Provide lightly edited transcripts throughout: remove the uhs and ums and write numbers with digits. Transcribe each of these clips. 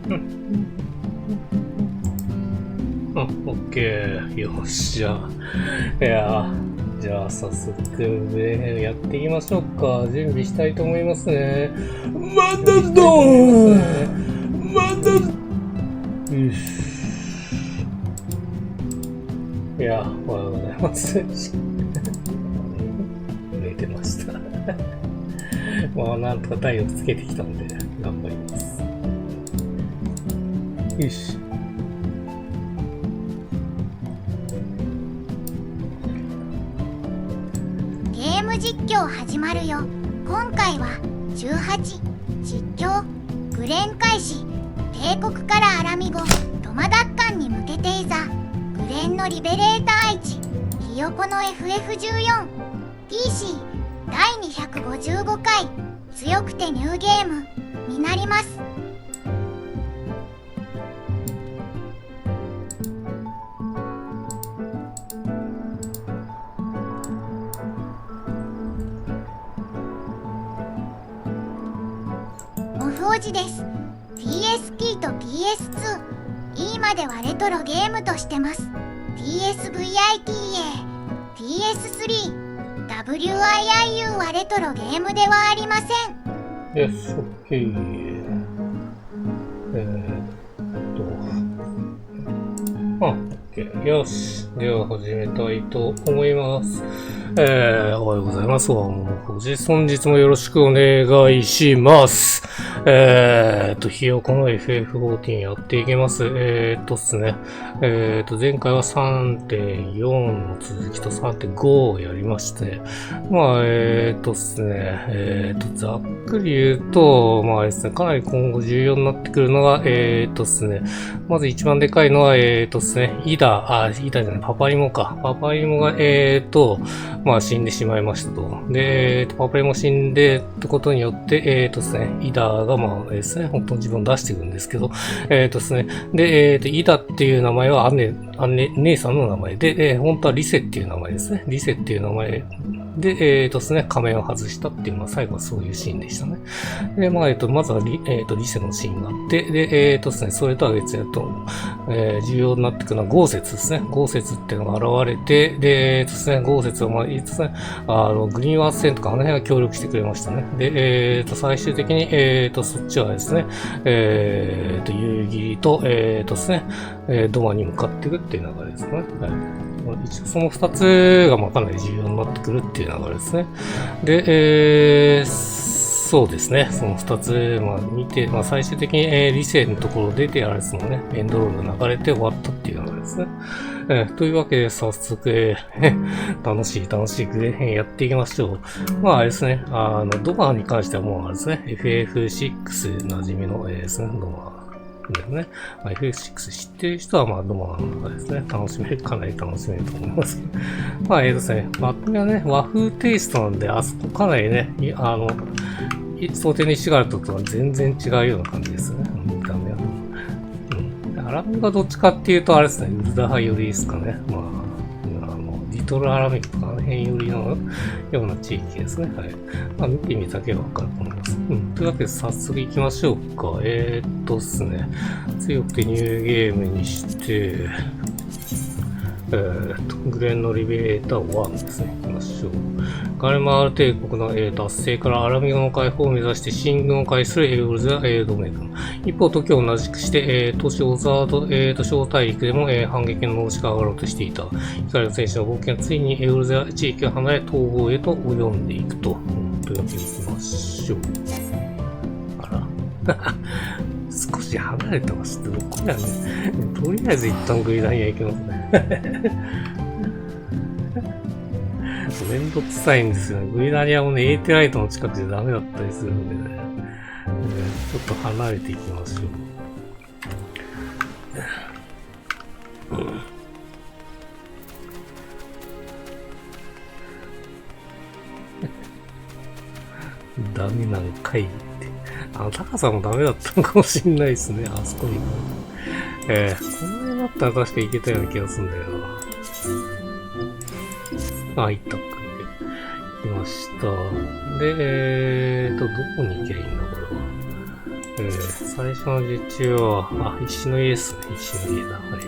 オッケー。よっしゃ。じゃあ早速、やっていきましょうか。準備したいと思いますね。まだどーまだよし。おはようございます。寝てました。なんとか体力つけてきたんで、頑張ります。よし。ゲーム実況始まるよ。今回は18実況グレン開始。帝国からアラミゴトマ奪還に向けていざ。グレンのリベレーター1ひよこの FF14 PC 第255回強くてニューゲームになります。モフおじです。 PS キーと PS2E まではレトロゲームとしてます。 PSVITA、PS3、WIIU はレトロゲームではありません。よし、オッケー。オッケー。よし。では始めたいと思います。おはようございます。本日もよろしくお願いします。ひよこの FF14 やっていきます。前回は 3.4 の続きと 3.5 をやりまして、ざっくり言うと、かなり今後重要になってくるのが、まず一番でかいのは、イダじゃない、パパリモか。パパリモが、死んでしまいましたと。で、パパリモ死んでってことによって、イダが本当に自分を出していくんですけど、で、イダっていう名前は姉さんの名前で、本当はリセっていう名前ですね。リセっていう名前で、仮面を外したっていうのは最後はそういうシーンでしたね。で、まずはリセのシーンがあって、で、それとは別に重要になってくるのは豪雪ですね。豪雪っていうのが現れて、で、豪雪はグリーンワース戦とかあの辺は協力してくれましたね。で、最終的に、そっちはですね、夕霧と、ドマに向かっていくっていう流れですね。はい。一応その二つがかなり重要になってくるっていう流れですね。で、そうですね。その二つ、見て、最終的に、理性のところでアレスのね、エンドロールが流れて終わったっていう流れですね。というわけで、早速、楽しいグレーンやっていきましょう。あれですね、ドマに関してはもうあれですね、FF6 馴染みの、ですね、ドマですね。FF6 知ってる人は、ドマの中ですね、かなり楽しめると思います。ですね、パッと見はね、和風テイストなんで、あそこかなりね、想定の石があるとは全然違うような感じですね。見た目は。アラミがどっちかっていうと、あれですね、ウルダ派寄りですかね。リトルアラミックとかあの辺寄りのような地域ですね。はい。見てみたければわかると思います。というわけで早速行きましょうか。ですね、強くてニューゲームにして、グレンのリベレーター1ですね。行きましょう。ガレマール帝国の、達成からアラミゴの解放を目指して進軍を開始するエウルゼア、ドメイド。一方、時を同じくして、都市オザード、小大陸でも、反撃ののしが上がろうとしていた。光の戦士の冒険はついにエウルゼア地域を離れ、東方へと及んでいくと。というわけで行きましょう。あら。少し離れた場所ってどこやね。とりあえず一旦グリダニア行きますね。めんどくさいんですよね。グリダニアもね、エーテライトの近くでダメだったりするんでね。ちょっと離れていきましょう。ダメなんかいって。高さもダメだったのかもしんないですね。あそこに。この辺だったら確か行けたような気がするんだよな。行った。来ました。で、どこに行けばいいんだ、これは。最初の受注は、石の家ですね。石の家だ。はい。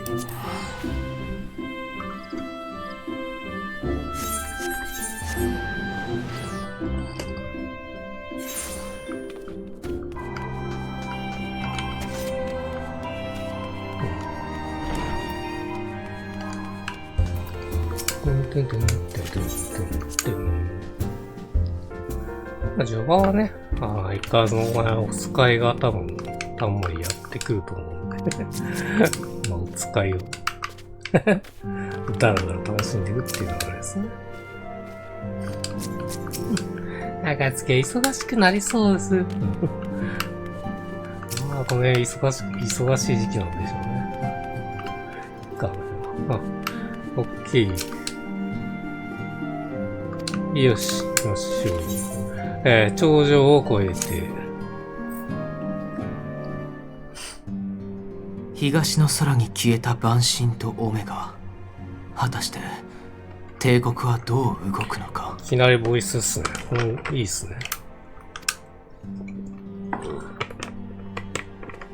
序盤はね、相変わらずのお使いが多分、たんまりやってくると思うんで、まあ、お使いを、だらだら楽しんでいくっていうのがあれですね。暁忙しくなりそうです。まあ、これ忙しい時期なんでしょうね。オッケー。よし、行きましょう。頂上を越えて。東の空に消えた晩神とオメガ。果たして、帝国はどう動くのか。いきなりボイスっすね。いいっすね。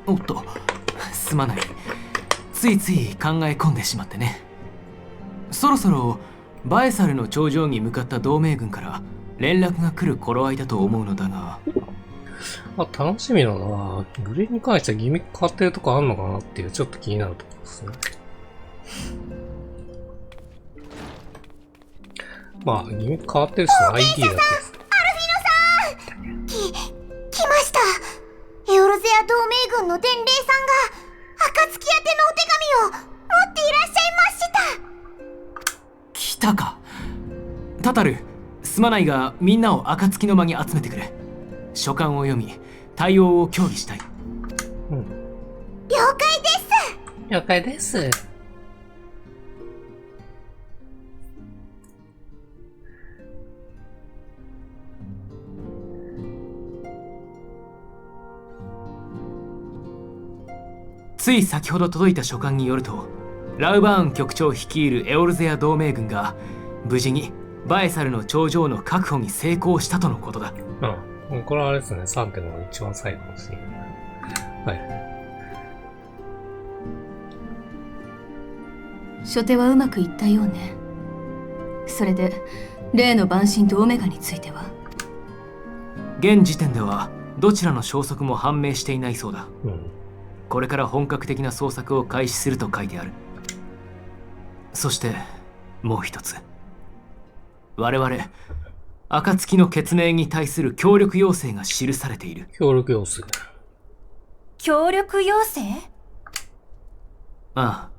おっと、すまない。ついつい考え込んでしまってね。そろそろ、バエサルの頂上に向かった同盟軍から連絡が来る頃合いだと思うのだが。楽しみなのは、グレーに関してはギミック変わってるとこあんのかなっていう、ちょっと気になるところですね。まあ、ギミック変わってるし、ID だけです。アルフィノさん来ました。エオルゼア同盟軍の伝令さんが、暁宛てのお手紙を持っていらっしゃいました。来たか。タタル、すまないがみんなを暁の間に集めてくれ。書簡を読み、対応を協議したい。了解です。了解です。つい先ほど届いた書簡によると、ラウバーン局長率いるエオルゼア同盟軍が無事にバエサルの頂上の確保に成功したとのことだ。これはあれですね、3.5 の一番最後のシーン。はい。初手はうまくいったようね。それで例の晩神とオメガについては、現時点ではどちらの消息も判明していないそうだ。これから本格的な捜索を開始すると書いてある。そしてもう一つ、我々暁の血命に対する協力要請が記されている。協力要請。協力要請？ああ、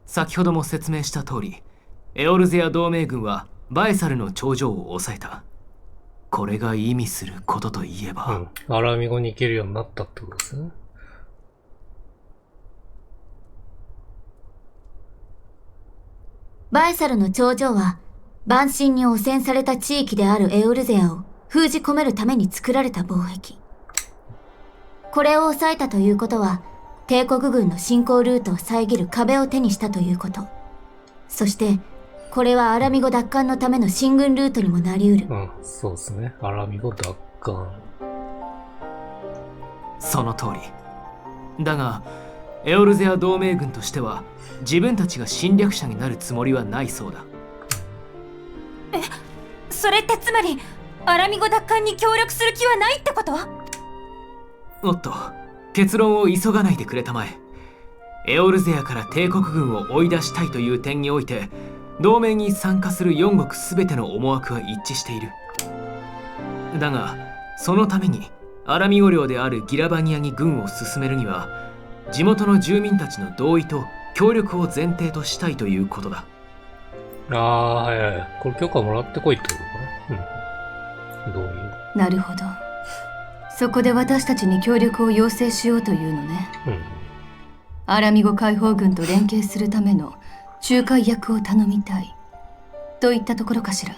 先ほども説明した通り、エオルゼア同盟軍はバエサルの頂上を抑えた。これが意味することといえば、アラミ語に行けるようになったってことですね。バエサルの頂上は、晩神に汚染された地域であるエオルゼアを封じ込めるために作られた防壁。これを抑えたということは、帝国軍の進行ルートを遮る壁を手にしたということ。そして、これはアラミゴ奪還のための進軍ルートにもなり得る。そうですね。アラミゴ奪還。その通り。だが、エオルゼア同盟軍としては、自分たちが侵略者になるつもりはないそうだ。それってつまりアラミゴ奪還に協力する気はないってこと？おっと、結論を急がないでくれたまえ。エオルゼアから帝国軍を追い出したいという点において、同盟に参加する4国すべての思惑は一致している。だが、そのためにアラミゴ領であるギラバニアに軍を進めるには、地元の住民たちの同意と協力を前提としたいということだ。はいはい。これ許可もらってこいってことかな。同意。なるほど。そこで私たちに協力を要請しようというのね。アラミゴ解放軍と連携するための仲介役を頼みたいといったところかしら。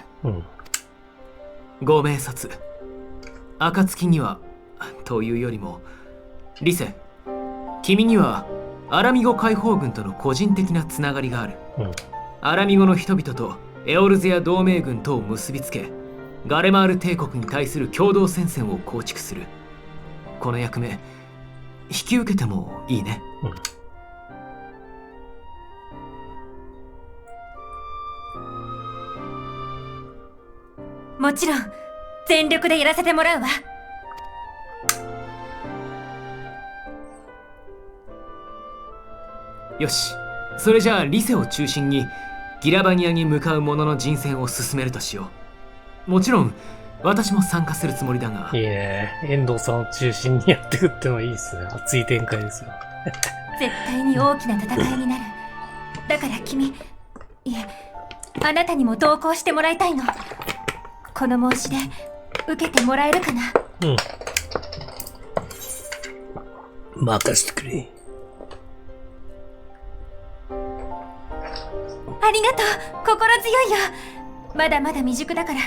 ご明察。暁にはというよりも、リセ、君にはアラミゴ解放軍との個人的なつながりがある。アラミゴの人々とエオルゼア同盟軍とを結びつけ、ガレマール帝国に対する共同戦線を構築する。この役目、引き受けてもいいね。もちろん全力でやらせてもらうわ。よし、それじゃあリセを中心にギラバニアに向かう者の人選を進めるとしよう。もちろん私も参加するつもりだが。いいね。遠藤さんを中心にやっていくってのはいいですね。熱い展開ですよ。絶対に大きな戦いになる。だから君、いえ、あなたにも同行してもらいたいの。この申し出受けてもらえるかな。任せてくれ。ありがとう、心強いよ。まだまだ未熟だから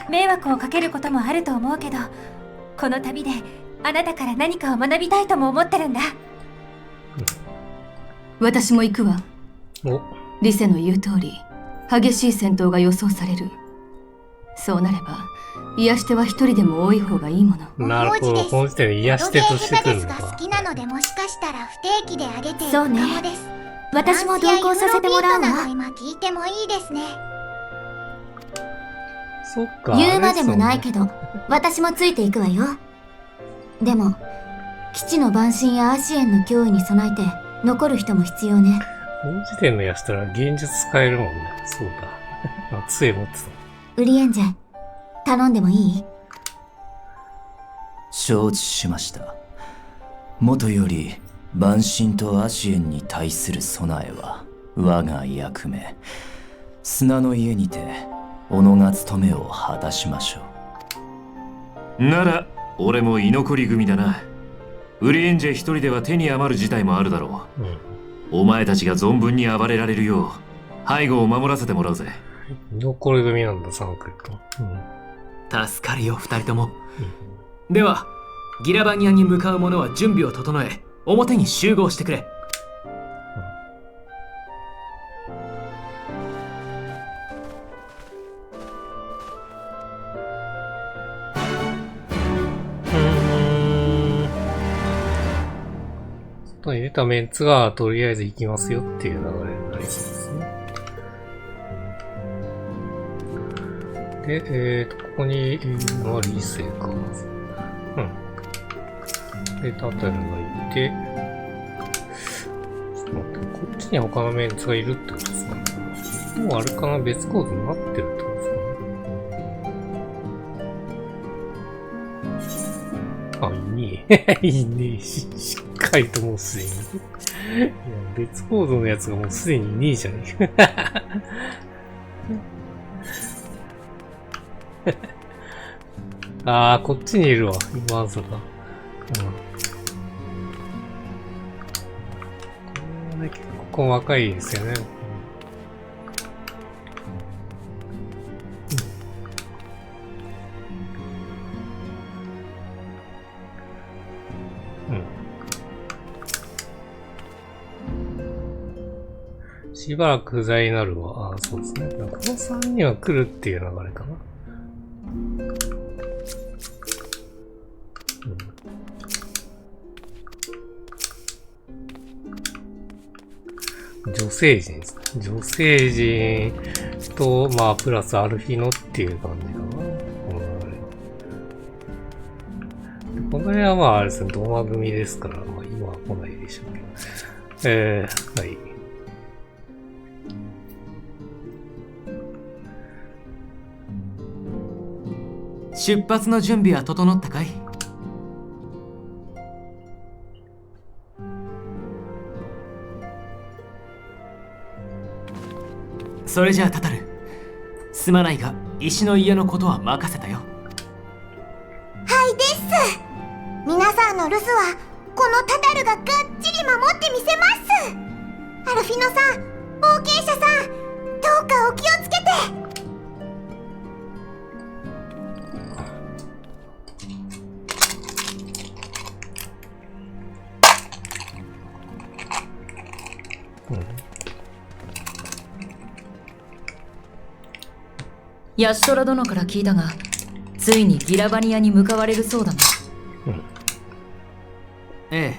迷惑をかけることもあると思うけど、この旅であなたから何かを学びたいとも思ってるんだ。私も行くわ。お、リセの言う通り、激しい戦闘が予想される。そうなれば、癒し手は一人でも多い方がいいもの。なるほど。この時点で癒し手としてくるのが好か。きなので、もしかしたら不定期であげているかそうねもです。私も同行させてもらうわ。ダンスやユーロビートなど今聞いてもいいですね。そっか。言うまでもないけど、私もついていくわよ。でも、基地の蛮神やアシエンの脅威に備えて残る人も必要ね。この時点のやしたら現実使えるもんね。そうだ。杖持ってた。ウリエンジェ、頼んでもいい？承知しました。もとより蛮神とアシエンに対する備えは我が役目。砂の家にて己が務めを果たしましょう。なら俺も居残り組だな。ウリエンジェ一人では手に余る事態もあるだろう。お前たちが存分に暴れられるよう背後を守らせてもらうぜ。居残り組なんだ、サンクレット。助かるよ、二人とも。ではギラバニアに向かう者は準備を整え、表に集合してくれ。外に出たメンツがとりあえず行きますよっていう流れになりそうですね。で、ここにいるのはリセか。で、タタルがいて、ちょっと待って、こっちに他のメンツがいるってことですかね。もうあれかな、別構図になってるってことですかね。あ、いねえ。いねえしっかりともうすでに。いや、別構造のやつがもうすでにいねえじゃねえか。ああ、こっちにいるわ、今朝か。これ結構細かいですよね。しばらく不在になるわ。ああ、そうですね。この3人は来るっていう流れかな。女性陣ですね。女性陣と、まあ、プラスアルフィノっていう感じかな。この辺はまあ、あれですね、ドマ組ですから、まあ、今は来ないでしょうけど。はい。出発の準備は整ったかい？それじゃあタタル、すまないが石の家のことは任せたよ。はいです。皆さんの留守はこのタタルががっちり守ってみせます。アルフィノさん、冒険者さん、どうかお気をつけて。ヤシトラ殿から聞いたが、ついにギラバニアに向かわれるそうだな。ええ、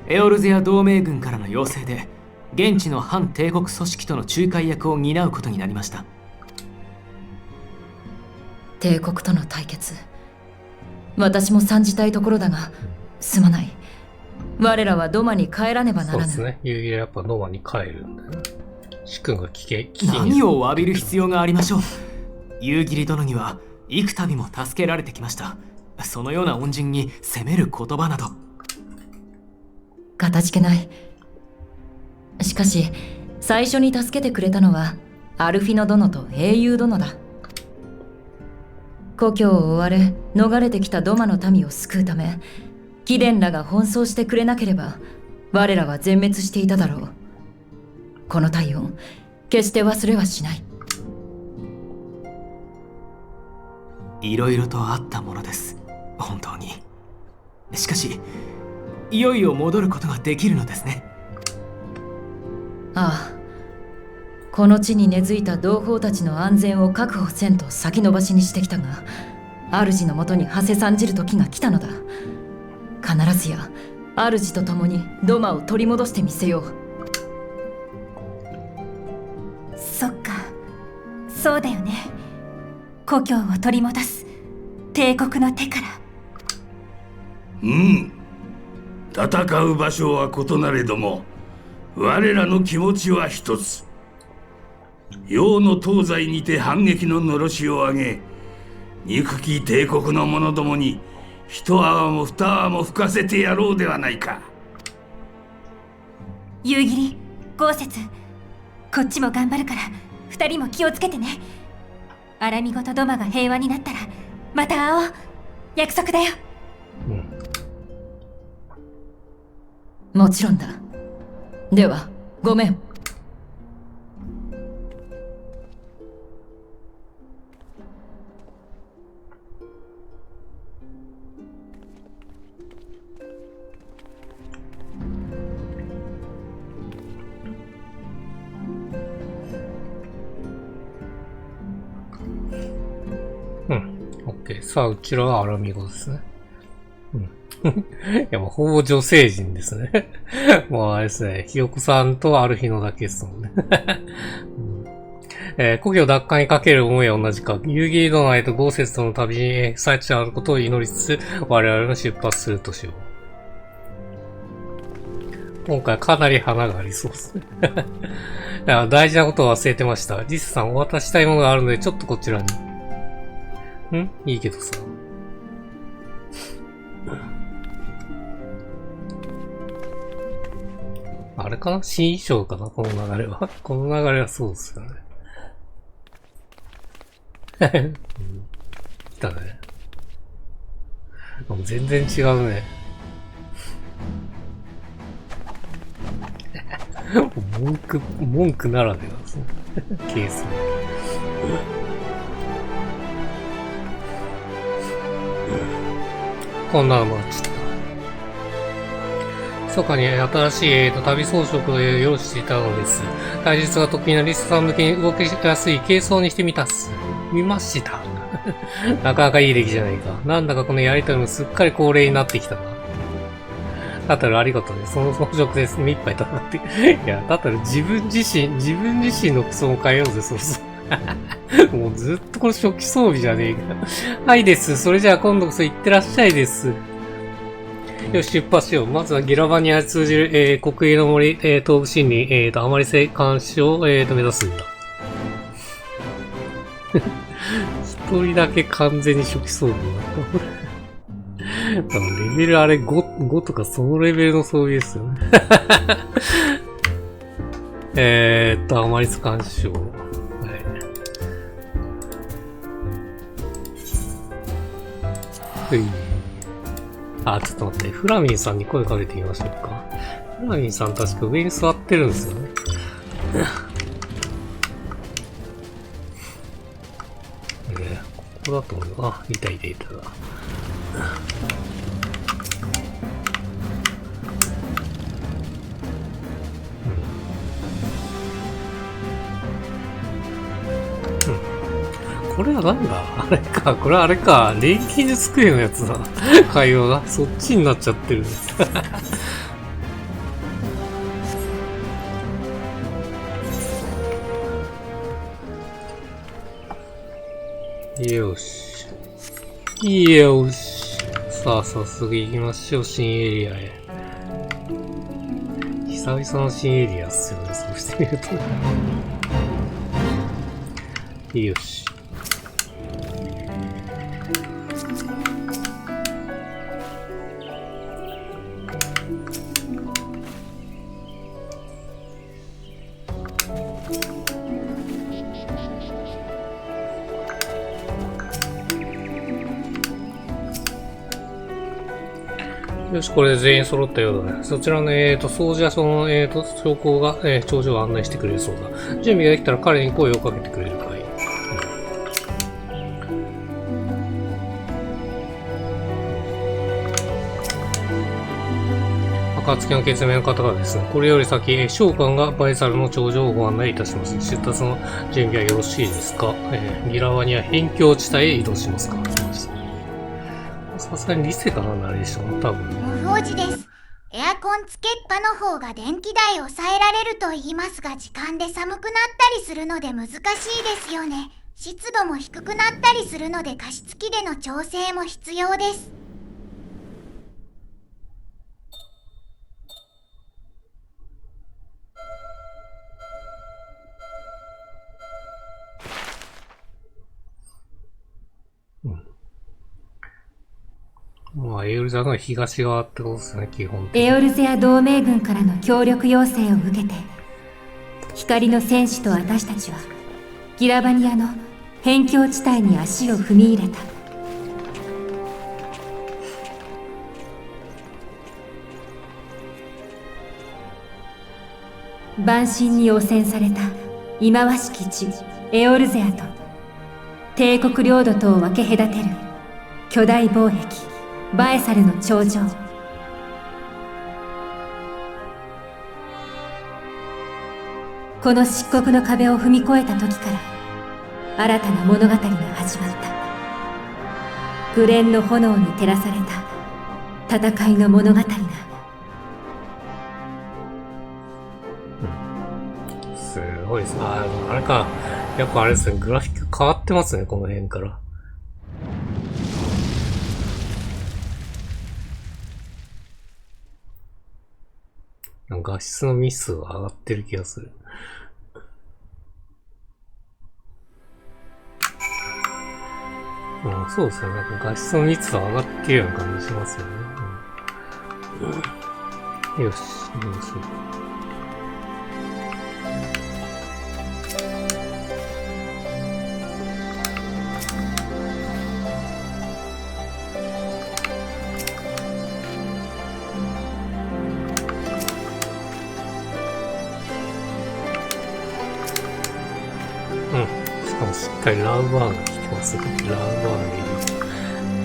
エオルゼア同盟軍からの要請で現地の反帝国組織との仲介役を担うことになりました。帝国との対決、私も参じたいところだが、すまない。我らはドマに帰らねばならぬ。そうですね。夕霧はやっぱドマに帰るんだよね。主君が危機に。何を詫びる必要がありましょう。夕霧殿には幾度も助けられてきました。そのような恩人に責める言葉など。かたじけない。しかし、最初に助けてくれたのは、アルフィノ殿と英雄殿だ。故郷を追われ、逃れてきたドマの民を救うため、貴殿らが奔走してくれなければ、我らは全滅していただろう。この体温、決して忘れはしない。いろいろとあったものです。本当に。しかし、いよいよ戻ることができるのですね。ああ。この地に根付いた同胞たちの安全を確保せんと先延ばしにしてきたが、主のもとに馳せ参じる時が来たのだ。必ずや主と共にドマを取り戻してみせよう。そっか、そうだよね。故郷を取り戻す帝国の手から。戦う場所は異なれども、我らの気持ちは一つ。洋の東西にて反撃ののろしを上げ、憎き帝国の者どもに一泡も二泡も吹かせてやろうではないか。夕霧、豪雪、こっちも頑張るから二人も気をつけてね。アラミゴとドマが平和になったらまた会おう。約束だよ。もちろんだ。では、ごめん。OK。さあ、うちらはアラミゴですね。いや、もうほぼ女性陣ですね。もうあれですね、ひよこさんとアルヒノだけですもんね。故郷奪還にかける思いは同じか。遊戯殿へと豪雪との旅に最中あることを祈りつつ、我々が出発するとしよう。今回かなり花がありそうですね。大事なことを忘れてました。リスさんお渡ししたいものがあるので、ちょっとこちらに。いいけどさ。あれかな？新衣装かな？この流れは。この流れはそうですよね。来たね。もう全然違うね。文句ならではですね。ケース。こんなのもちょっと。密かに新しい旅装飾を用意していたのです。体術が得意なリスさん向けに動きやすい軽装にしてみたっす。見ました。なかなかいい出来じゃないか。なんだかこのやりとりもすっかり恒例になってきたな。だったらありがとうね。その装飾です。目いっぱい戦って。いや、だったら自分自身の服装も変えようぜ、そうそう。もうずっとこの初期装備じゃねえか。はいです。それじゃあ今度こそ行ってらっしゃいです。よし、出発しよう。まずはギラバニアに通じる、国営の森、東部森林、アマリセ監視を、目指すんだ。一人だけ完全に初期装備になった。多分レベルあれ 5とかそのレベルの装備ですよね。アマリス監視を。はい。あ、ちょっと待って。フラミンさんに声かけてみましょうか。フラミンさん確か上に座ってるんですよね。ここだと思う。あ、いた。これはなんだ？あれか、これはあれか。錬金術机のやつだ。会話が。そっちになっちゃってるんです。よし。よし。さあ、早速行きましょう、新エリアへ。久々の新エリアっすよね、そうしてみると。よし。よし、これで全員揃ったようだね。そちらの、掃除やその、将校が、頂上を案内してくれるそうだ。準備ができたら彼に声をかけてくれるかい。暁の決命の方がですね、これより先、召喚がバイサルの頂上をご案内いたします。出立の準備はよろしいですか？ギラワニは辺境地帯へ移動しますか？さすがにリセかな、ナレーション、多分。無法寺です。エアコンつけっぱの方が電気代抑えられると言いますが、時間で寒くなったりするので難しいですよね。湿度も低くなったりするので加湿器での調整も必要です。まあ、エオルゼアの東側ってことですね、基本的に。エオルゼア同盟軍からの協力要請を受けて、光の戦士と私たちはギラバニアの辺境地帯に足を踏み入れた。万神に汚染された忌まわしき地エオルゼアと帝国領土とを分け隔てる巨大防壁バエサルの頂上。この漆黒の壁を踏み越えた時から新たな物語が始まった。グレンの炎に照らされた戦いの物語が。すごいですね。あれか。やっぱあれですね、グラフィック変わってますね、この辺から。画質のミスが上がってる気がする。そうですね。なんか画質のミスが上がってるような感じしますよね。よし、どうする？しっかりラウバーが来てますね。ラウバー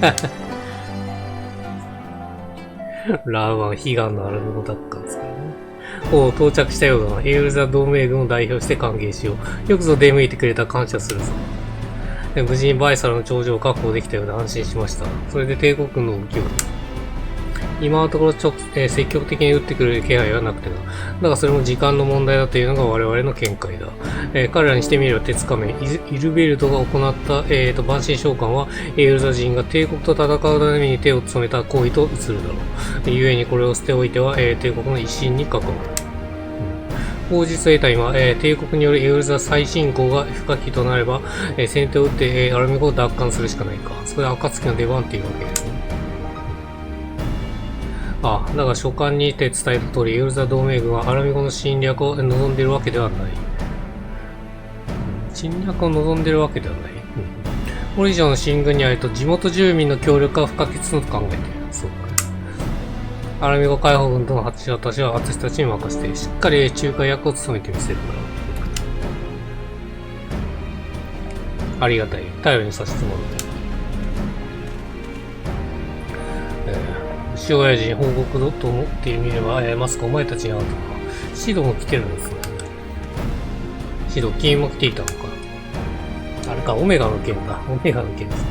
がいる。ラウバーが悲願のアルノダッカーですからね。おう、到着したようだな。エウルザ同盟軍を代表して歓迎しよう。よくぞ出向いてくれた感謝するぞ。無事にバイサルの頂上を確保できたようで安心しました。それで帝国軍の動きを。今のところ積極的に撃ってくれる気配はなくてな。だがそれも時間の問題だというのが我々の見解だ。彼らにしてみれば鉄仮面、イルベルトが行った、万神召喚は、エルザ人が帝国と戦うために手を務めた行為と映るだろう。故にこれを捨ておいては、帝国の威信に関わる。口実を得た今、帝国によるエウルザ再進行が不可避となれば、先手を打って、アルミゴを奪還するしかないか。それで暁の出番っていうわけですね。だが書簡にて伝えた通り、エウルザ同盟軍はアラミゴの侵略を望んでいるわけではない。侵略を望んでいるわけではない。これ以上の進軍にあると地元住民の協力が不可欠と考えている。そうだね。アラミゴ解放軍との橋渡しは私たちに任せて、しっかり仲介役を務めてみせるんだろう。ありがたい。頼りにさせてもらう。塩親父に報告だと思ってみれば、まさかお前たちに会うとか。シドも来てるんですね。シド、金も来ていたのか。あれか、オメガの剣だ。オメガの剣ですね。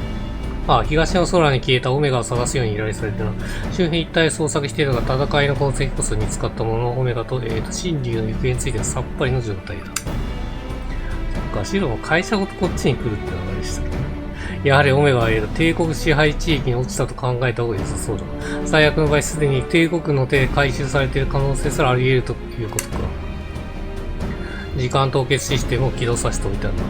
東の空に消えたオメガを探すように依頼されてな。周辺一帯捜索していたが、戦いの痕跡こそ見つかったものの、オメガと、神竜の行方についてはさっぱりの状態だ。そっか、シドも会社ごとこっちに来るって流れでしたけどね。やはりオメガは帝国支配地域に落ちたと考えた方が良さそうだ。最悪の場合すでに帝国の手で回収されている可能性すらあり得るということか。時間凍結システムを起動させておいたんだ。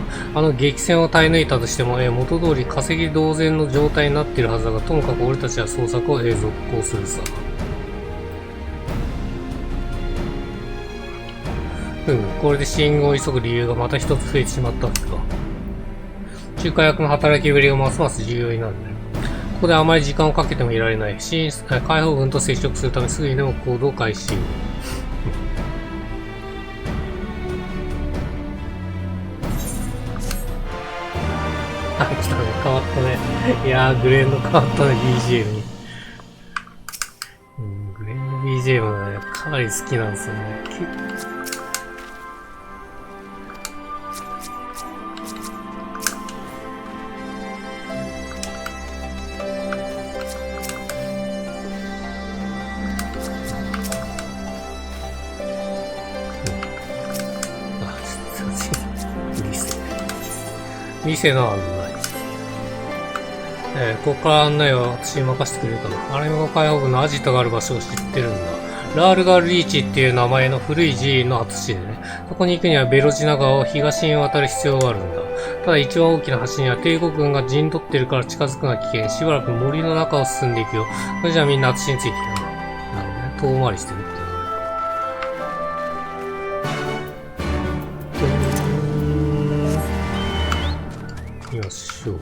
激戦を耐え抜いたとしても、元通り稼ぎ同然の状態になっているはずだが、ともかく俺たちは捜索を続行するさ。これで進軍を急ぐ理由がまた一つ増えてしまったわけか。仲介役の働きぶりがますます重要になるね。ここであまり時間をかけてもいられない。解放軍と接触するためすぐにでも行動を開始。あ、来たね。変わったね。いやー、グレーンの変わったね、BGM に。グレーンの BGM がね、かなり好きなんですよね。店の案内。ここから案内は私に任せてくれるかな。アラミゴ解放軍のアジトがある場所を知ってるんだ。ラールガルリーチっていう名前の古い寺院の跡地でね。そこに行くにはベロジナ川を東に渡る必要があるんだ。ただ一番大きな橋には帝国軍が陣取ってるから近づくのは危険。しばらく森の中を進んでいくよ。それじゃあみんな私についてきたな。なるほどね。遠回りしてるっていう。よいしょ。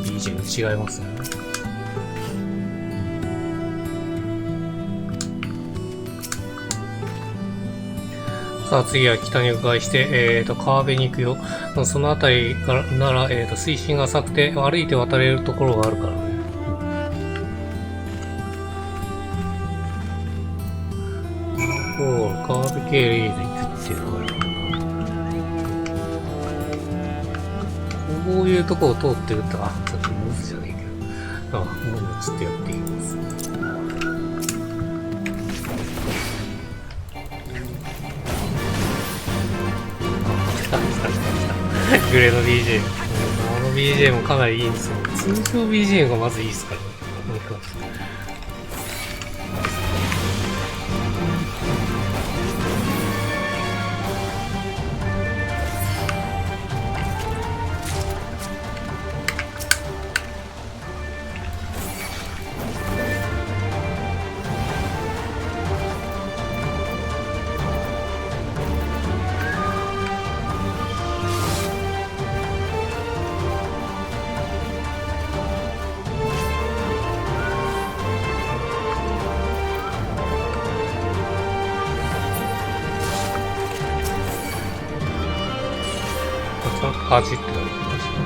BGM 違いますね。さあ次は北に迂回して、川辺に行くよ。その辺りからなら、水深が浅くて歩いて渡れるところがあるからね。川辺経由で行くっていうのがあるかな。こういうとこを通ってるって、ちょっとムズじゃねえけど。もうちょっとやっていきます。グレーの BGM。BGM かなりいいんですよ。通常 BGM がまずいいですからね。カジってなりました。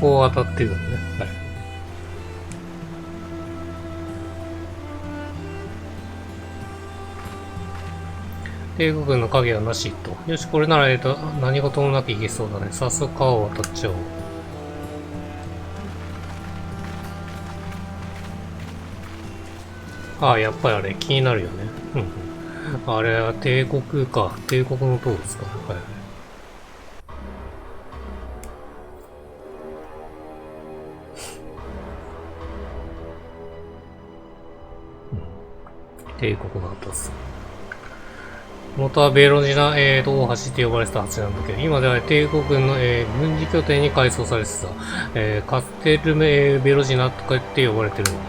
こう当たってるのね。はい。帝国軍の影はなしと。よし、これなら何事もなくいけそうだね。早速川を渡っちゃおう。ああ、やっぱりあれ気になるよね。うん。あれは帝国か。帝国の塔ですか。はい。帝国の後です。元はベロジナ、大橋って呼ばれてたはずなんだけど、今では帝国軍の、軍事拠点に改装されてた、カステルメ、ベロジナとかって呼ばれてるんだ。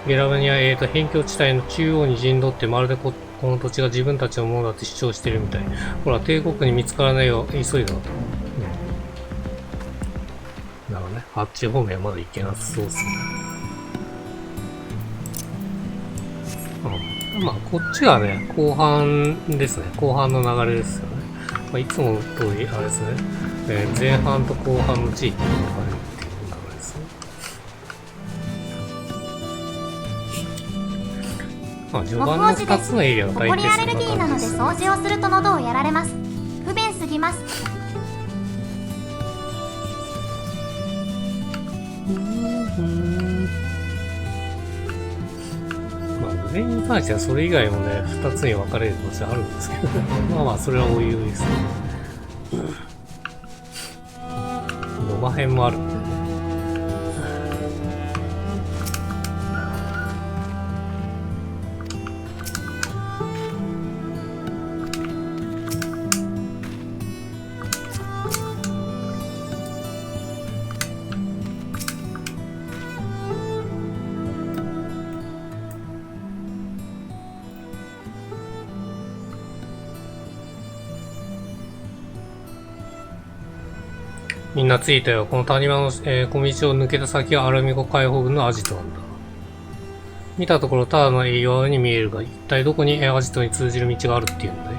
ゲラバには、辺境地帯の中央に陣取って、まるでこの土地が自分たちのものだって主張してるみたい。ほら、帝国に見つからないよ、急いだと。うん。なるほどね。あっち方面はまだ行けなさそうっすね。まあ、こっちがね、後半ですね。後半の流れですよね。まあ、いつもの通り、あれですね。前半と後半の地域に分かれるっていう流れですね。まあ、序盤の2つのエリアの大体そんな感じですね。ホコリアレルギーなので掃除をすると喉をやられます。不便すぎます。それに関してはそれ以外もね、2つに分かれる場所あるんですけど、まあまあ、それはおいおいですね。野間編もあるんでね。みんな着いたよ。この谷間の、小道を抜けた先はアラミゴ解放軍のアジトなんだ。見たところただの岩に見えるが、一体どこにアジトに通じる道があるっていうんだい？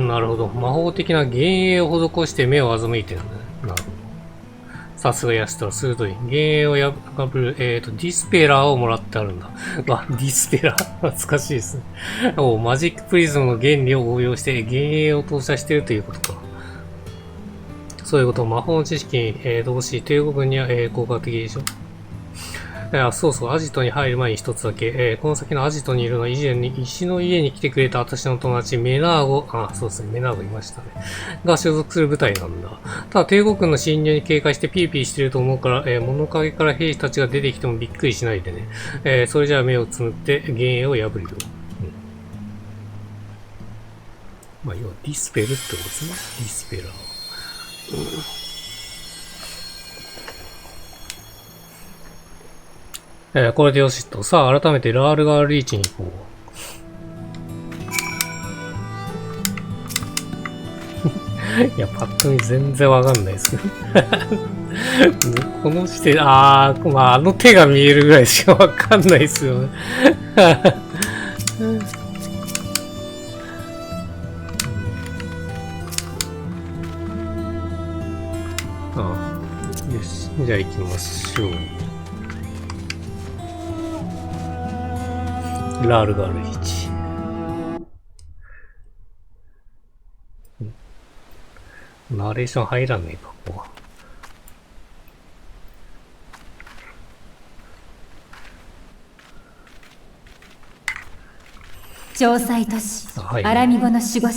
なるほど。魔法的な幻影を施して目を欺いてるんだね。なるほど。さすがヤシトラ、鋭い。幻影を破る、ディスペラーをもらってあるんだ。わ、ディスペラー懐かしいですね。マジックプリズムの原理を応用して、幻影を投射しているということか。そういうこと、魔法の知識に、同し、帝国軍には、効果的でしょ。そうそう、アジトに入る前に一つだけ、この先のアジトにいるのは以前に石の家に来てくれた私の友達、メナーゴ、そうですね、メナーゴいましたね。が所属する部隊なんだ。ただ、帝国軍の侵入に警戒してピーピーしてると思うから、物陰から兵士たちが出てきてもびっくりしないでね。それじゃあ目をつむって幻影を破るよ。まあ、要はディスペルってことですね。ディスペラー。これでよしと。さあ、改めてラールガーリーチに行こう。いや、パッと見全然わかんないですけど。この視点、まあ、あの手が見えるぐらいしかわかんないですよね。よし。じゃあ行きましょう。ラールガール1。ナレーション入らねえか、ここは。城塞都市、アラミゴの守護神。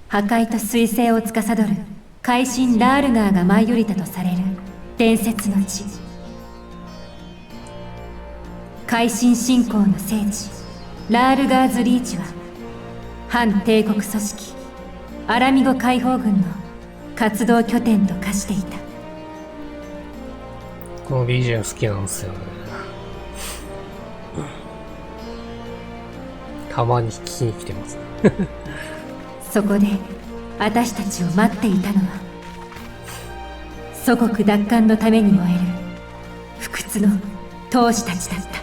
破壊と彗星を司る海神ラールガーが舞い降りたとされる伝説の地。海神信仰の聖地ラールガーズリーチは反帝国組織アラミゴ解放軍の活動拠点と化していた。この BGM 好きなんですよね。たまに聞きに来てますそこで私たちを待っていたのは祖国奪還のために燃える不屈の闘士たちだった。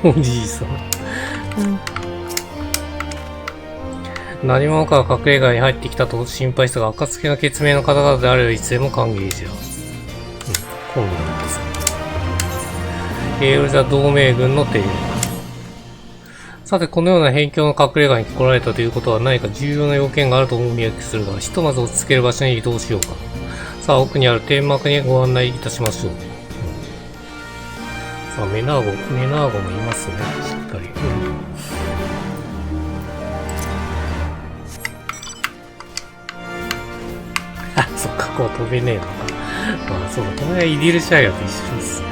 おじいさん。何者かが隠れ家に入ってきたと心配したが、暁の血命の方々であればいつでも歓迎じゃ。今度なんです。エオルゼア同盟軍の手入れ。さて、このような辺境の隠れ家に来られたということは何か重要な要件があると思い描きするが、ひとまず落ち着ける場所に移動しようか。さあ、奥にある天幕にご案内いたしましょう。さあ、メナーゴもいますね。しっかり。あ、そっか、こう飛べねえのか。まあ、そうだ、この辺イディルシャイアと一緒ですね。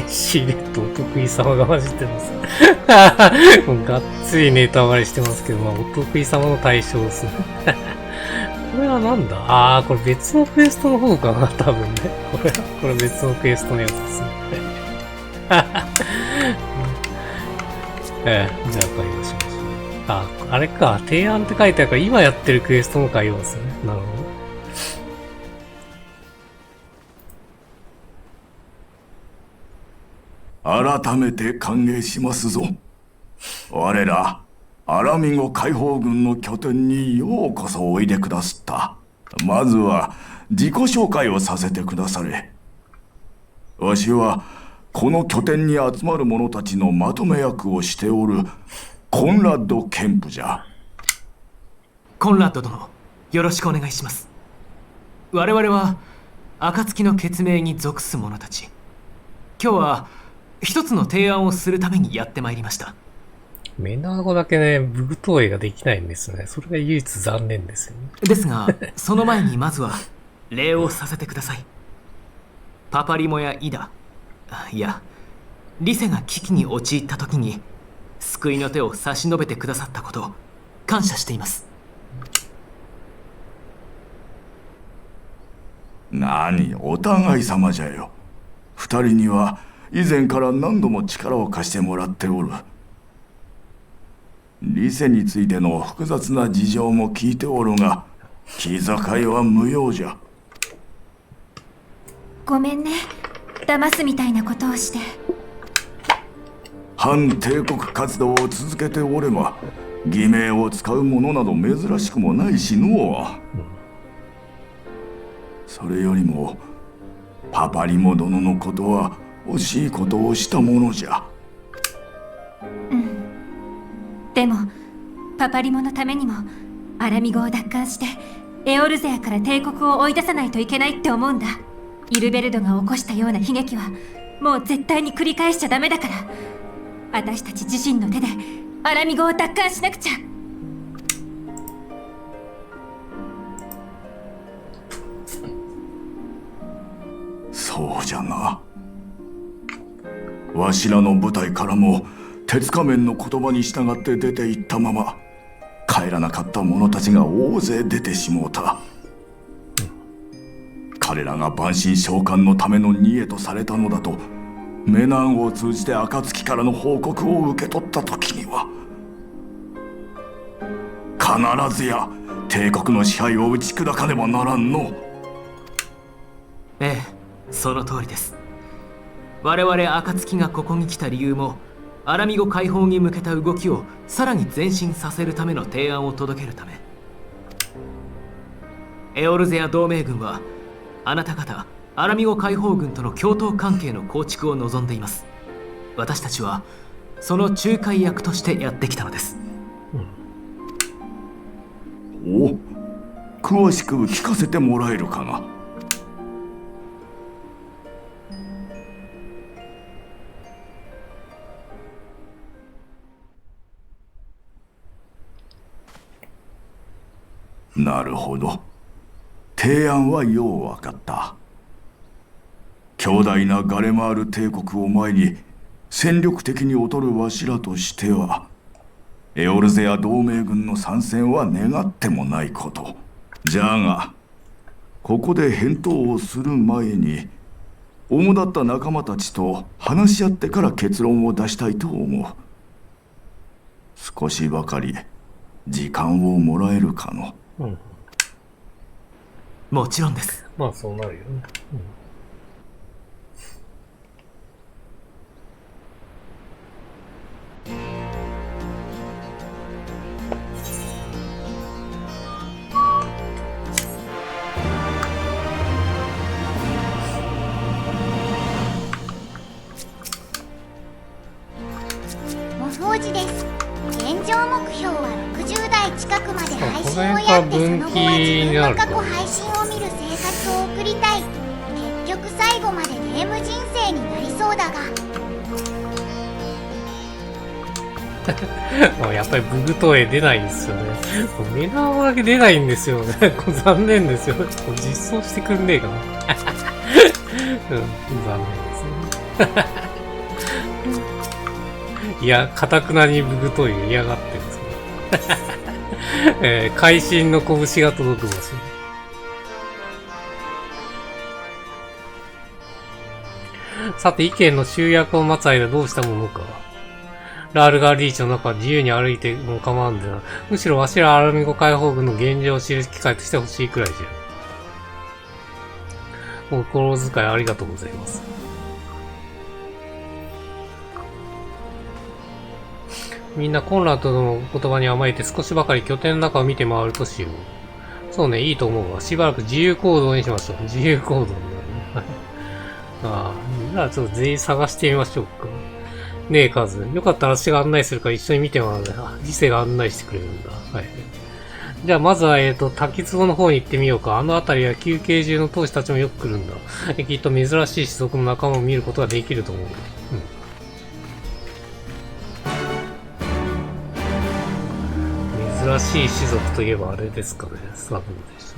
シーレットお得意様が混じってます。もうがっつりネタバレしてますけど、まあ、お得意様の対象ですね。これはなんだ？これ別のクエストの方かな、多分ね。これ別のクエストのやつですね。じゃあ会話しましょう。あれか、提案って書いてあるから、今やってるクエストの会話ですね。なるほど。改めて歓迎しますぞ。我らアラミゴ解放軍の拠点にようこそおいでくださった。まずは自己紹介をさせてくだされ。わしはこの拠点に集まる者たちのまとめ役をしておるコンラッド・ケンプじゃ。コンラッド殿、よろしくお願いします。我々は暁の血命に属す者たち。今日は一つの提案をするためにやってまいりました。メナーゴだけね、武具投影ができないんですよね。それが唯一残念ですよね。ですが、その前にまずは礼をさせてください。パパリモやイダ、いや、リセが危機に陥った時に救いの手を差し伸べてくださったことを感謝しています。何、お互い様じゃよ。二人には以前から何度も力を貸してもらっておる。リセについての複雑な事情も聞いておるが、気遣いは無用じゃ。ごめんね、騙すみたいなことをして。反帝国活動を続けておれば、偽名を使うものなど珍しくもないしのそれよりもパパリモ殿のことは惜しいことをしたものじゃ。でもパパリモのためにもアラミゴを奪還してエオルゼアから帝国を追い出さないといけないって思うんだ。イルベルドが起こしたような悲劇はもう絶対に繰り返しちゃダメだから、私たち自身の手でアラミゴを奪還しなくちゃ。そうじゃな。わしらの部隊からも鉄仮面の言葉に従って出て行ったまま帰らなかった者たちが大勢出てしもうた。彼らが万神召喚のための贄とされたのだとメナンを通じて暁からの報告を受け取った時には必ずや帝国の支配を打ち砕かねばならんの。ええ、その通りです。我々暁がここに来た理由もアラミゴ解放に向けた動きをさらに前進させるための提案を届けるため。エオルゼア同盟軍はあなた方アラミゴ解放軍との共闘関係の構築を望んでいます。私たちはその仲介役としてやってきたのです。お、詳しく聞かせてもらえるかな。なるほど。提案はよう分かった。強大なガレマール帝国を前に戦力的に劣るわしらとしてはエオルゼア同盟軍の参戦は願ってもないこと。じゃがここで返答をする前に主だった仲間たちと話し合ってから結論を出したいと思う。少しばかり時間をもらえるかの。うん。もちろんです。まあそうなるよね。モフ王子です。現状目標は60代近くまで配信をやって、その後は自分の過去配信を見る生活を送りたい。結局最後までゲーム人生になりそうだがやっぱりブグトエ出ないんですよね。目玉だけ出ないんですよね。残念ですよ。実装してくんねえかな。残念ですね。いや、かたくなにブグトイ嫌がってるんですけど。会心の拳が届く場所。さて、意見の集約を待つ間どうしたものか。ラールガーリーチの中は自由に歩いても構わんでな。むしろわしらアラミゴ解放軍の現状を知る機会としてほしいくらいじゃ。お心遣いありがとうございます。みんなコンラッドの言葉に甘えて少しばかり拠点の中を見て回るとしよう。そうね、いいと思うわ。しばらく自由行動にしましょう。自由行動になるね。ああ、じゃあちょっと全員探してみましょうか。ねえ、カズ。よかったら私が案内するから一緒に見てもらうね。あ、次世が案内してくれるんだ。はい。じゃあまずは、滝壺の方に行ってみようか。あの辺りは休憩中の闘士たちもよく来るんだ。きっと珍しい種族の仲間を見ることができると思う。珍しい種族といえばあれですかね。サブでした。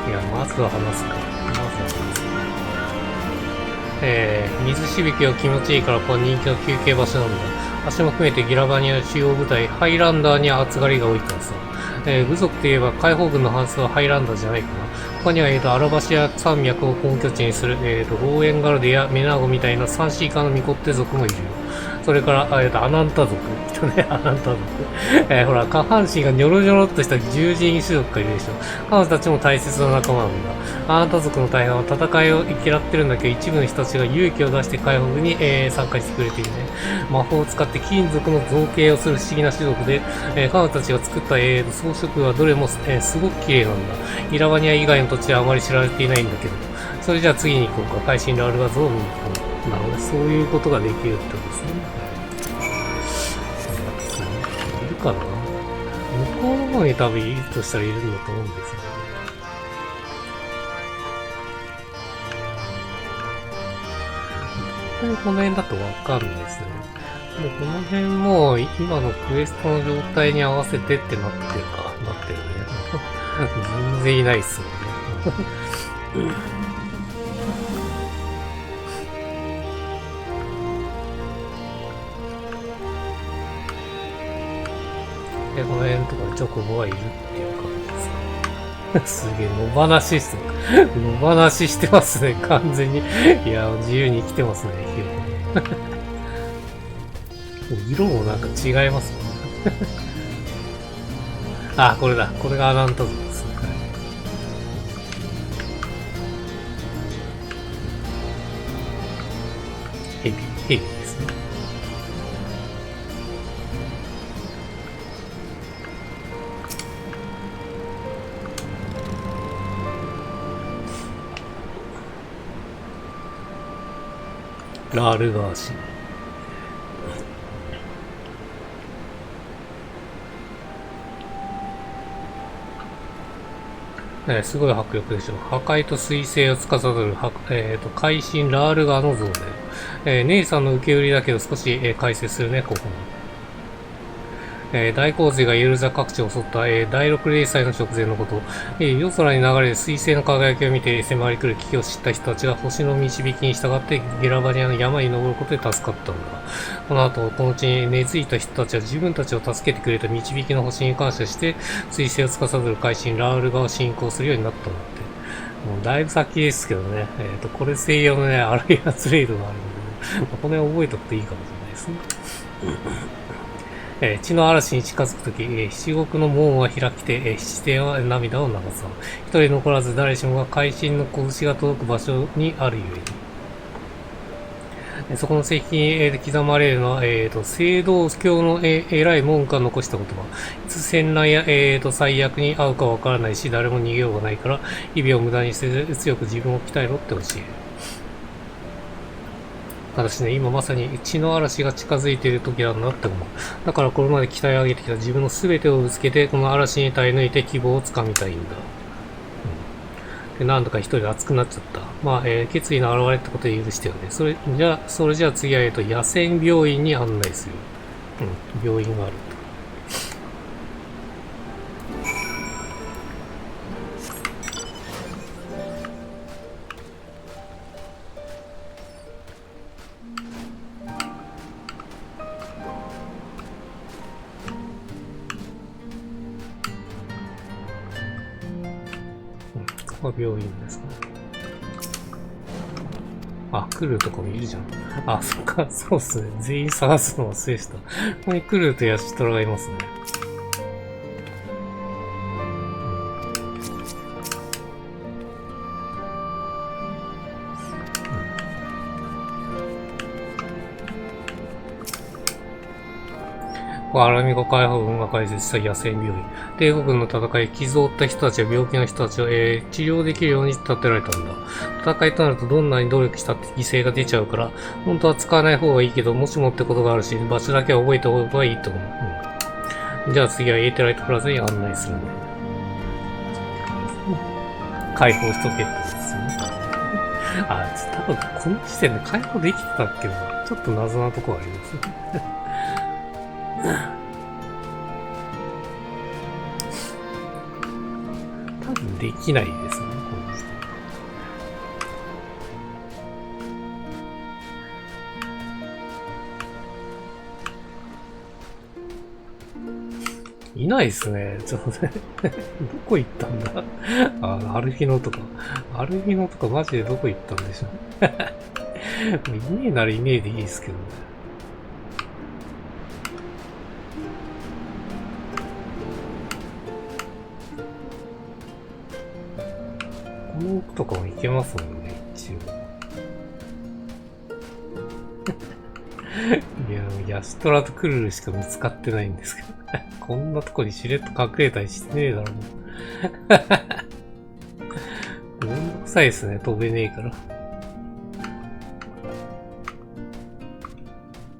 いや、まずは話すか。水しぶきが気持ちいいからここは人気の休憩場所なんだ。足も含めてギラバニアの主要部隊、ハイランダーには厚がりが多いからさ。部族といえば解放軍の半数はハイランダーじゃないかな。他には、アラバシア山脈を根拠地にする、ローエンガルデやメナーゴみたいなサンシーカーのミコッテ族もいるよ。それから、アナンタ族。ね、アナンタ族。ほら、下半身がニョロニョロっとした獣人種族がいるでしょ。彼女たちも大切な仲間なんだ。アナンタ族の大半は戦いを嫌ってるんだけど、一部の人たちが勇気を出して解放軍に、参加してくれているね。魔法を使って金属の造形をする不思議な種族で、彼女たちが作った、装飾はどれも、すごく綺麗なんだ。イラバニア以外の土地はあまり知られていないんだけど。それじゃあ次に行こうか。会心ラール画像を見に行こう。なるほど。そういうことができるってことですね。いるかな？向こうの方に多分いるとしたらいるんだと思うんですよね。この辺だとわかるんですね。で、この辺も今のクエストの状態に合わせてってなってるか。なってるね。全然いないっすもんね。で、この辺とかにチョコボがいるっていう感じです。すげえ、野放ししてますね、完全に。いや、自由に生きてますね、色もなんか違いますね。あ、これだ。これがアナンタ族です。ヘビですね。ラールガーシー。すごい迫力でしょ。破壊と彗星を司る、会心ラールガーの像で。姉さんの受け売りだけど少し、解説するね、ここも。大洪水がエルザ各地を襲った、第6零祭の直前のこと。夜空に流れる水星の輝きを見て迫り来る危機を知った人たちが星の導きに従ってゲラバニアの山に登ることで助かったんだ。この後、この地に根付いた人たちは自分たちを助けてくれた導きの星に感謝して、水星を司る海神ラウル側を信仰するようになったんだって。もうだいぶ先ですけどね。これ専用のね、アライアンスレイドがあるので、この辺覚えておくといいかもしれないですね。地の嵐に近づくとき、七国の門は開きて、七天は涙を流さん。一人残らず誰しもが会心の拳が届く場所にあるゆえに。そこの石碑に刻まれるのは、聖道教の偉い門下残した言葉。いつ戦乱や、最悪に遭うかわからないし、誰も逃げようがないから、日々を無駄にせず強く自分を鍛えろって教える。私ね、今まさに血の嵐が近づいている時なんだって思う。だからこれまで鍛え上げてきた自分の全てをぶつけて、この嵐に耐え抜いて希望をつかみたいんだ。で、なんだか一人で熱くなっちゃった。まあ、決意の表れってことで許してよね。それじゃあ次は、野戦病院に案内する。病院がある。病院ですね。あ、クルーとかもいるじゃん。あ、そっか、そうっすね。全員探すの忘れした。ここにクルーとヤシトラがいますね。アラミゴ解放軍が開設した野戦病院。帝国軍の戦い、傷を負った人たちや病気の人たちを、治療できるように建てられたんだ。戦いとなるとどんなに努力したって犠牲が出ちゃうから、本当は使わない方がいいけど、もしもってことがあるし、場所だけは覚えておけばいいと思う。じゃあ次はエーテライトプラザに案内するんだ。解放しとけってことですよね。多分この時点で解放できてたっけな。ちょっと謎なところありますね。多分できないですね、この時点。いないですね、ちょっとね。どこ行ったんだアルフィノとか。アルフィノとかマジでどこ行ったんでしょう。いねえならいねえでいいですけどね。この奥とかも行けますもんね、一応。いや、ヤシトラとクルルしか見つかってないんですけど。こんなとこにしれっと隠れたりしてねえだろう。めんどくさいですね、飛べねえから。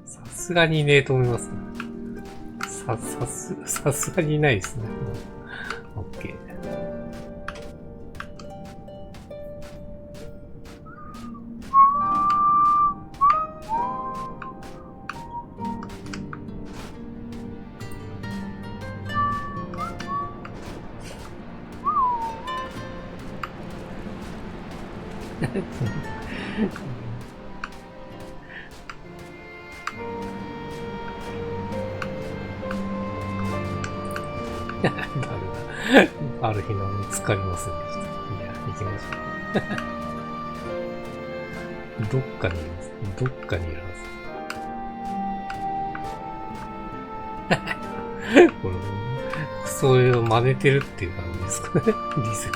さすがにいねえと思いますね。さすがにいないですね。オッケー。ある日の見つかりませんでした。いや、行きましょう。どっかにいます。どっかにいるはず。これ、そういうの真似てるっていう感じですかね。リセ。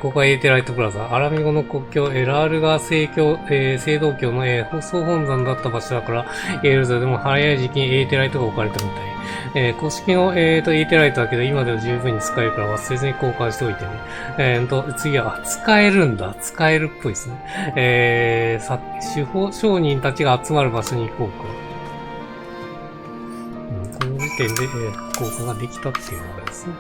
ここはエーテライトプラザ。アラミゴの国境、ラールが聖道教の、総本山だった場所だから、エルザでも早い時期にエーテライトが置かれたみたい。公式の、エーテライトだけど、今では十分に使えるから忘れずに交換しておいてね。次は、使えるんだ。使えるっぽいですね。司法商人たちが集まる場所に行こうか。この時点で、交換ができたっていうのがですね。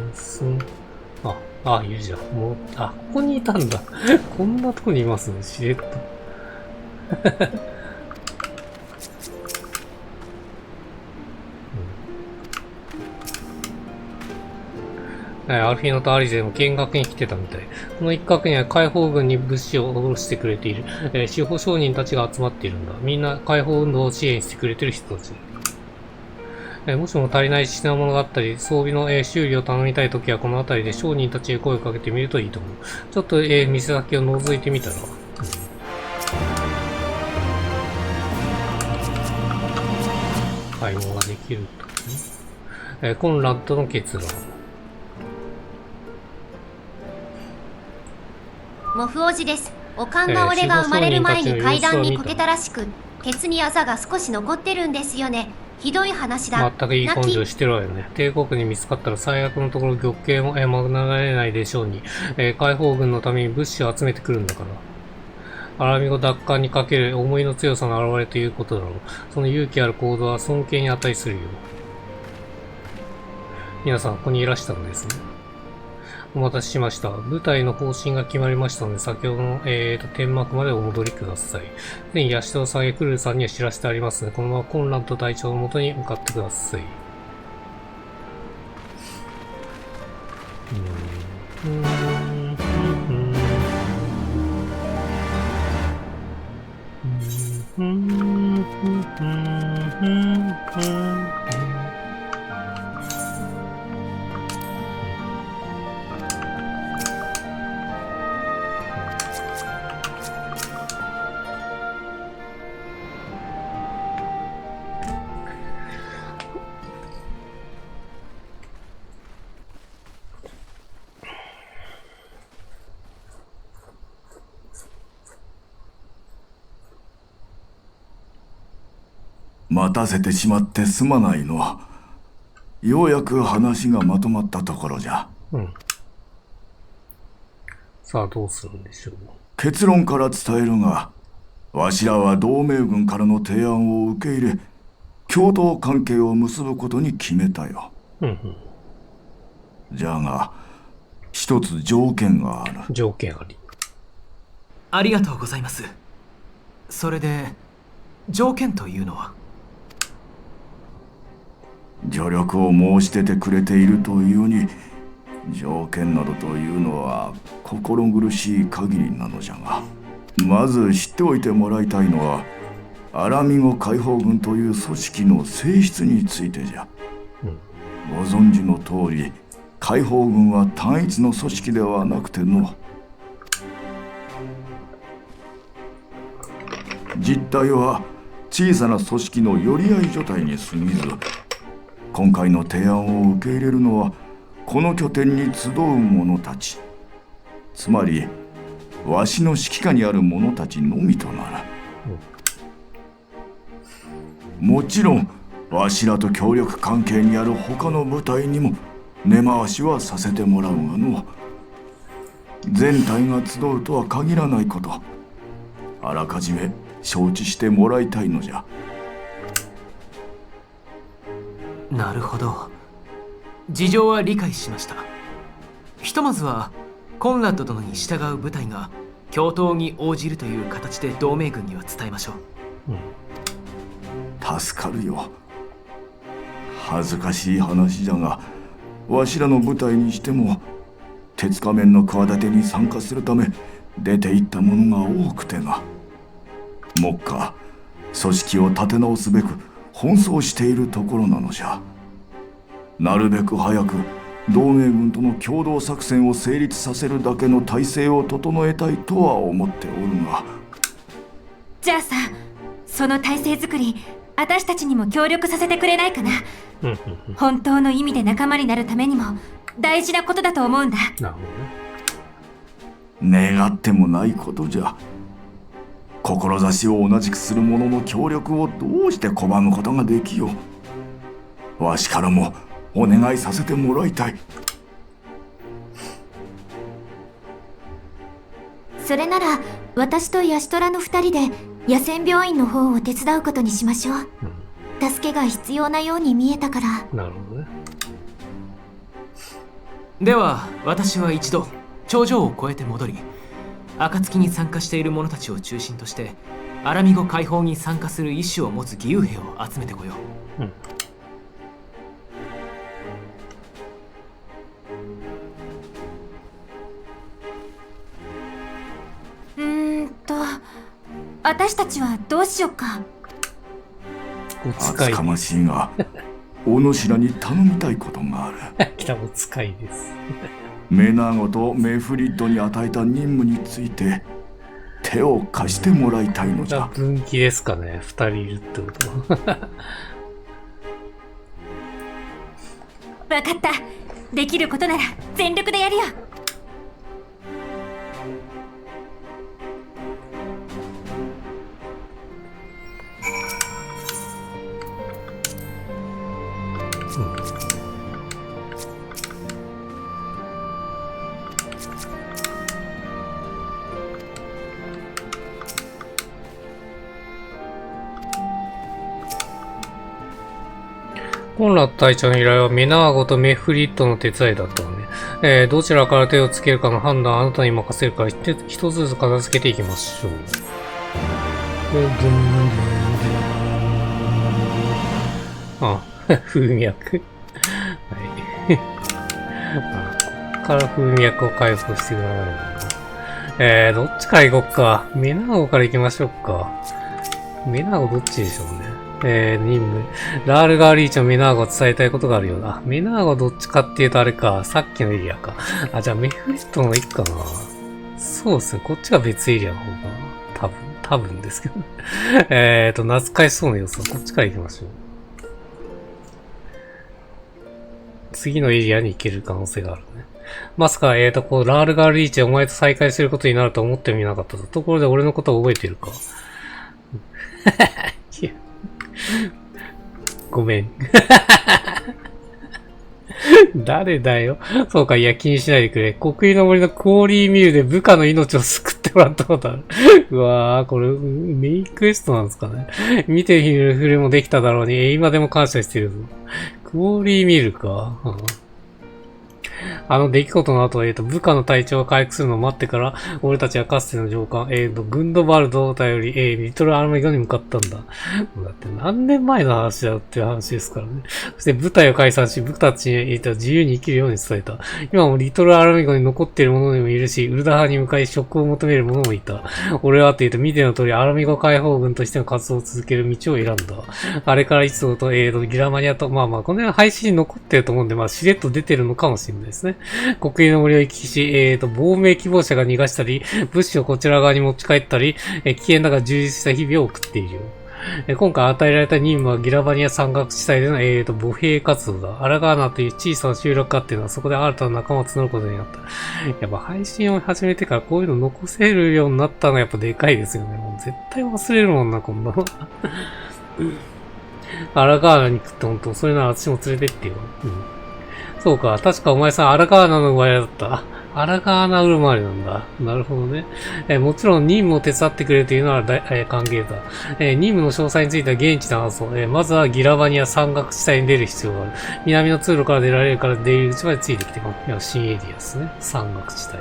スン。あ、いるじゃん。もう、あ、ここにいたんだ。こんなとこにいますね、しれっと。アルフィーノとアリゼも見学に来てたみたい。この一角には解放軍に物資を下ろしてくれている、司法商人たちが集まっているんだ。みんな解放運動を支援してくれてる人たち。もしも足りない品物があったり、装備の、修理を頼みたいときはこの辺りで商人たちに声をかけてみるといいと思う。ちょっと、店先を覗いてみたら。買い物ができると、コンラッドの結論。モフおじです。おかんが俺が生まれる前に階段にこけたらしく、ケツにあざが少し残ってるんですよね。ひどい話だ。全くいい根性してるわよね。帝国に見つかったら最悪のところ玉形も免れないでしょうに、解放軍のために物資を集めてくるんだから。アラミゴ奪還にかける思いの強さの表れということだろう。その勇気ある行動は尊敬に値するよ。皆さん、ここにいらしたのですね。お待たせしました。部隊の方針が決まりましたので、先ほどの、天幕までお戻りください。で、ヤシトを下げ、クルーさんには知らせてありますので、このままコンラッド隊長の元に向かってください。待たせてしまってすまないの。ようやく話がまとまったところじゃ。うん。さあどうするんでしょう。結論から伝えるが、わしらは同盟軍からの提案を受け入れ、共同関係を結ぶことに決めたよ。じゃが、一つ条件がある。条件あり。ありがとうございます。それで、条件というのは？助力を申し出てくれているというに、条件などというのは心苦しい限りなのじゃが、まず知っておいてもらいたいのは、アラミゴ解放軍という組織の性質についてじゃ。ご存知の通り、解放軍は単一の組織ではなくての、実態は小さな組織の寄り合い所帯に過ぎず、今回の提案を受け入れるのはこの拠点に集う者たち、つまりわしの指揮下にある者たちのみとなる。もちろんわしらと協力関係にある他の部隊にも根回しはさせてもらうがの、全体が集うとは限らないこと、あらかじめ承知してもらいたいのじゃ。なるほど。事情は理解しました。ひとまずはコンラッド殿に従う部隊が共闘に応じるという形で同盟軍には伝えましょう。助かるよ。恥ずかしい話じゃが、わしらの部隊にしても鉄仮面の企てに参加するため出ていった者が多くてな。目下組織を立て直すべく奔走しているところなのじゃ。なるべく早く同盟軍との共同作戦を成立させるだけの体制を整えたいとは思っておるが。じゃあさ、その体制作り、私たちにも協力させてくれないかな。本当の意味で仲間になるためにも大事なことだと思うんだ。なるほどね。願ってもないことじゃ。志を同じくする者の協力をどうして拒むことができよう。わしからもお願いさせてもらいたい。それなら私とヤシトラの2人で野戦病院の方を手伝うことにしましょう。助けが必要なように見えたから。なるほどね。では私は一度頂上を越えて戻り、暁に参加している者たちを中心としてアラミゴ解放に参加する意思を持つ義勇兵を集めてこよう。私たちはどうしよっか。厚かましいが、お主らに頼みたいことがある。北も使いです。メナーゴとメフリッドに与えた任務について手を貸してもらいたいのじゃ。分岐ですかね、2人いるってこと。わかった。できることなら全力でやるよ。コンラッド隊長の依頼はメナーゴとメフリッドの手伝いだったのね。どちらから手をつけるかの判断はあなたに任せるから一つずつ片付けていきましょう。あ、風脈。はい。こっから風脈を回復してくれないのかな。どっちから行こっか。メナーゴから行きましょうか。メナーゴどっちでしょうね。任務。ラールガーリーチのメナーゴを伝えたいことがあるようだ。メナーゴどっちかっていうとあれか。さっきのエリアか。あ、じゃあメフリットの方がいいかな。そうですね。こっちが別エリアの方かな。多分ですけど。懐かしそうな様子はこっちから行きましょう。次のエリアに行ける可能性があるね。まさか、ラールガーリーチでお前と再会することになると思ってもみなかったところで俺のことを覚えているか。いやごめん。誰だよ。そうか、いや、気にしないでくれ。国威の森のクオリーミルで部下の命を救ってもらったことある。うわぁ、これ、メインクエストなんですかね。見てみるふりもできただろうに、今でも感謝してるぞ。クオリーミルか。出来事の後、部下の体調が回復するのを待ってから、俺たちはかつての上官、グンドバルドを頼り、リトルアルメガに向かったんだ。だって何年前の話だよっていう話ですからね。そして部隊を解散し、部下たちに自由に生きるように伝えた。今もリトルアルメガに残っている者もいるし、ウルダ派に向かい職を求める者もいた。俺はって見ての通り、アルミゴ解放軍としての活動を続ける道を選んだ。あれからいつぞと、ギラマニアと、この辺配信に残ってると思うんで、しれっと出てるのかもしれないですね。国威の森を行き来し、亡命希望者が逃がしたり、物資をこちら側に持ち帰ったり、危険だが充実した日々を送っているよ。今回与えられた任務はギラバニア山岳地帯での、歩兵活動だ。アラガーナという小さな集落があっていうのはそこで新たな仲間を募ることになった。やっぱ配信を始めてからこういうの残せるようになったのはやっぱでかいですよね。もう絶対忘れるもんな、こんなの。アラガーナに行くって本当、それなら私も連れてってよ。そうか、確かお前さん、アラガーナの生まれだった。アラガーナ生まれなんだ。なるほどね。もちろん任務を手伝ってくれるというのは歓迎だ。任務の詳細については現地で話そう。まずはギラバニア山岳地帯に出る必要がある。南の通路から出られるから出入り口までついてきてこい。いや、新エリアですね。山岳地帯。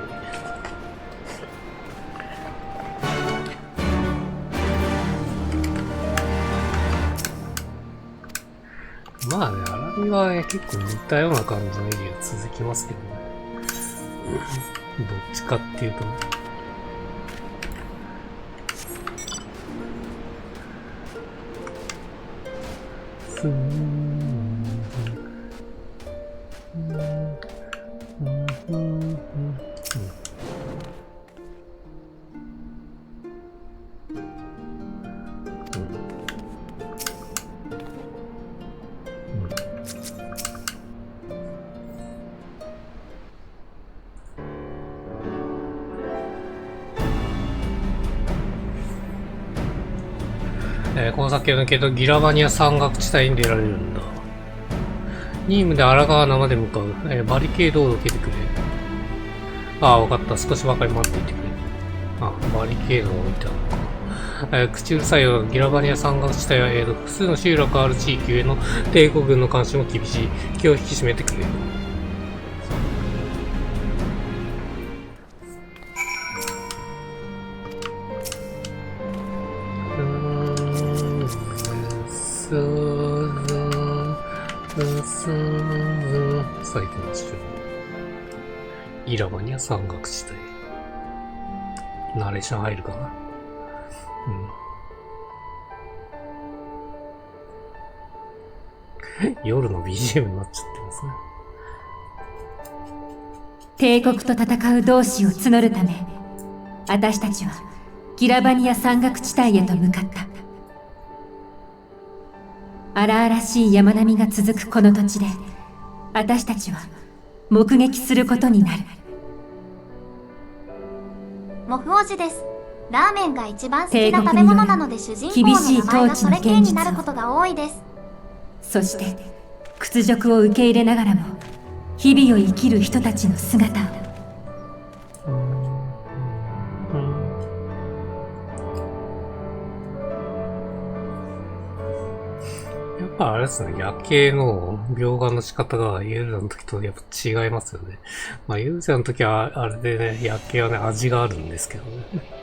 まあね、アラビは結構似たような感じのエリア続きますけどね。どっちかっていうとね。この先を抜けるとギラバニア山岳地帯に出られるんだ。任務でアラガーナまで向かう。バリケードを受けてくれ。ああ、わかった。少しばかり待っていてくれ。あ、バリケードを置いてあるのか。口うるさいようだ。ギラバニア山岳地帯は複数の集落ある地域への帝国軍の監視も厳しい。気を引き締めてくれ。スーズン、スーズン。さあ行きましょう。イラバには山岳地帯。ナレーション入るかな。うん。夜の BGM になっちゃってますね。帝国と戦う同志を募るため、私たちはギラバニア山岳地帯へと向かった。荒々しい山並みが続くこの土地で、私たちは目撃することになる。モフ王子です。ラーメンが一番好きな食べ物なので、主人公の名前がそれ系になることが多いです。そして屈辱を受け入れながらも日々を生きる人たちの姿を。やっぱあれですね、夜景の描画の仕方がユーザーの時とやっぱ違いますよね。まあユーザーの時はあれでね、夜景はね、味があるんですけどね。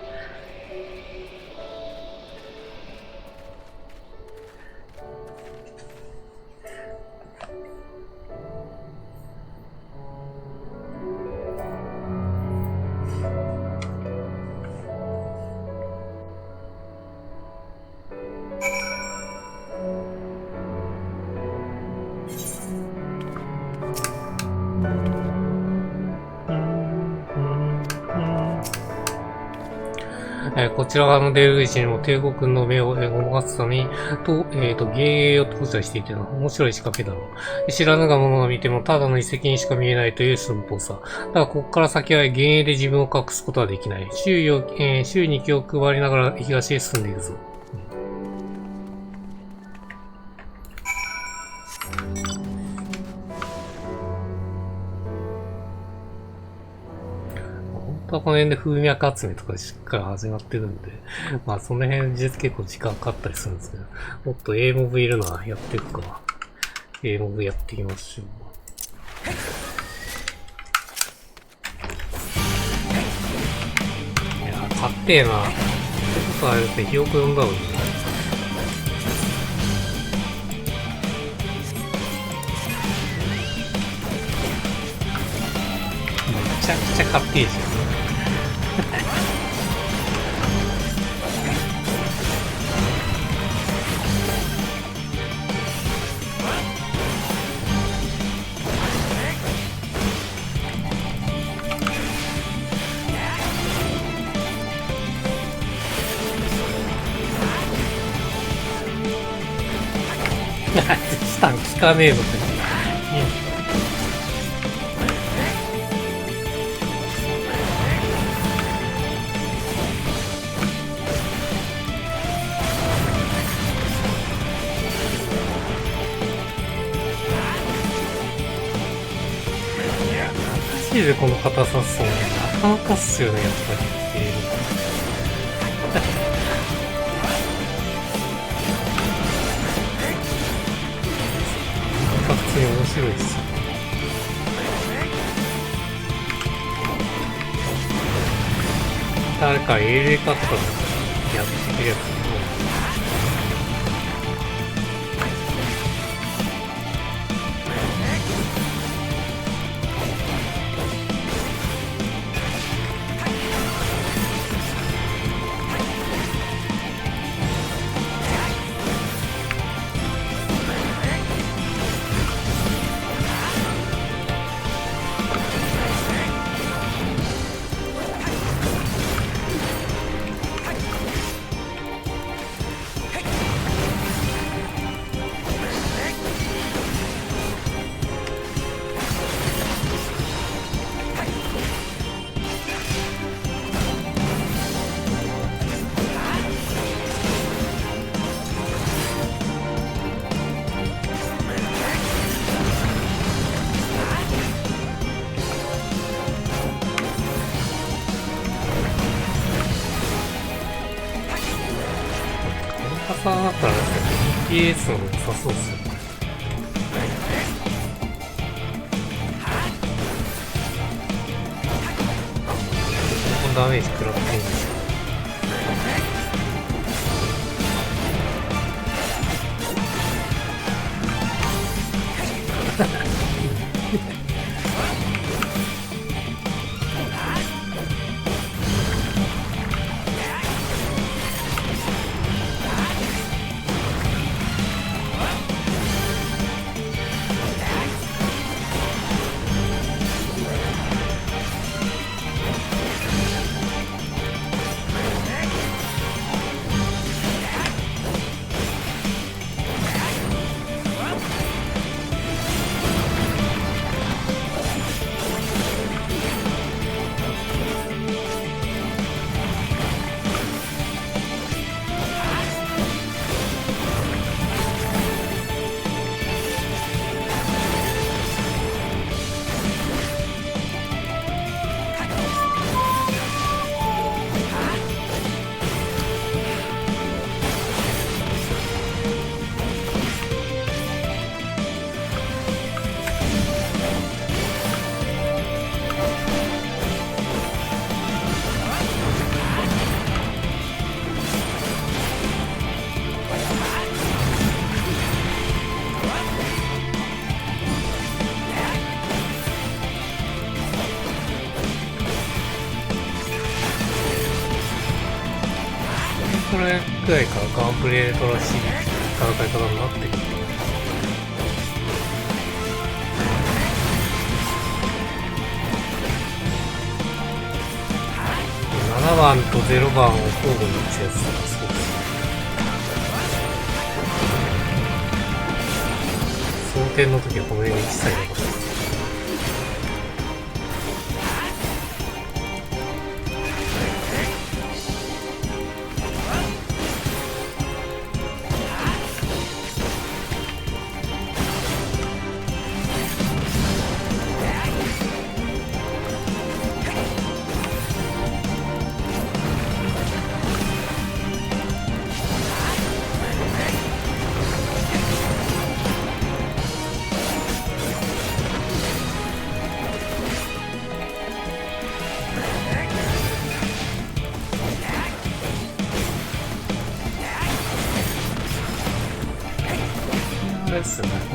こちら側のデルイチにも帝国の目をごまかすために、幻影を搭載していて面白い仕掛けだろう。知らぬが者が見てもただの遺跡にしか見えないという寸法さ。だからここから先は幻影で自分を隠すことはできない。周に気を配りながら東へ進んでいくぞ。この辺で風脈集めとかしっかり始まってるんで、まあその辺実結構時間かかったりするんですけど、もっと A モブいるのはやっていくか。A モブやっていきましょう。いや、かってえな。ってことはあれですね、ひよこ呼んだ方がいい。めちゃくちゃかってえじゃん。スタン効かねえぞって。マジでこの硬さっすね。なかなかっすよね、やっぱり。普通に面白いっす。誰か AJ カットやってくるやつ。さだったら FPS も良さそうっすよね。ダメージ食らってんですよ。くらいからガンプレートらしい戦い方になってくる。7番と0番を交互に打つやつだ。そうです。装填の時はこの辺に一切なかった。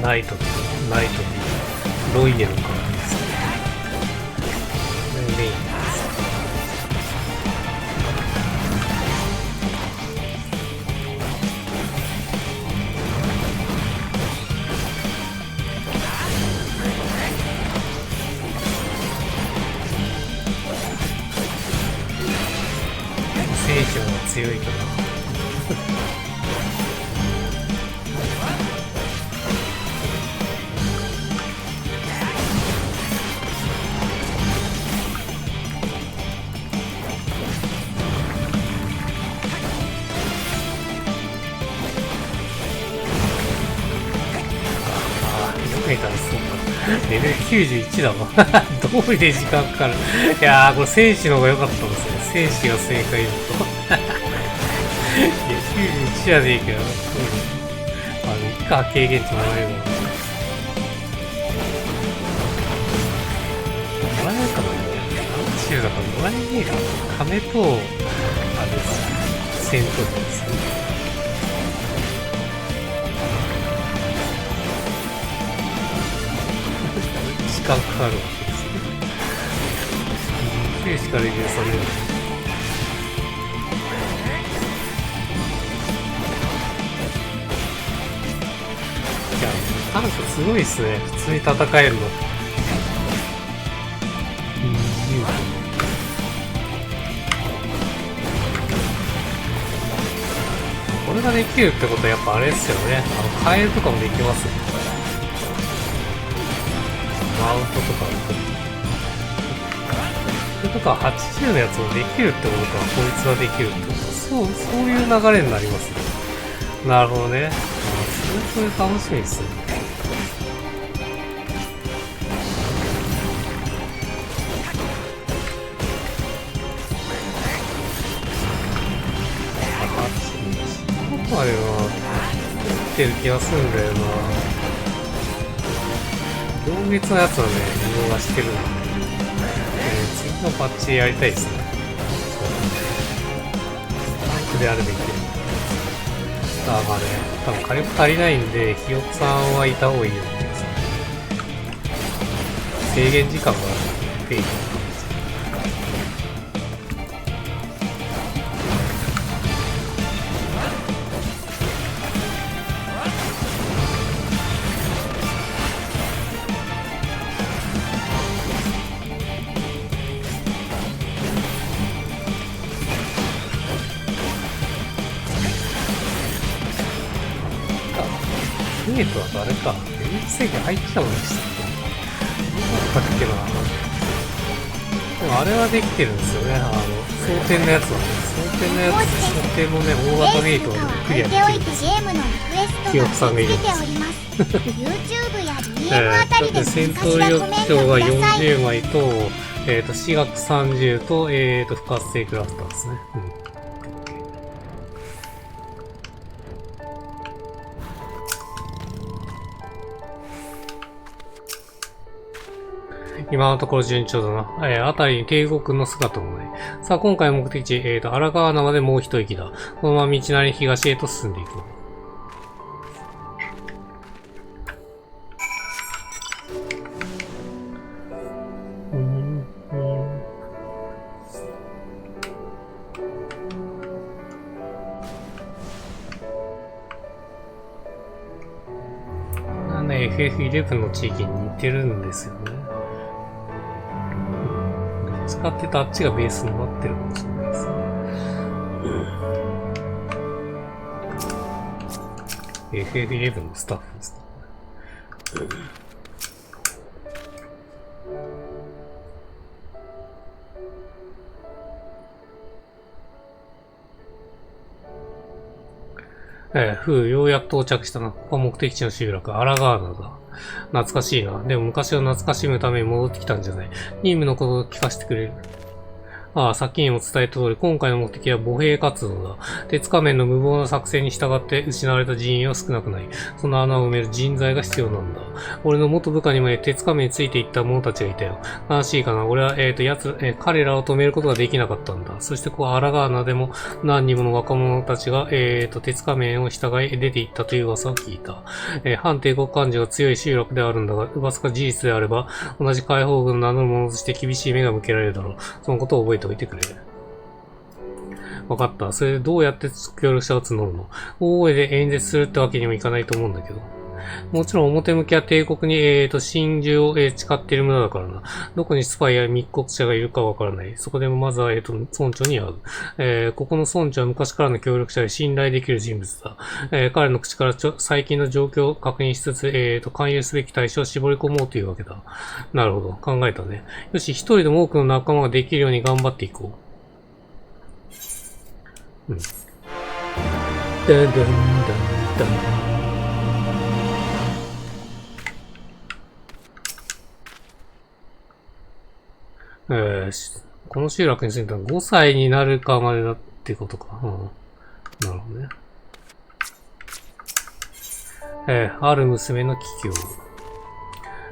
ナイトとロイヤルからですね。これメインです。聖書が強いかな。レベル91だわ。どうで時間かかる。いやー、これ戦士の方が良かったんですね。戦士が正解だと。いや、91じゃねえけど、いか経験値もらえるの。もらえるかな。何周だからもらえねえかな。金と、あれです。戦闘機ですね。時間かかるわけですね。20しかレビューされる。いや、タンクすごいっすね。普通に戦えるの。これができるってことはやっぱあれですよね。カエルとかもできますよね。マウントとかそれとか80のやつもできるってことか、こいつはできるってこと、そういう流れになりますね。なるほどね。それ楽しみですね。80まではできてる気がするんだよな。今月のやつはね、見逃してるので、次のパッチでやりたいですね。タンクであるべき。まあね、多分火力足りないんで、ひよこさんはいた方がいいよね。制限時間が増える。だとあれか、レベル制限入っちゃうんでしたっけ？どうだったっけな。でもあれはできてるんですよね。装填のやつはね。装填のやつ、装填もね、大型ゲートをクリアできるんですよ。記憶さんがいるんですよ。YouTube や DM あたりで戦闘力長が40枚と、私学30と、不活性クラフターですね。今のところ順調だな。あたりに警告の姿もない。さあ、今回目的地、荒川穴までもう一息だ。このまま道なり東へと進んでいく。FF11 の地域に似てるんですよね。使ってたあっちがベースになってるかもしれないですね。FF11 のスタッフですね。ようやく到着したな。ここは目的地の集落、アラガーナだ。懐かしいな。でも昔を懐かしむために戻ってきたんじゃない。任務のことを聞かせてくれる。ああ、さっきにも伝えた通り、今回の目的は歩兵活動だ。鉄仮面の無謀な作戦に従って失われた人員は少なくない。その穴を埋める人材が必要なんだ。俺の元部下にも鉄仮面についていった者たちがいたよ。悲しいかな。俺は、彼らを止めることができなかったんだ。そしてここアラガーナでも何人もの若者たちが、鉄仮面を従い出て行ったという噂を聞いた。反帝国感情が強い集落であるんだが、噂が事実であれば、同じ解放軍の名乗る者として厳しい目が向けられるだろう。そのことを覚えておいてくれ。わかった。それでどうやって協力者を募るの？大声で演説するってわけにもいかないと思うんだけど。もちろん表向きは帝国に、真珠を、誓っている村だからな。どこにスパイや密告者がいるかわからない。そこでもまずは、村長に会う。ここの村長は昔からの協力者で信頼できる人物だ。彼の口から最近の状況を確認しつつ、勧誘すべき対象を絞り込もうというわけだ。なるほど。考えたね。よし、一人でも多くの仲間ができるように頑張っていこう。うん。ダンダンダンダン。この集落に住んだら5歳になるかまでだってことか。うん。なるほどね。ある娘の帰郷。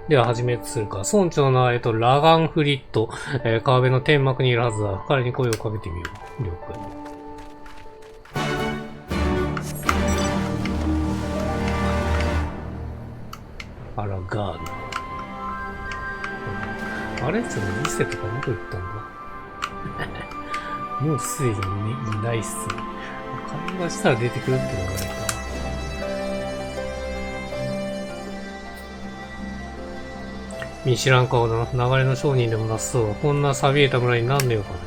では始めとするか。村長のラガンフリット、川辺の天幕にいるはずだ。彼に声をかけてみよう。了解。アラガーナ。あれそのリセとかどこ行ったんだもうすでに、ね、いないっすね。会話したら出てくるってのがないか。見知らん顔だな。流れの商人でもなさそうだ。こんな寂れた村に何年よかね。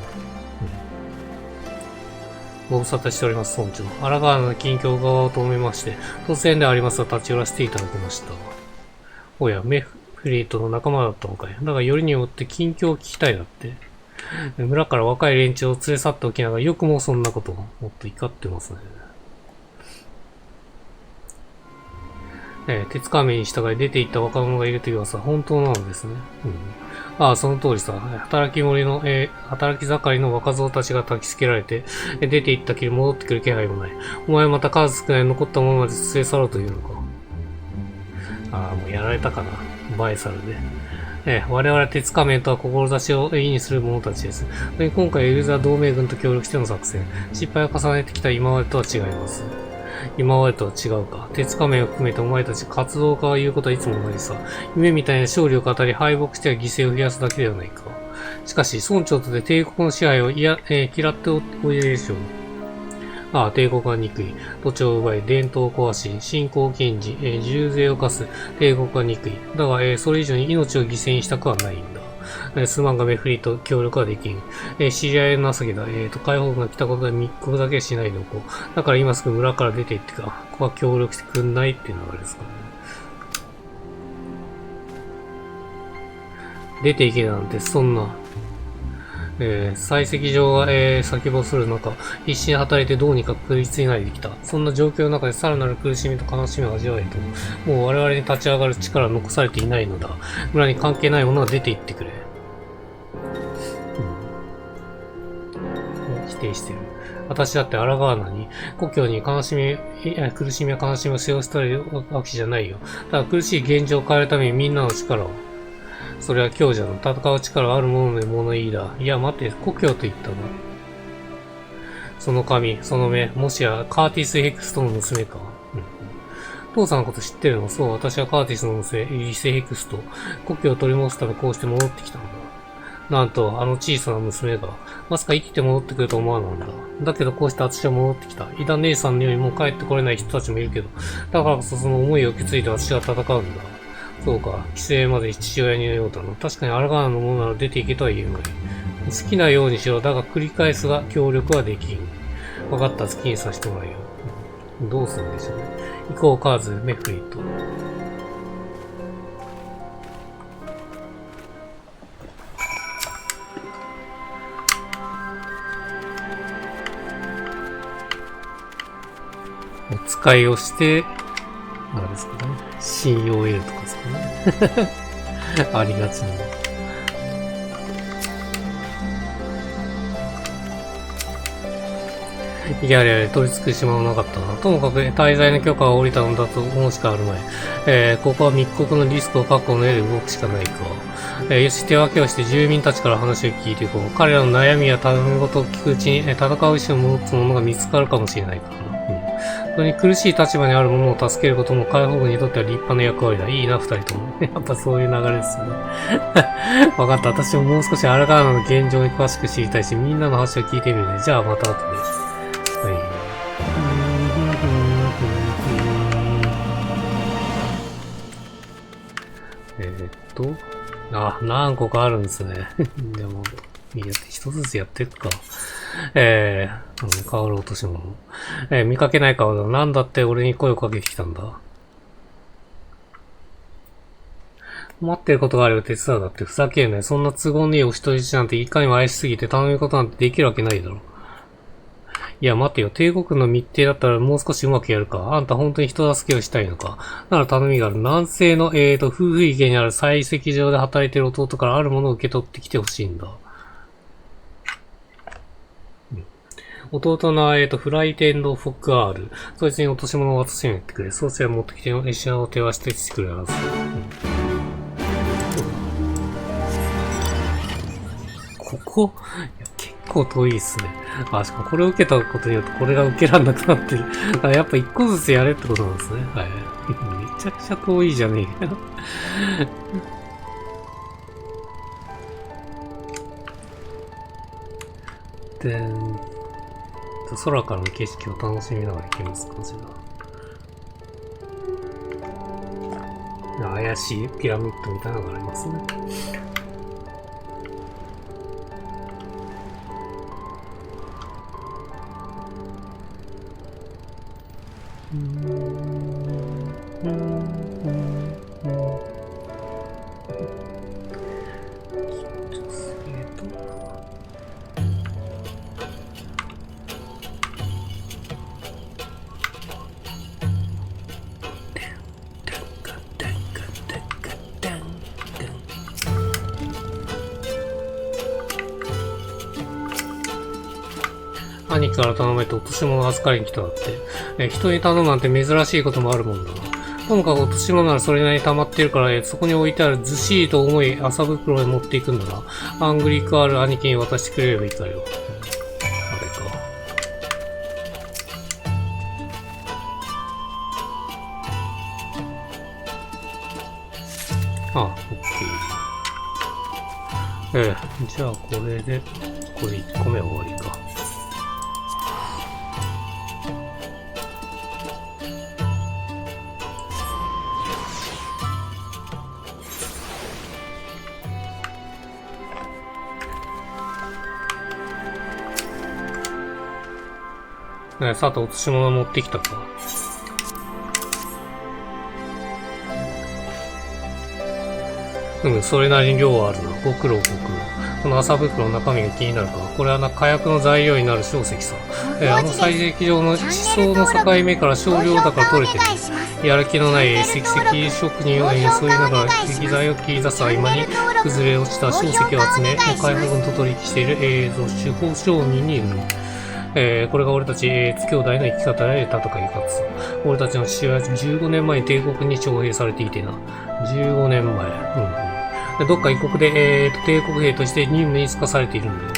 ご無沙汰しております、村長。アラガーナの近況を伺おうと思いまして、突然でありますが立ち寄らせていただきました。おや、メフリートの仲間だったのかい。だがよりによって近況を聞きたいだって。村から若い連中を連れ去っておきながらよくもそんなことをもっと怒ってますね。鉄仮面に従い出て行った若者がいるという噂は本当なのですね。うん。ああ、その通りさ。働き盛りの、働き盛りの若造たちが焚きつけられて、出て行ったきり戻ってくる気配もない。お前はまた数少ない残ったままで連れ去ろうというのか。ああ、もうやられたかな。バイサルで。我々は鉄仮面とは志を意にする者たちです。それに今回エルザ同盟軍と協力しての作戦。失敗を重ねてきた今までとは違います。今までとは違うか。鉄仮面を含めてお前たち活動家が言うことはいつも同じさ。夢みたいな勝利を語り敗北しては犠牲を増やすだけではないか。しかし、村長とて帝国の支配を嫌っておいででしょう。ああ、帝国は憎い。土地を奪い、伝統を壊し、信仰を禁じ、重税を課す。帝国は憎い。だが、それ以上に命を犠牲にしたくはないんだ。すまんがメフリーと協力はできん。知り合いの情けだ。解放軍が来たことで密告だけはしないでおこう。だから今すぐ村から出て行ってか。ここは協力してくんないっていう流れですかね。出て行けなんて、そんな。採石場が、先細る中、必死に働いてどうにか食いついないできた。そんな状況の中でさらなる苦しみと悲しみを味わえと、もう我々に立ち上がる力は残されていないのだ。村に関係ない者は出て行ってくれ。否定してる。私だってアラガーナに、故郷に苦しみや悲しみを背負わせたいわけじゃないよ。ただ苦しい現状を変えるためにみんなの力を。それは強者の戦う力ある者の物言いだ。いや、待って、故郷と言ったな。その髪、その目、もしやカーティス・ヘクストの娘か。父さんのこと知ってるの？そう、私はカーティスの娘、リセ・ヘクスト。故郷を取り戻すためこうして戻ってきたんだ。なんと、あの小さな娘が、まさか生きて戻ってくると思わなんだ。だけどこうして私は戻ってきた。イダ姉さんのようにもう帰ってこれない人たちもいるけど、だからこそその思いを受け継いで私は戦うんだ。そうか。規制まで父親に言うようだな。確かにアラガーナのものなら出ていけとは言うまい。好きなようにしろ。だが繰り返すが協力はできん。分かった。好きにさせてもらうよ。どうするんでしょうね。行こう、カーズ、メフリット。お使いをして、何ですかね。信用を得るとかですかね。ありがちな。いやいや、取り付く島はなかったな。ともかく、滞在の許可が下りたのだと思うしかあるまい。ここは密告のリスクを確保の上で動くしかないか。よし、手分けをして住民たちから話を聞いていこう。彼らの悩みや頼み事を聞くうちに、戦う意思を持つものが見つかるかもしれないからな。それに苦しい立場にある者を助けることも解放軍にとっては立派な役割だ。いいな、二人とも。やっぱそういう流れですよね。わかった。私ももう少しアラガーナの現状に詳しく知りたいし、みんなの話を聞いてみるね。じゃあまた後で。あ、何個かあるんですね。でも、一つずつやっていくか。顔の落とし物。見かけない顔だ。なんだって俺に声をかけてきたんだ。待ってることがあれば手伝うだってふざけんなよ。そんな都合のいいお人質なんていかにも怪しすぎて頼み事なんてできるわけないだろ。いや、待てよ。帝国の密偵だったらもう少しうまくやるか。あんた本当に人助けをしたいのか。なら頼みがある。南西の、夫婦池にある採石場で働いている弟からあるものを受け取ってきてほしいんだ。弟の、フライテンド・フォック・アール。そいつに落とし物を渡してみてくれ。そうすれば持ってきて、品を手渡してくれるはず。ここいや結構遠いっすね。あ、しかもこれを受けたことによってこれが受けらんなくなってる。だからやっぱ一個ずつやれってことなんですね。はい。めちゃくちゃ遠いじゃねえか。で、空からの景色を楽しみながら行けますか、じゃあ。怪しいピラミッドみたいなのがありますね。兄貴から頼まれて落とし物を預かりに来ただって。人に頼むなんて珍しいこともあるもんだな。ともかく落とし物ならそれなりに溜まってるから、そこに置いてあるずっしりと重い麻袋へ持っていくんだな。アングリックある兄貴に渡してくれればいいかよ。あれか。あ、オッケー。じゃあこれで、これ1個目終わりか。さて、落とし物持ってきたか。それなりに量はあるな。ご苦労ご苦労。この麻袋の中身が気になるか。これは火薬の材料になる硝石さ。採石場の地層の境目から少量だから取れてる。やる気のない石職人を装いながら石材を切り出す合間に崩れ落ちた硝石を集め、解放軍と取引している司法商人にいる。これが俺たち、兄弟の生き方で戦い勝つ。俺たちの父親は15年前に帝国に徴兵されていてな。15年前。どっか異国で、帝国兵として任務に就かされているんだよ。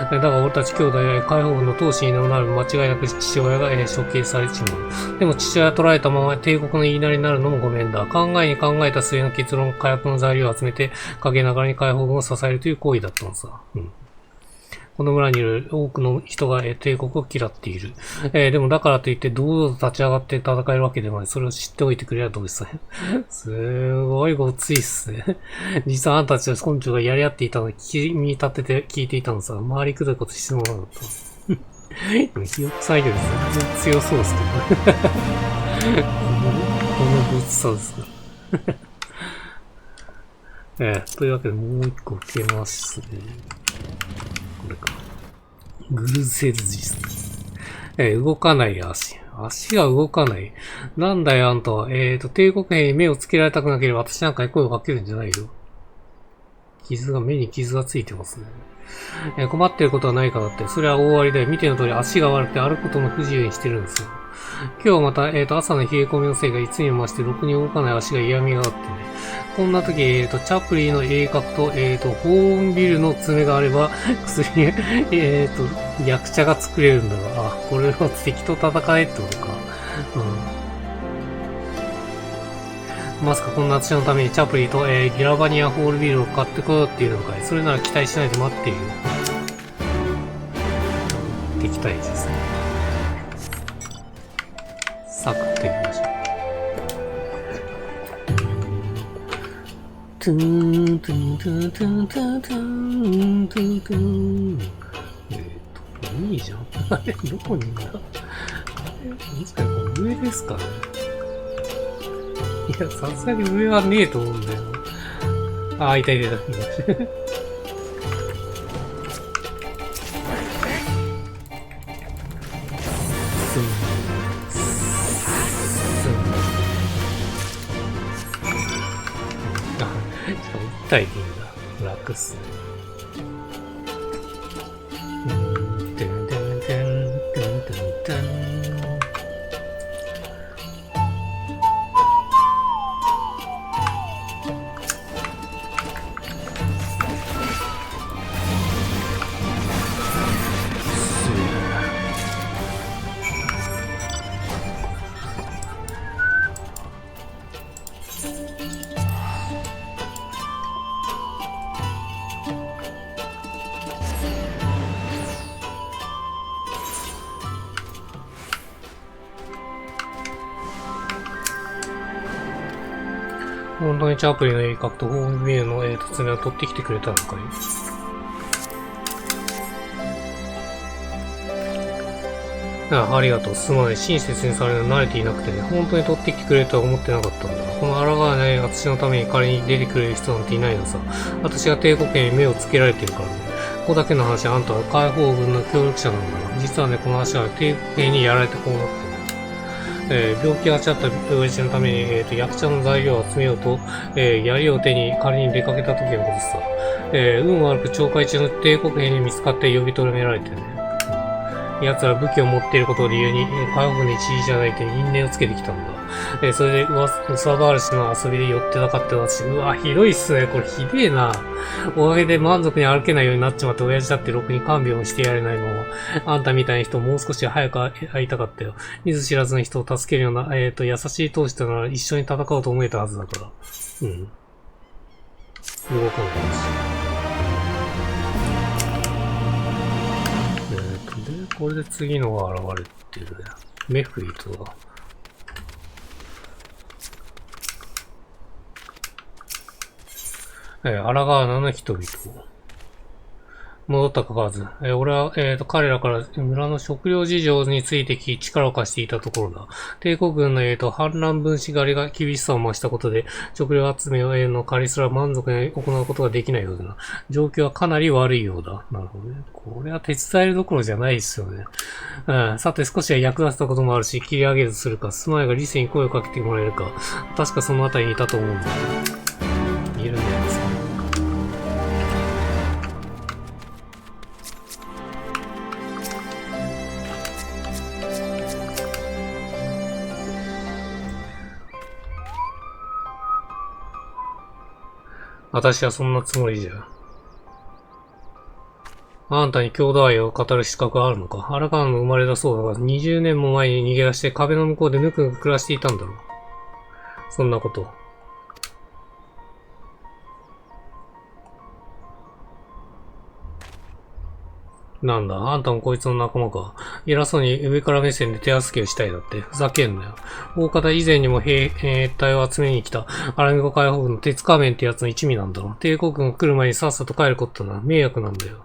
だが俺たち兄弟は解放軍の闘士になる間違いなく父親が、処刑されちまう。でも父親は捕らえたまま帝国の言いなりになるのもごめんだ。考えに考えた末の結論、火薬の材料を集めて陰ながらに解放軍を支えるという行為だったのさ。ここの村にいる多くの人が、帝国を嫌っている。でもだからといって堂々と立ち上がって戦えるわけでもない。それを知っておいてくれるどうですか。すごいごついっすね。実はあんたたちと村長がやり合っていたのに耳に立てて聞いていたのさ。周りくどいことしてもらうと。ひよっさいけど強そうですけどね。このごつさですか。というわけでもう一個受けますね。これか。グルセズジス。動かない足。足が動かない。なんだよあんたは。帝国兵に目をつけられたくなければ私なんかに声をかけるんじゃないよ。目に傷がついてますね。困ってることはないかだって。それは大ありで、見ての通り足が悪くて歩くことも不自由にしてるんですよ。今日また、朝の冷え込みのせいがいつにも増してろくに動かない足が嫌味があってね。こんな時、チャプリーの鋭角と、ホーンビルの爪があれば、薬、役者が作れるんだが、これは敵と戦えってことか。まさかこんな私のためにチャプリーと、ギラバニアホールビルを買ってこようっていうのかい。それなら期待しないで待っているよ。敵対ですね。サクッといきましょう。トゥーントゥントゥントゥントゥントゥントゥントゥン。いいじゃん。あれどこにいるんだ。もしかして上ですかね。いや、さすがに上はねえと思うんだよ。いた。痛いでいいんだ。楽っすね。本当にチャプリの鋭角とホームビルの爪を取ってきてくれたのかい。ありがとう。すまない。親切にされるの慣れていなくてね。本当に取ってきてくれるとは思ってなかったんだ。この抗わない私のために仮に出てくれる人なんていないのさ。私が帝国兵に目をつけられてるからね。ここだけの話、あんたは解放軍の協力者なんだな。実はね、この話は帝国兵にやられてこうなった。病気がちゃった親父のために、役者の材料を集めようと、槍を手に仮に出かけた時のことさ。運悪く懲戒中の帝国兵に見つかって呼び止められてね。奴ら武器を持っていることを理由に、解放軍の一時じゃないと因縁をつけてきたんだ。それで、噂話の遊びで寄ってたかって私、うわ、ひどいっすね。これひでえな。おかげで満足に歩けないようになっちまって、親父だってろくに看病もしてやれないまま。あんたみたいな人もう少し早く会いたかったよ。見ず知らずの人を助けるような、優しい闘士となら一緒に戦おうと思えたはずだから。動かないし。これで次のが現れてるね。メフリートだ。荒川七の人々。戻ったかかわらず。俺は、彼らから村の食料事情について聞き力を貸していたところだ。帝国軍の、反乱分子狩りが厳しさを増したことで、食料集めの狩りすら満足に行うことができないようだな。状況はかなり悪いようだ。なるほどね。これは手伝えるどころじゃないですよね。さて少しは役立ったこともあるし、切り上げるとするか、住まいが理性に声をかけてもらえるか。確かそのあたりにいたと思うんだけど。いるんじゃないですか。私はそんなつもりじゃ。あんたに郷土愛を語る資格はあるのか。荒川の生まれだそうだが、20年も前に逃げ出して壁の向こうでぬくぬく暮らしていたんだろう。そんなこと。なんだ、あんたもこいつの仲間か。偉そうに上から目線で手助けをしたいだって。ふざけんなよ。大方以前にも兵隊を集めに来た、アラミゴ解放軍の鉄仮面ってやつの一味なんだろ。帝国軍が来る前にさっさと帰ることな。迷惑なんだよ。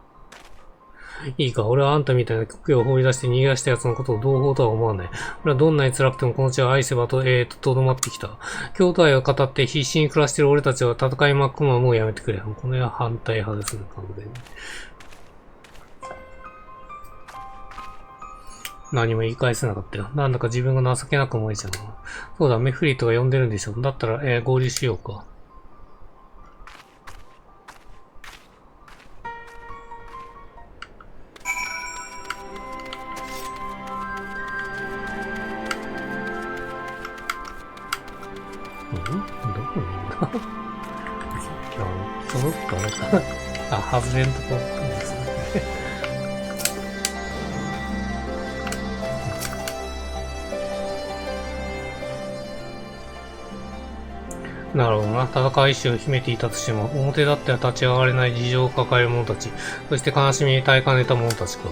いいか、俺はあんたみたいな故郷を放り出して逃げ出した奴のことを同胞とは思わない。俺はどんなに辛くてもこの地を愛せばと、とどまってきた。兄弟を語って必死に暮らしている俺たちは戦い巻くのはもうやめてくれ。この辺は反対派ですね、完全に。何も言い返せなかったよ。なんだか自分が情けなく思えちゃうな。そうだ、メフリートが呼んでるんでしょ。だったら、合流しようか。どこにいるんだそのとなんか、外れんとこですね。なるほどな。戦い意志を秘めていたとしても、表立っては立ち上がれない事情を抱える者たち、そして悲しみに耐えかねた者たちか。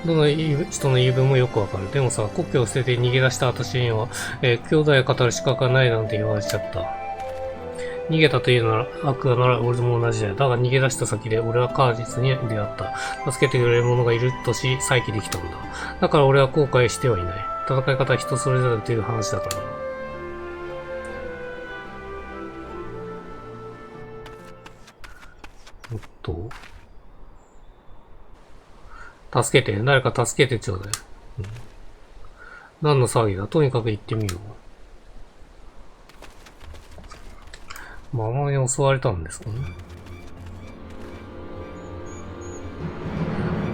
どの人の言い分もよくわかる。でもさ、故郷を捨てて逃げ出した私には、兄弟を語る資格がないなんて言われちゃった。逃げたというなら、悪なら俺も同じだよ。だが逃げ出した先で俺はカージスに出会った。助けてくれる者がいるとし、再起できたんだ。だから俺は後悔してはいない。戦い方は人それぞれという話だからな。助けて。誰か助けてちょうだい。何の騒ぎだ。とにかく行ってみよう。魔物に襲われたんですかね。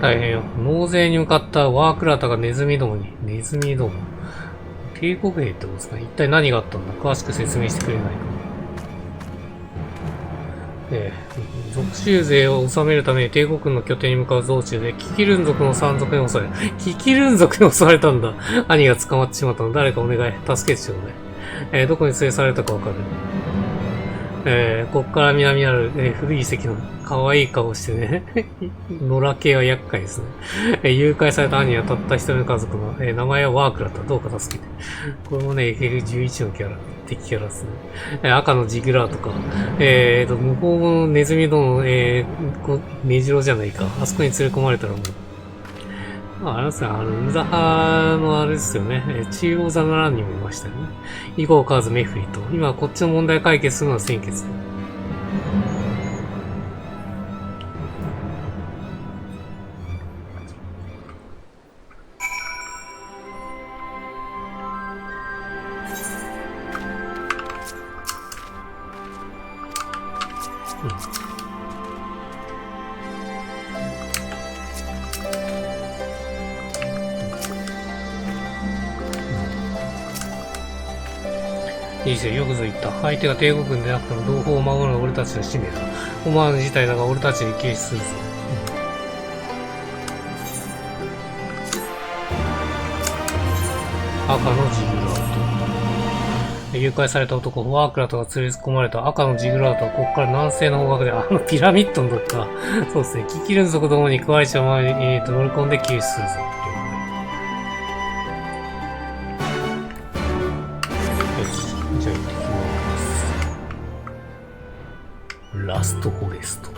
大変よ。納税に向かったワークラタがネズミどもに。ネズミども。帝国兵ってことですかね。一体何があったんだ。詳しく説明してくれないか。属州勢を治めるために帝国軍の拠点に向かう道中で、キキルン族の山賊に襲われ、キキルン族に襲われたんだ。兄が捕まってしまったの。誰かお願い。助けてちょうだい。どこに連れ去られたかわかる。こっから南にある、古い遺跡の可愛い顔してね。野良系は厄介ですね。誘拐された兄はたった一人の家族の、名前はワークラだった。どうか助けて。これもね、FF11 のキャラ、敵キャラですね。赤のジグラーとか、無法のネズミどの、根城じゃないか。あそこに連れ込まれたらもう、あれですね、ウザハのあれですよね。中央ザナランにもいましたよね。イゴーカーズメフリーと。今こっちの問題解決するのは先決。いいですよ、よくぞ言った。相手が帝国軍でなくても同胞を守るのは俺たちの使命だ。思わぬ事態だが俺たちに救出するぞ。赤のジグラート。誘拐された男、ワークラとが連れ込まれた赤のジグラートはここから南西の方角で、ピラミッドのとこか。そうですね、キキルン族どもに食われちゃう前に、乗り込んで救出するぞ。ラストフォレスト。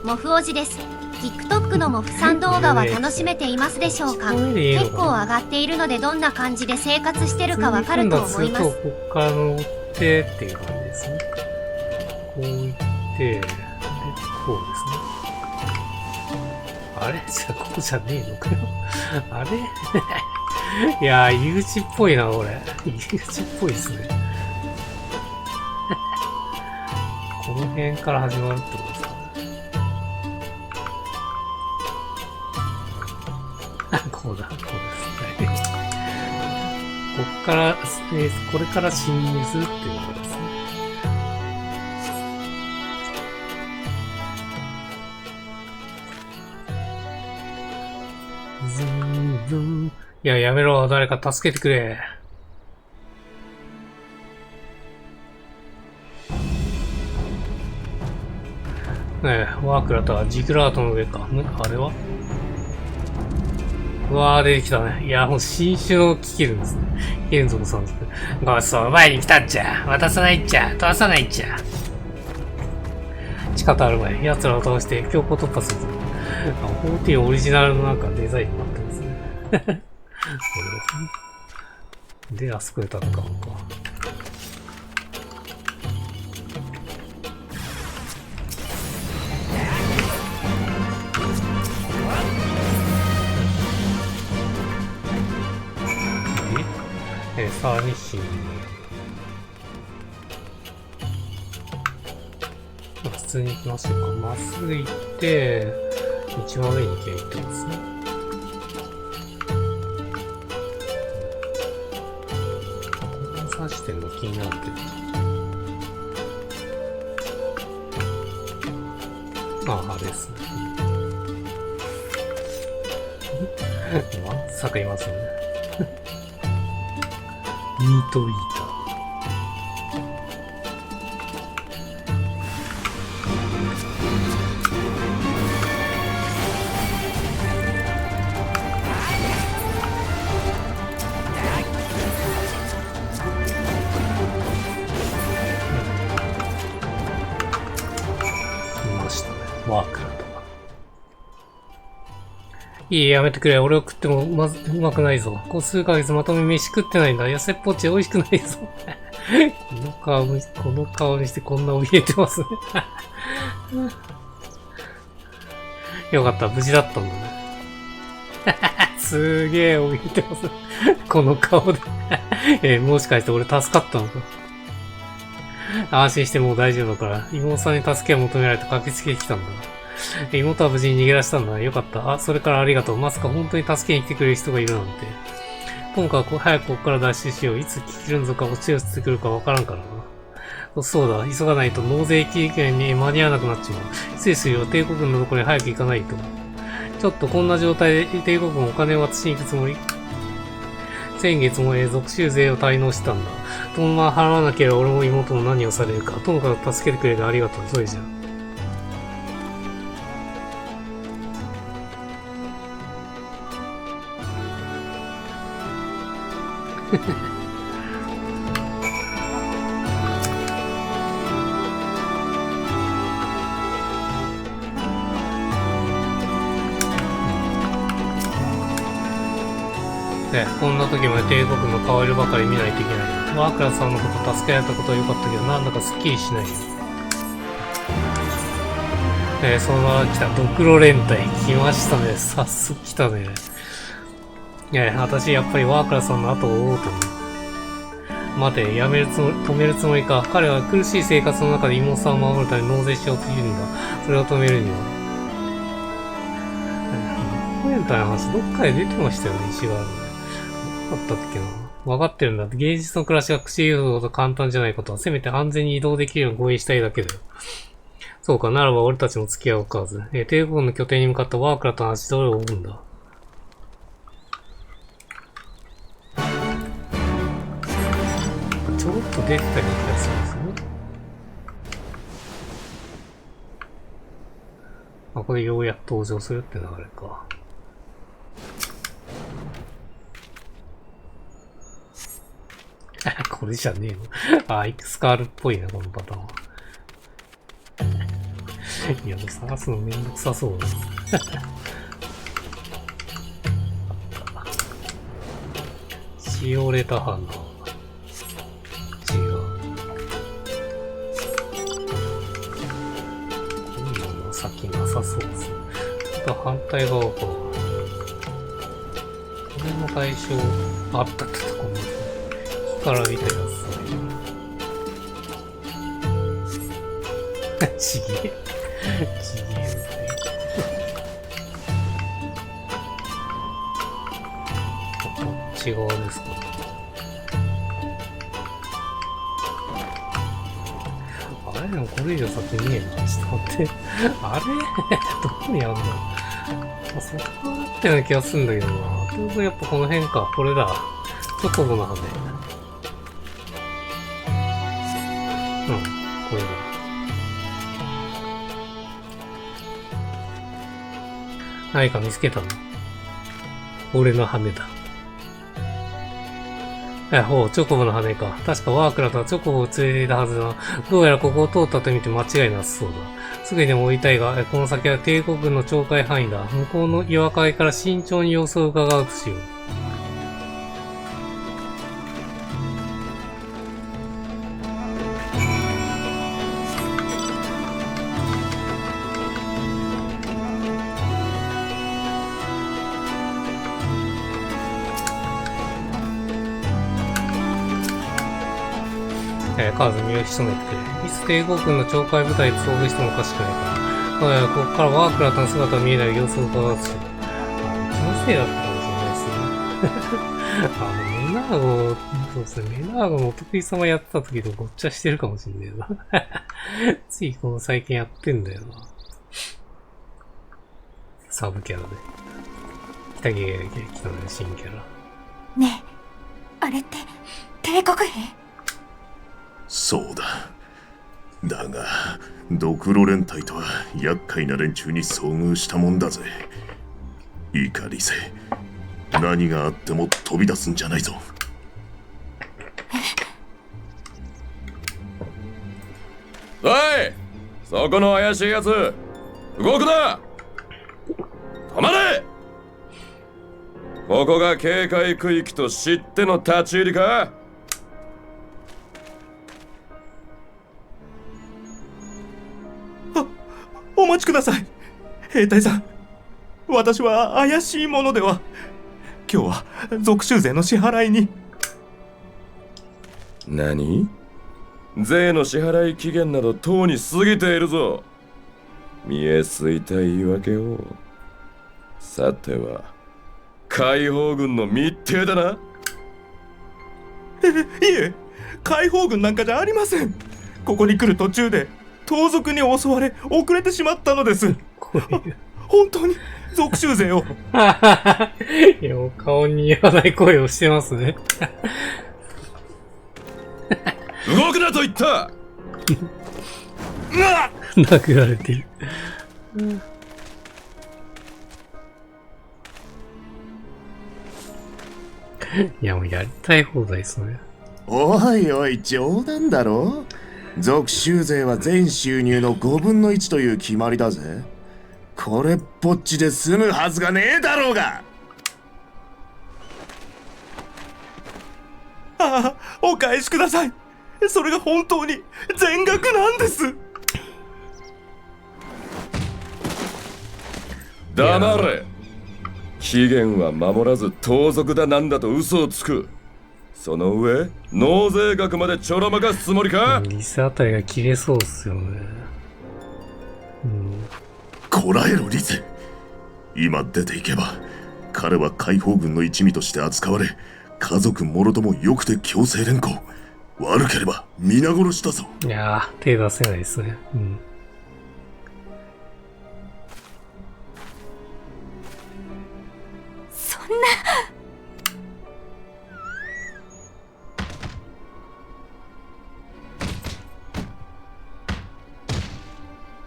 モフおじです。TikTok のモフさん動画は楽しめていますでしょうか。結構上がっているのでどんな感じで生活してるかわかると思います。ここから登ってっていう感じですね。こう行って、で、こうですね。あれじゃあここじゃねえのかよ。あれいやー、入り口っぽいな、これ。入り口っぽいですね。この辺から始まるってことですか。こうだ、こうですね。こっから、これから侵入するっていうことですね。ズンズン。いや、やめろ。誰か助けてくれ。ねえ、ワークラとはジグラートの上か。あれはうわー、出てきたね。いや、もう新種のキケルンですね。キケルン族さんですね。ごちそう、前に来たっちゃ。渡さないっちゃ。飛ばさないっちゃ。仕方あるまい。奴らを倒して強行突破するぞ。14オリジナルのなんかデザインになってますね。で、あそこで戦うのか。さらに進入。普通に行きましょうか。まっすぐ行って、一番上に行けばいいってことですね。ここ刺してるの気になるけど。あれですね。まさかいますね。ミートイーター。いましたね。ワークラとか。いい、やめてくれ。俺を食ってもうまくないぞ。こう数ヶ月まとめ飯食ってないんだ。痩せっぽっち美味しくないぞ。この顔にしてこんな怯えてますね。よかった。無事だったんだね。すげえ怯えてます。この顔で。もしかして俺助かったのか。安心してもう大丈夫だから。妹さんに助けを求められて駆けつけてきたんだ。妹は無事に逃げ出したんだ。よかった。あ、それからありがとう。まさか本当に助けに来てくれる人がいるなんて。ともかく早くここから脱出しよう。いつキケルン族が落ちてくるかわからんからな。そうだ。急がないと納税期限に間に合わなくなっちまう。失礼するよ。帝国軍のところに早く行かないと。ちょっとこんな状態で帝国軍お金を渡しに行くつもり？先月も属州税を滞納したんだ。このまま払わなければ俺も妹も何をされるか。ともかく助けてくれてありがとう。それじゃ。こんな時まで帝国の顔色ばかり見ないといけない。ワークラさんのこと助けられたことは良かったけど、なんだかスッキリしない。そのまま来た。ドクロ連隊。来ましたね。早速来たね。私やっぱりワークラさんの後を追おうと思う。待て、止めるつもりか。彼は苦しい生活の中で妹さんを守るために納税しようというんだ。それを止めるには。ドクロ連隊の話、どっかで出てましたよね、石があるの。あったっけな。分かってるんだ。芸術の暮らしが口言うほど簡単じゃないことは、せめて安全に移動できるように合意したいだけだよ。そうか、ならば俺たちも付き合おうかず。帝国の拠点に向かったワークラとの足取りを追うんだ。ちょっと出てたような気がするんですよね。ここでようやく登場するって流れか。これじゃねえの。エクスカールっぽいな、このパターンは。いや、もう探すのめんどくさそうだ。しおれた花。違う。海の先なさそうですね。あと反対側か。これの対象、あったってところ。から見たやつ。ちげえ。ちげえよね。こっち側ですか。あれでもこれ以上先見えんな。ちょっと待って。あれどこにあんの？そこだったような気がするんだけどな。ということやっぱこの辺か。これだ。チョコボの羽。うん、これだ。何か見つけたの？俺の羽だ。ほう、チョコボの羽か。確かワークラとはチョコボを連れていたはずだな。どうやらここを通ったと見て間違いなさそうだ。すぐにでも追いたいが、この先は帝国軍の懲戒範囲だ。向こうの岩壁から慎重に様子を伺うとしよう。カーズ身を潜めてくれ。いつ帝国軍の懲戒部隊に遭遇してもおかしくないから。ここからワークラーの姿が見えない様子を伺うとしよう。気のせいだったかもしれないですね。メナーゴ、そうですね。メナーゴのお得意様やってた時とごっちゃしてるかもしれないな。ついこの最近やってんだよな。サブキャラで。北木が来たね、新キャラ。ねえ、あれって帝国兵？そうだ。だが、ドクロ連隊とは厄介な連中に遭遇したもんだぜ。怒りせ。何があっても飛び出すんじゃないぞ。おい！そこの怪しいやつ、動くな！止まれ！ここが警戒区域と知っての立ち入りか？お待ちください、兵隊さん。私は怪しいものでは。今日は属州税の支払いに。何？税の支払い期限などとうに過ぎているぞ。見えすいた言い訳を。さては解放軍の密偵だな。いえ、解放軍なんかじゃありません。ここに来る途中で盗賊に襲われ遅れてしまったのです。本当に属州勢を。いや、顔に言わない声をしてますね。動くなと言った。殴られてる。いや、もうやりたい放題ですね。おいおい、冗談だろ？属州税は全収入の5分の1という決まりだぜ。これっぽっちで済むはずがねえだろうが。ああ、お返しください。それが本当に全額なんです。黙れ。期限は守らず盗賊だなんだと嘘をつく。その上、納税額までちょろまかすつもりか？リスあたりが切れそうっすよね。こらえろ、リゼ。今出ていけば、彼は解放軍の一味として扱われ、家族もろともよくて強制連行。悪ければ皆殺しだぞ。いやー、手出せないですね。そんな。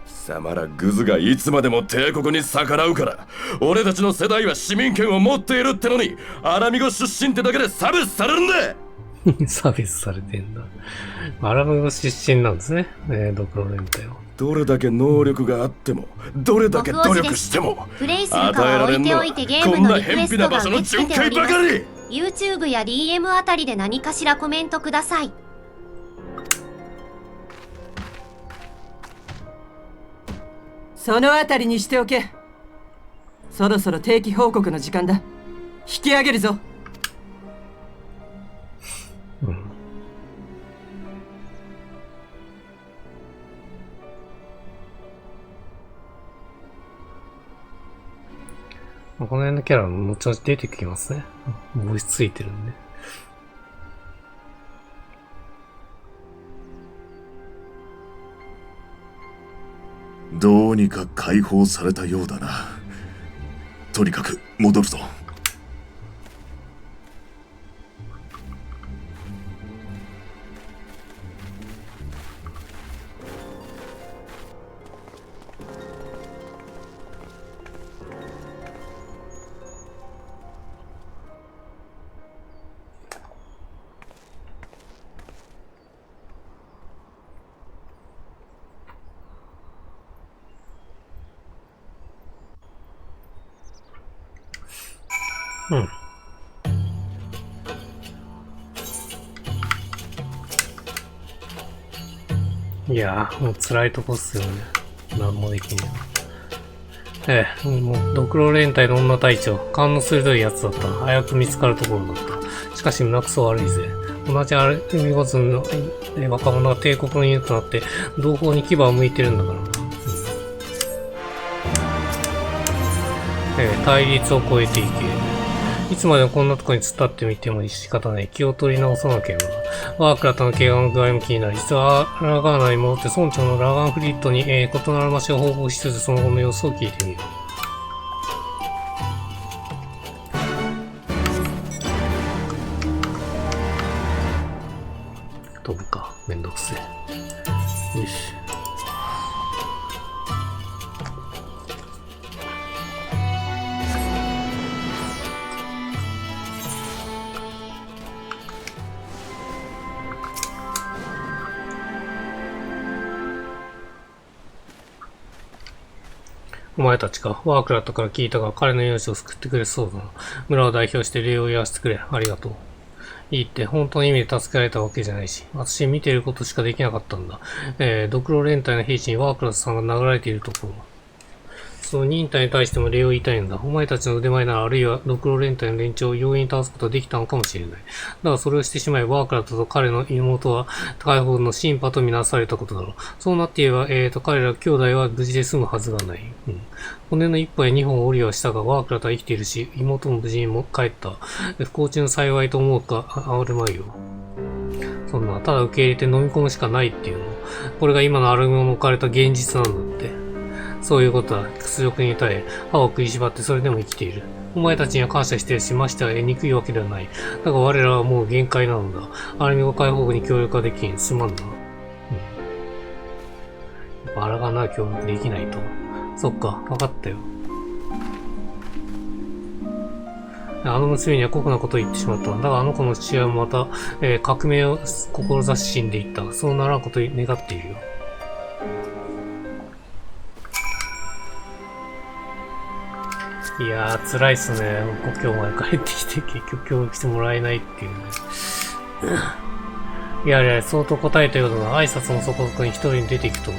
貴様らグズがいつまでも帝国に逆らうから、俺たちの世代は市民権を持っているってのに、アラミゴ出身ってだけで差別されるんだ。差別されてんだ。アラミゴ出身なんですね。ドクロ連隊は。どれだけ能力があっても、どれだけ努力しても、プレイするかは置いておいてゲームのリクエストが受け付けております。YouTube や DM あたりで何かしらコメントください。そのあたりにしておけ。そろそろ定期報告の時間だ。引き上げるぞ。この辺のキャラも後々出てきますね。ボイスついてるんで。どうにか解放されたようだな。とにかく戻るぞ。うん。いやー、もう辛いとこっすよね。なんもできねえ。もう、ドクロ連隊の女隊長、勘の鋭いやつだったな。早く見つかるところだった。しかし胸くそ悪いぜ。同じアルミゴズンの若者が帝国の犬となって、同胞に牙を向いてるんだからな。対立を超えていけ。いつまでもこんなとこに突っ立ってみても仕方ない。気を取り直さなければな。ワークラとの怪我の具合も気になり、実はラガーナに戻って村長のラガンフリットに、異なる街を報告しつつその後の様子を聞いてみる。飛ぶか。めんどくせえ。よし。お前たちか。ワークラットから聞いたが、彼の命を救ってくれそうだな。村を代表して礼を言わせてくれ。ありがとう。いいって、本当の意味で助けられたわけじゃないし、私見ていることしかできなかったんだ。ドクロ連隊の兵士にワークラットさんが殴られているところ。その忍耐に対しても礼を言いたいんだ。お前たちの腕前なら、あるいはドクロ連隊の連中を容易に倒すことができたのかもしれない。だがそれをしてしまえば、ワークラットと彼の妹は解放のシンパとみなされたことだろう。そうなって言えば、彼ら兄弟は無事で済むはずがない。骨の一本や二本を折りはしたが、ワークラットは生きているし、妹も無事にも帰った。不幸中の幸いと思うか、あるまいよ。そんな、ただ受け入れて飲み込むしかないっていうの。これが今のアルミを置かれた現実なんだって。そういうことは屈辱に耐え、歯を食いしばってそれでも生きている。お前たちには感謝してるし、ましては憎いわけではない。だが我らはもう限界なのだ。アルミゴ解放軍に協力はできん。すまんな。やっぱあらがな協力できないと。そっか、わかったよ。あの娘には酷なことを言ってしまった。だがあの子の父親もまた、革命を志し死んでいった。そうならんことを願っているよ。いやー、辛いっすね。故郷まで帰ってきて、結局協力してもらえないっていうね。いやいや、相当答えたようだな。挨拶もそこそこに一人に出ていくと。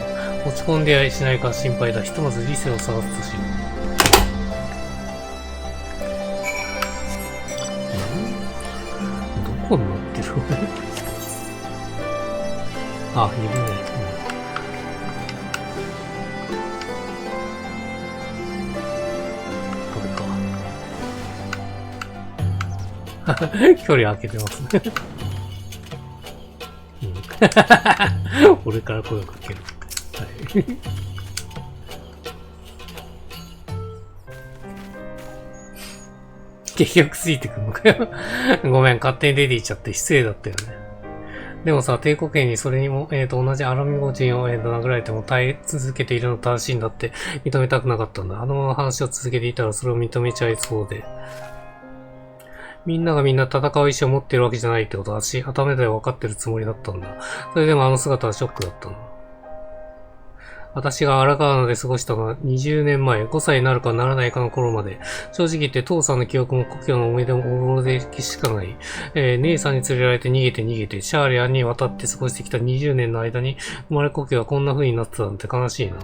落ち込んでやりしないか心配だ。ひとまず理性を探すとしよう。どこになってるあ、いるね。距離空けてますね。俺から声をかける。はい、結局ついてくるのかよ。ごめん、勝手に出ていっちゃって失礼だったよね。でもさ、帝国兵にそれにも、同じアラミゴ人を、殴られても耐え続けているの正しいんだって認めたくなかったんだ。あのまま話を続けていたらそれを認めちゃいそうで。みんながみんな戦う意思を持ってるわけじゃないってことは私、頭では分かってるつもりだったんだ。それでもあの姿はショックだったの。私が荒川で過ごしたのは20年前、5歳になるかならないかの頃まで。正直言って父さんの記憶も故郷の思い出もおろろでしかない。姉さんに連れられて逃げて、シャーリアンに渡って過ごしてきた20年の間に、生まれ故郷はこんな風になってたなんて悲しいな。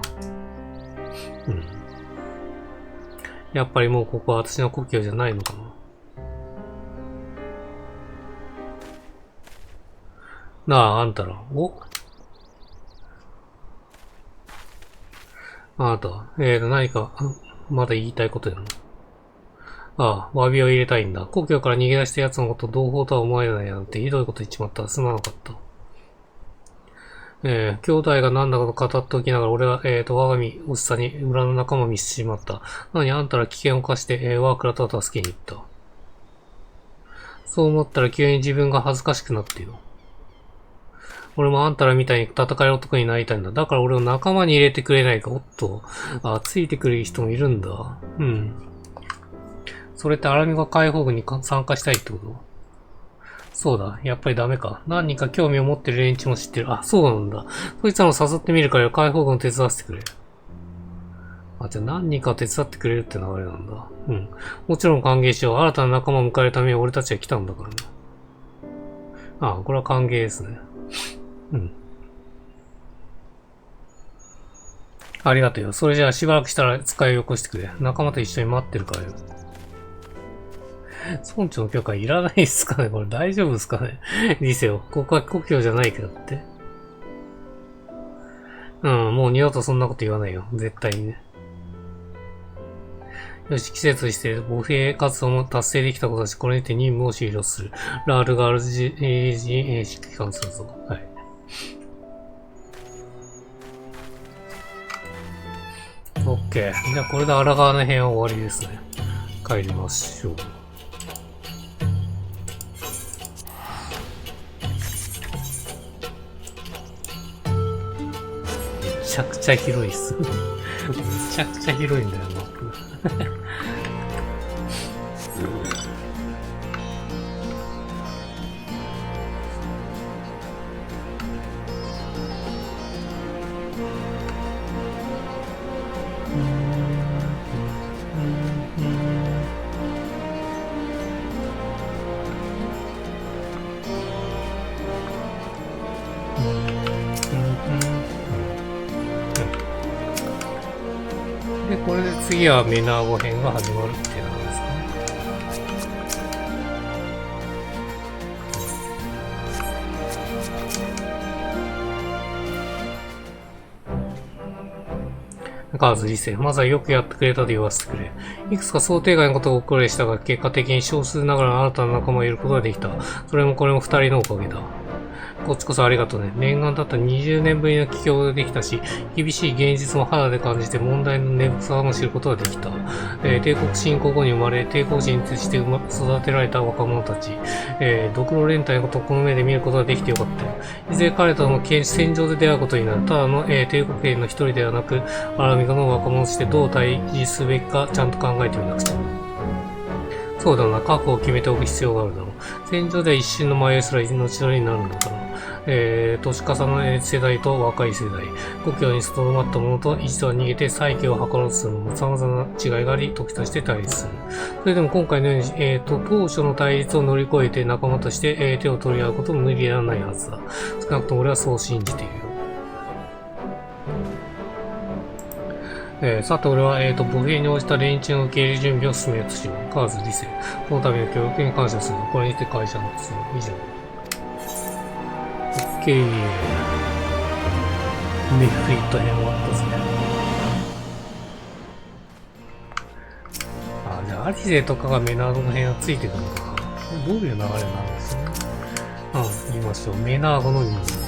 やっぱりもうここは私の故郷じゃないのかな。なあ、あんたら。あなた、何か、まだ言いたいことやな。ああ、詫びを入れたいんだ。故郷から逃げ出した奴のこと同胞とは思えないなんてひどいこと言っちまった。すまなかった。兄弟が何だかと語っておきながら、俺は、我が身、おっさに裏の仲間を見せてしまった。なのにあんたら危険を冒して、ワークラと助けに行った。そう思ったら急に自分が恥ずかしくなっている。俺もあんたらみたいに戦い男になりたいんだ。だから俺を仲間に入れてくれないか。おっと。ついてくれる人もいるんだ。うん。それってアラミゴ解放軍に参加したいってこと？そうだ。やっぱりダメか。何人か興味を持ってる連中も知ってる。そうなんだ。そいつらも誘ってみるから解放軍を手伝わせてくれ。じゃあ何人か手伝ってくれるって流れなんだ。うん。もちろん歓迎しよう。新たな仲間を迎えるために俺たちは来たんだからね。これは歓迎ですね。うん。ありがとうよ。それじゃあしばらくしたら使いを起こしてくれ。仲間と一緒に待ってるからよ。村長の許可いらないっすかね？これ大丈夫ですかね？リセオ。ここは故郷じゃないけどって。もう二度とそんなこと言わないよ。絶対にね。よし、季節して母兵活動も達成できたことだし、これにて任務を終了する。ラールがRG、指揮官するぞ。はい。オッケー。じゃあこれで荒川の辺は終わりですね。帰りましょう。めちゃくちゃ広いっす。めちゃくちゃ広いんだよ、マップ。で、これで次はメナーゴ編が始まるっていうのですかね。カーズ理性。まずはよくやってくれたと言わせてくれ。いくつか想定外のことが起こりしたが、結果的に少数ながら新たな仲間を得ることができた。それもこれも二人のおかげだ。こっちこそありがとうね。念願だった20年ぶりの帰郷ができたし、厳しい現実も肌で感じて問題の根深さも知ることができた。帝国侵攻後に生まれ、帝国人として育てられた若者たち。ドクロ連隊のことをこの目で見ることができてよかったよ。いずれ彼との戦場で出会うことになる。ただの、帝国兵の一人ではなく、アラミゴの若者としてどう対峙すべきかちゃんと考えてみなくちゃ。そうだな、覚悟を決めておく必要があるだろう。戦場では一瞬の迷いすら命取りになるんだから。年重ね世代と若い世代、故郷にとどまった者と一度は逃げて再起を図ろうとするも様々な違いがあり、時として対立する。それでも今回のように、当初の対立を乗り越えて仲間として、手を取り合うことも無理ではないはずだ。少なくとも俺はそう信じているよ。さて俺は、母兵に応じた連中の受け入れ準備を進めようとしよう。カーズ理性。この度の協力に感謝する。これにて会社の通以上。オッケー。メフリット編終わったぜ。じゃあアリゼとかがメナードの辺はついてくるのか。どういう流れなんですね。言いましょう。メナードの任務。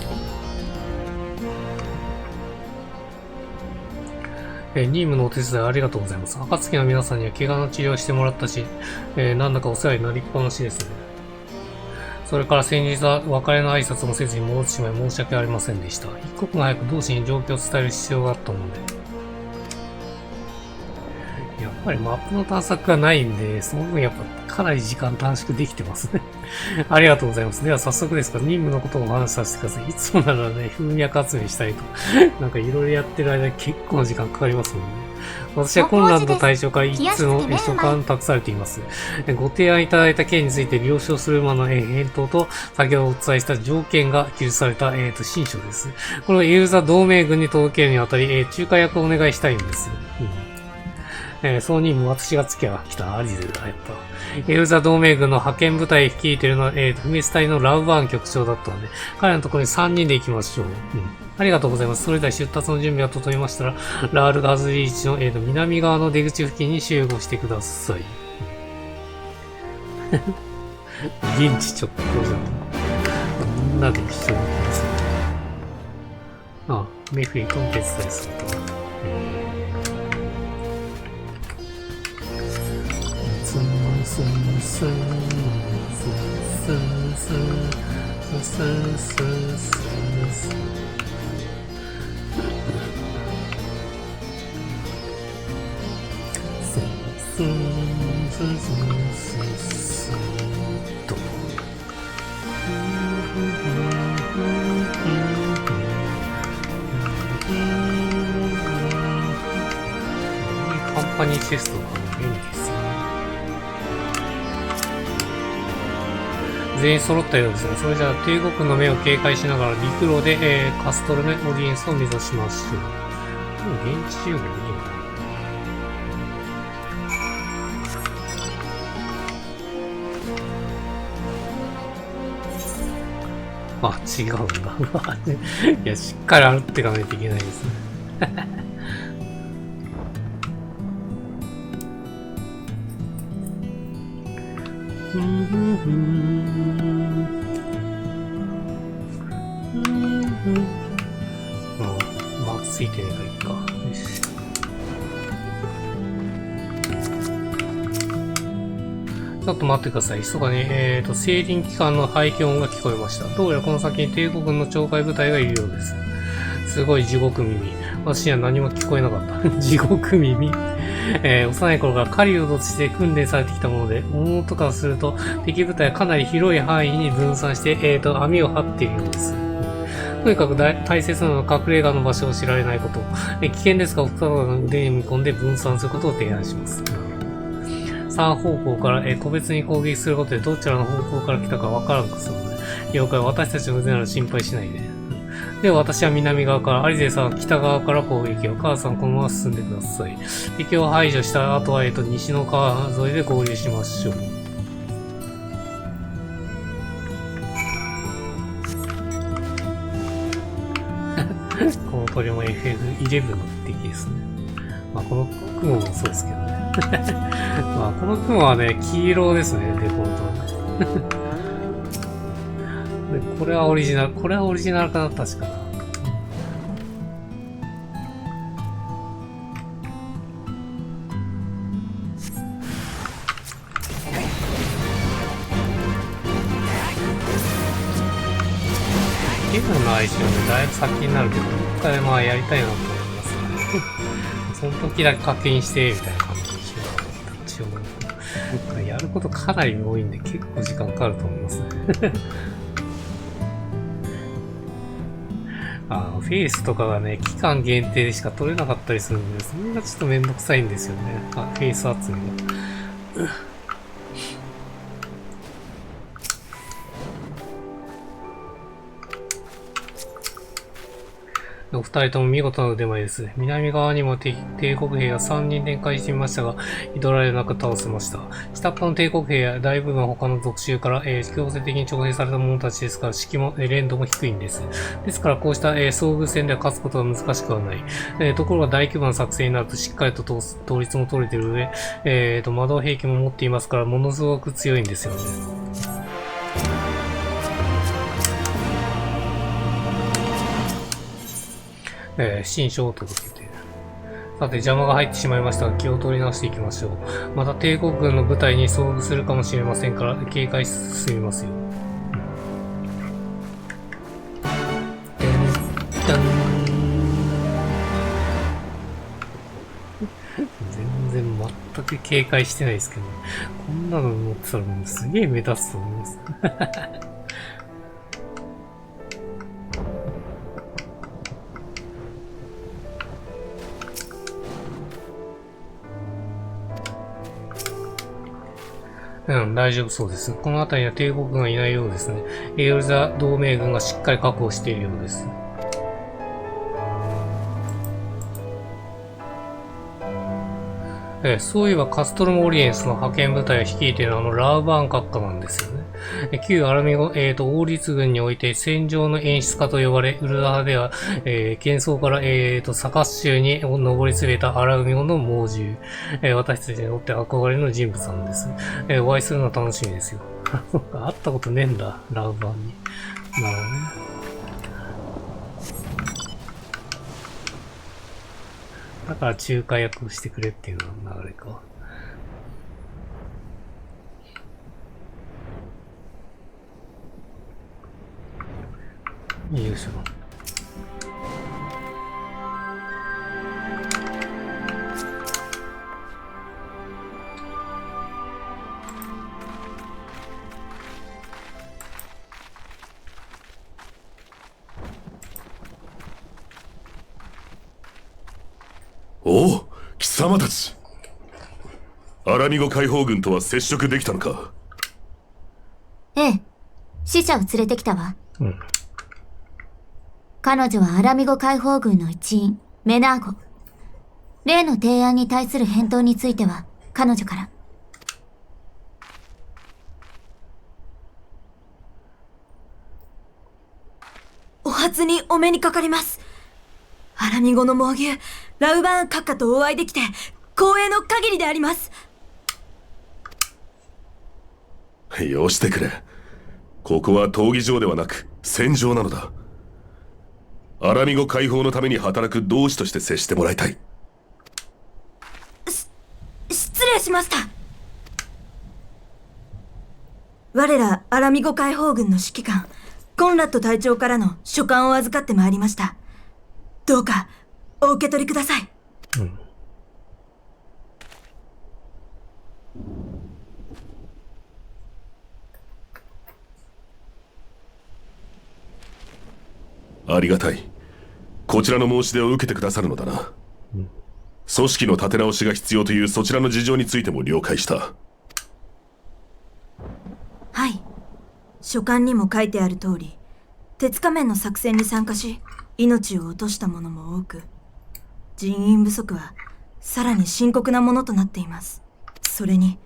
任務のお手伝いありがとうございます。暁の皆さんには怪我の治療をしてもらったし、なんだかお世話になりっぱなしですね。それから先日は別れの挨拶もせずに戻ってしまい申し訳ありませんでした。一刻も早く同志に状況を伝える必要があったので。やっぱりマップの探索がないんで、その分やっぱかなり時間短縮できてますね。ありがとうございます。では早速ですが、任務のことをお話しさせてください。いつもならね、風脈集めしたりと、なんかいろいろやってる間に結構な時間かかりますもんね。私はコンランド隊長から一通の書簡を託されています。ご提案いただいた件について了承するまの返答と、先ほどお伝えした条件が記述された、新書です。これをエルザ同盟軍に届けるにあたり、仲介役をお願いしたいんです。その任務私がつけば来たアリゼだ、やっぱ。エルザ同盟軍の派遣部隊率いてるのは、不滅隊のラウバーン局長だったので、彼のところに3人で行きましょう。ありがとうございます。それでは出発の準備が整いましたら、ラールガズリーチの、南側の出口付近に集合してください。現地直行じゃん。みんなで一緒に行きますね。あ、メフィートの手伝いすると。スンスンスンスンスンスンスンスンスンスン。スンスンスンスンスンと。カンパニーチェストが便利ですね。全員揃ったようですね。それじゃあ帝国の目を警戒しながら陸路で、カストルメオリエンスを目指しましょう。でも現地集合でいいのかな。あ、違うんだ。いや、しっかり歩っていかないといけないですね。マークついてねえからいいか。よし。ちょっと待ってください。密かに、聖輪機関の排気音が聞こえました。どうやらこの先に帝国軍の鳥海部隊がいるようです。すごい地獄耳。私には何も聞こえなかった。地獄耳。幼い頃から狩人として訓練されてきたもので、物音からすると敵部隊はかなり広い範囲に分散して、網を張っているようです。とにかく大切なのは隠れ家の場所を知られないこと。危険ですが、お二方の腕に見込んで分散することを提案します。3方向から、個別に攻撃することでどちらの方向から来たかわからんくするので、了解、私たちの腕なら心配しないで。では私は南側から、アリゼさんは北側から攻撃を、母さんこのまま進んでください。敵を排除した後は、西の川沿いで合流しましょう。この鳥も FF11 の敵ですね。まあこの雲もそうですけどね。まあこの雲はね、黄色ですね、デフォルトはね。で、これはオリジナルかな、確かな。ゲームの相性ね、だいぶ先になるけど、どっかでまあやりたいなと思いますね。その時だけ課金して、みたいな感じにしようと思った。一応、やることかなり多いんで、結構時間かかると思いますね。フェイスとかがね、期間限定でしか取れなかったりするんで、それがちょっとめんどくさいんですよね。フェイス集めが。お二人とも見事な腕前です。南側にも帝国兵が3人展開してみましたが、挑られなく倒せました。下っ端の帝国兵や大部分他の属州から、強制的に徴兵された者たちですから、士気も、連動も低いんです。ですからこうした、遭遇戦では勝つことは難しくはない。ところが大規模な作戦になるとしっかりと統率も取れている上、魔導兵器も持っていますから、ものすごく強いんですよね。新書を届けて。さて、邪魔が入ってしまいましたが、気を取り直していきましょう。また帝国軍の部隊に遭遇するかもしれませんから、警戒し進みますよ。全然全く警戒してないですけど、こんなの持ってたらもうすげえ目立つと思います。大丈夫そうです。この辺りには帝国軍がいないようですね。エオルザ同盟軍がしっかり確保しているようです。そういえばカストルモ・オリエンスの派遣部隊を率いているラウバーン閣下なんですよね。旧アラミゴ、王立軍において戦場の演出家と呼ばれ、ウルダ派では、喧騒から、サカス州に上り詰めたアラミゴの猛獣。私たちにとって憧れの人物なんです。お会いするのは楽しみですよ。会ったことねえんだ、ラウバーンに。なるほどね。だから仲介役をしてくれっていうの流れか。よいしょ。おお、貴様たち。アラミゴ解放軍とは接触できたのか？ええ、使者を連れてきたわ。うん。彼女はアラミゴ解放軍の一員、メナーゴ。例の提案に対する返答については、彼女から。お初にお目にかかります。アラミゴの猛牛、ラウバーン閣下とお会いできて、光栄の限りであります。よしてくれ。ここは闘技場ではなく、戦場なのだ。アラミゴ解放のために働く同志として接してもらいたい。失礼しました。我らアラミゴ解放軍の指揮官、コンラッド隊長からの書簡を預かってまいりました。どうかお受け取りください。うん。ありがたい。こちらの申し出を受けてくださるのだな。うん、組織の立て直しが必要というそちらの事情についても了解した。はい。書簡にも書いてある通り、鉄仮面の作戦に参加し、命を落とした者も多く、人員不足はさらに深刻なものとなっています。それに、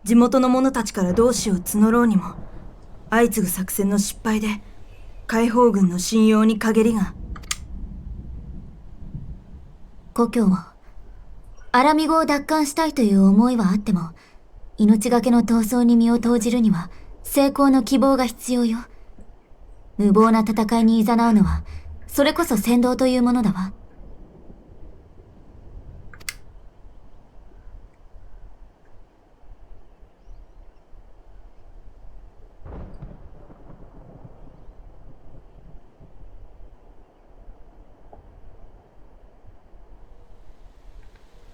地元の者たちから同志を募ろうにも、相次ぐ作戦の失敗で、解放軍の信用に陰りが。故郷を、アラミゴを奪還したいという思いはあっても、命がけの闘争に身を投じるには、成功の希望が必要よ。無謀な戦いに誘うのは、それこそ扇動というものだわ。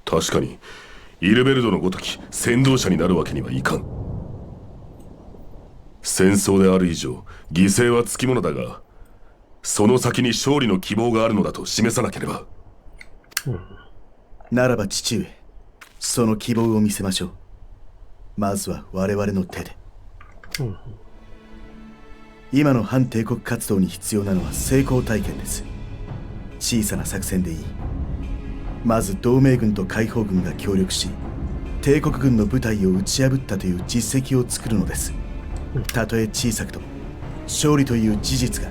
確かに、イルベルドのごとき先導者になるわけにはいかん。戦争である以上、犠牲はつきものだが、その先に勝利の希望があるのだと示さなければ。ならば父上、その希望を見せましょう。まずは我々の手で。今の反帝国活動に必要なのは成功体験です。小さな作戦でいい。まず同盟軍と解放軍が協力し、帝国軍の部隊を打ち破ったという実績を作るのです。たとえ小さくとも勝利という事実が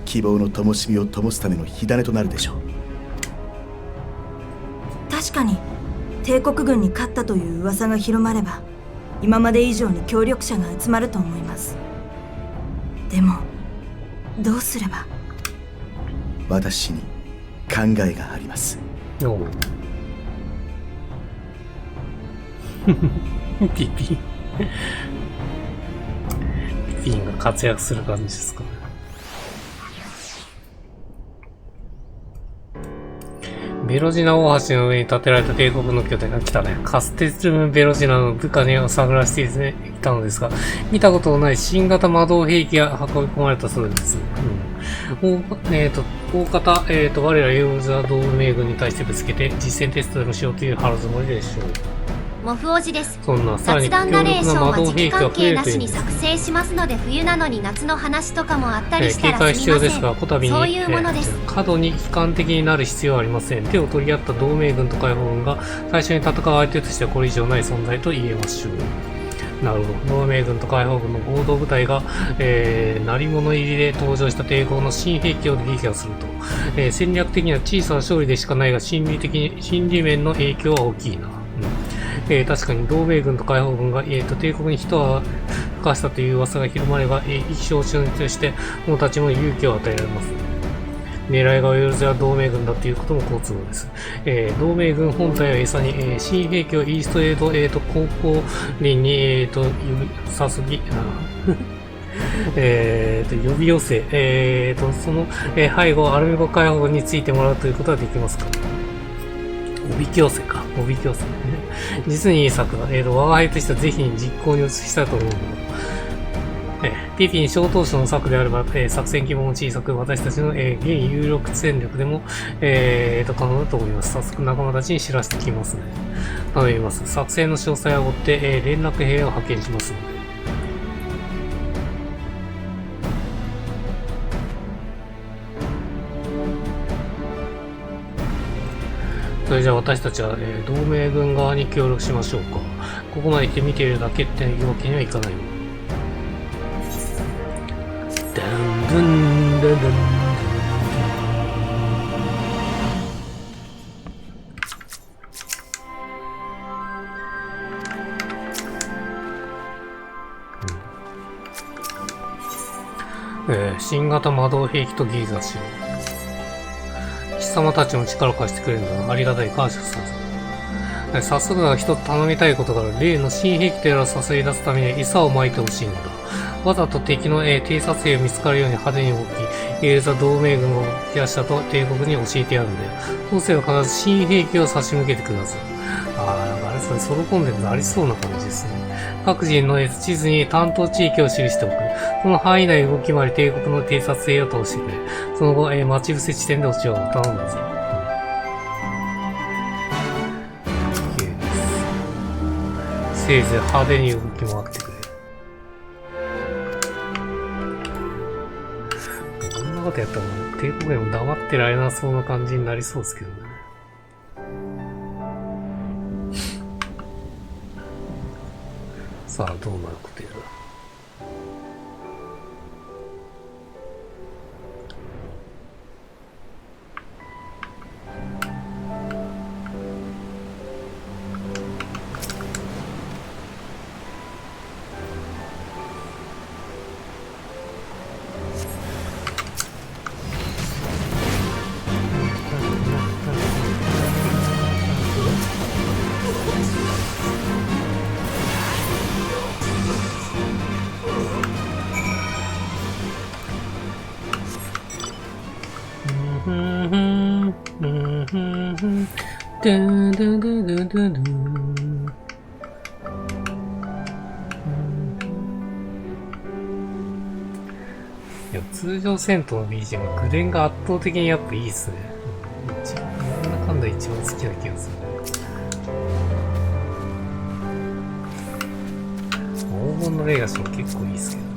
希望の灯火を灯すための火種となるでしょう。確かに帝国軍に勝ったという噂が広まれば、今まで以上に協力者が集まると思います。でもどうすれば。私に考えがあります。ピピピンが活躍する感じですかね。ベロジナ大橋の上に建てられた帝国の拠点が来たね。カステルム・ベロジナの部下に探らせていたのですが、見たことのない新型魔導兵器が運び込まれたそうです。大方、我らユーザー同盟軍に対してぶつけて実戦テストでもしようという腹積もりでしょう。モフ王子です。そんなさらに雑談ナレーションは時期関係なしに強作成しますので、冬なのに夏の話とかもあったりした警ら戒必要ですみません。すが、こたびに、そういうものです。過度に悲観的になる必要はありません。手を取り合った同盟軍と解放軍が最初に戦う相手としてはこれ以上ない存在と言えましょう。なるほど。同盟軍と解放軍の合同部隊が、鳴り物入りで登場した帝国の新兵器を撃破すると、戦略的には小さな勝利でしかないが、心理面の影響は大きいな。確かに同盟軍と解放軍が、帝国に一泡吹かしたという噂が広まれば、意気消沈として、者たちも勇気を与えられます。狙いがエオルゼア同盟軍だということも好都合です。同盟軍本体を餌に、新兵器をイーストエイド、高校林に、呼び寄せ、その、背後、アルミゴ解放についてもらうということはできますか？おびき寄せか。おびき寄せ。実にいい策だ。我が輩としてはぜひ実行に移したいと思うのだ。ピピン小当初の策であれば、作戦規模も小さく、私たちの、現有力戦力でも、可能だと思います。早速仲間たちに知らせてきますね。頼みます。作戦の詳細を追って、連絡兵を派遣しますので。それじゃあ私たちは、同盟軍側に協力しましょうか。ここまで来て見ているだけっていうわけにはいかないよ。ダンドゥンダンダン新型魔導兵器とギーザ使用。貴様たちの力を貸してくれるのはありがたい、感謝するぞ。早速だが一つ頼みたいことがある。例の新兵器とやらを誘い出すために餌を撒いてほしいのだ。わざと敵の偵察兵を見つかるように派手に動き、エルザ同盟軍を増やしたと帝国に教えてやるんだよ。そうすれば必ず新兵器を差し向けてください。なんかあれですね、ソロコンテンツありそうな感じですね。各人の地図に担当地域を記しておく。その範囲内動き回り帝国の偵察兵を通してくれ。その後、待ち伏せ地点で落ちよう。頼んだぞ。せいぜい派手に動き回ってくれ。こんなことやったら帝国にも黙ってられなそうな感じになりそうですけどね。さあ、どうなることやら。いや、通常戦闘の BGM はグレンが圧倒的にやっぱいいっすね。なんだかんだ一番好きな気がする。黄金のレガシーも結構いいっすけど。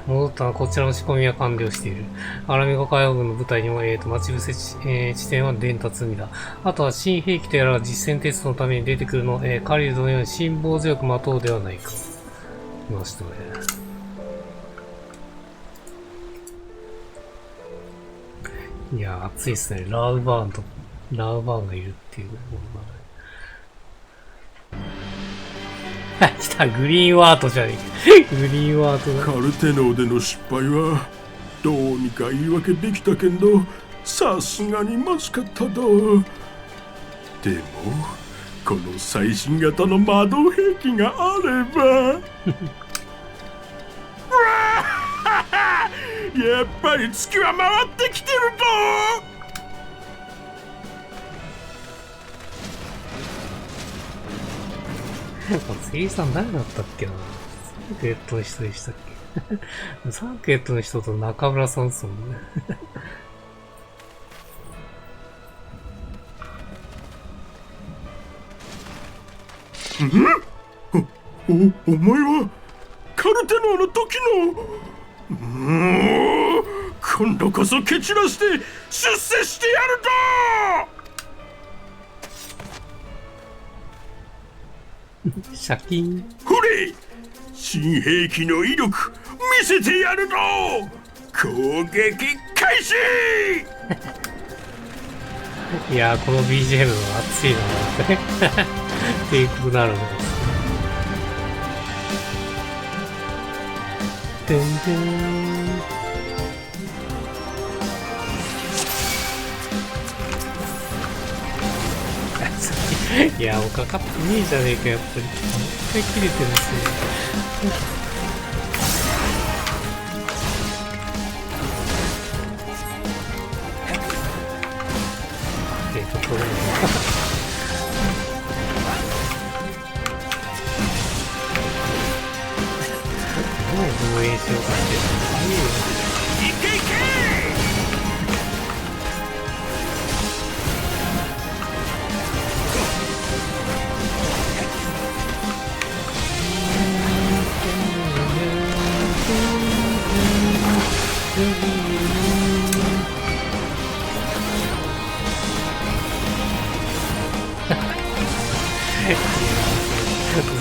戻ったらこちらの仕込みは完了している。アラミゴ海洋軍の部隊にも、待ち伏せ地点は伝達済みだ。あとは新兵器とやらが実戦テストのために出てくるのを、カリルドのように辛抱強く待とうではないか。いましたね。いやー、熱いっすね。ラウバーンがいるっていう。来た、グリーンワートじゃねえか。グリーンワートだ。カルテノーでの失敗はどうにか言い訳できたけど、さすがにまずかったと。でもこの最新型の魔導兵器があればやっぱり月は回ってきてるぞ。声優さん誰だったっけな。サークレットの人でしたっけ。サークレットの人と中村さんですもんね。お前はカルテノーの時の。今度こそ蹴散らして出世してやるぞ。シャキン。ほれ、新兵器の威力見せてやるぞ。攻撃開始。いやー、この BGM は熱いなって帝国なるんです。てんてん。いや、もうかかってねえじゃねえか、やっぱり。一回切れてるんですよ。これもう防衛しようとしてる。いけいけ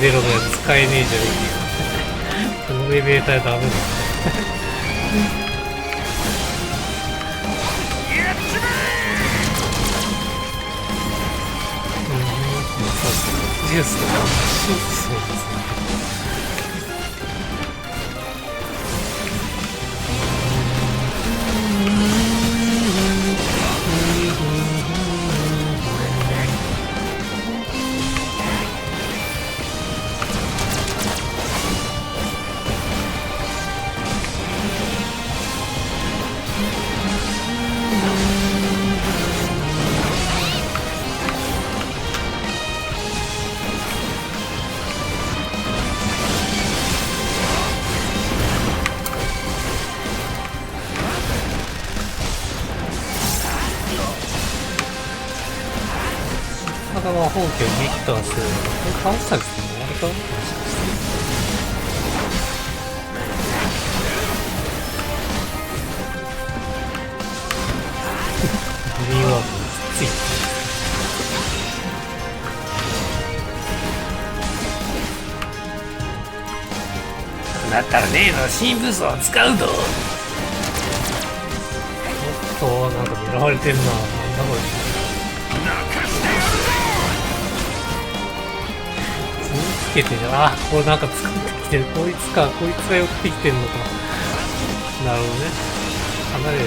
ゼロのやつ使えねえじゃねえか。このエレベーターダメだ。ジュースとかそうですね。体の本家を撃破する。これ倒したりするのあれか。グリーンワークついてだったら例の新武装を使うと。おっと、なんか狙われてんな。なんだこれ。つけてる。あ、これなんか作ってきてる。こいつか。こいつが寄ってきてんのか。なるほどね。離れる。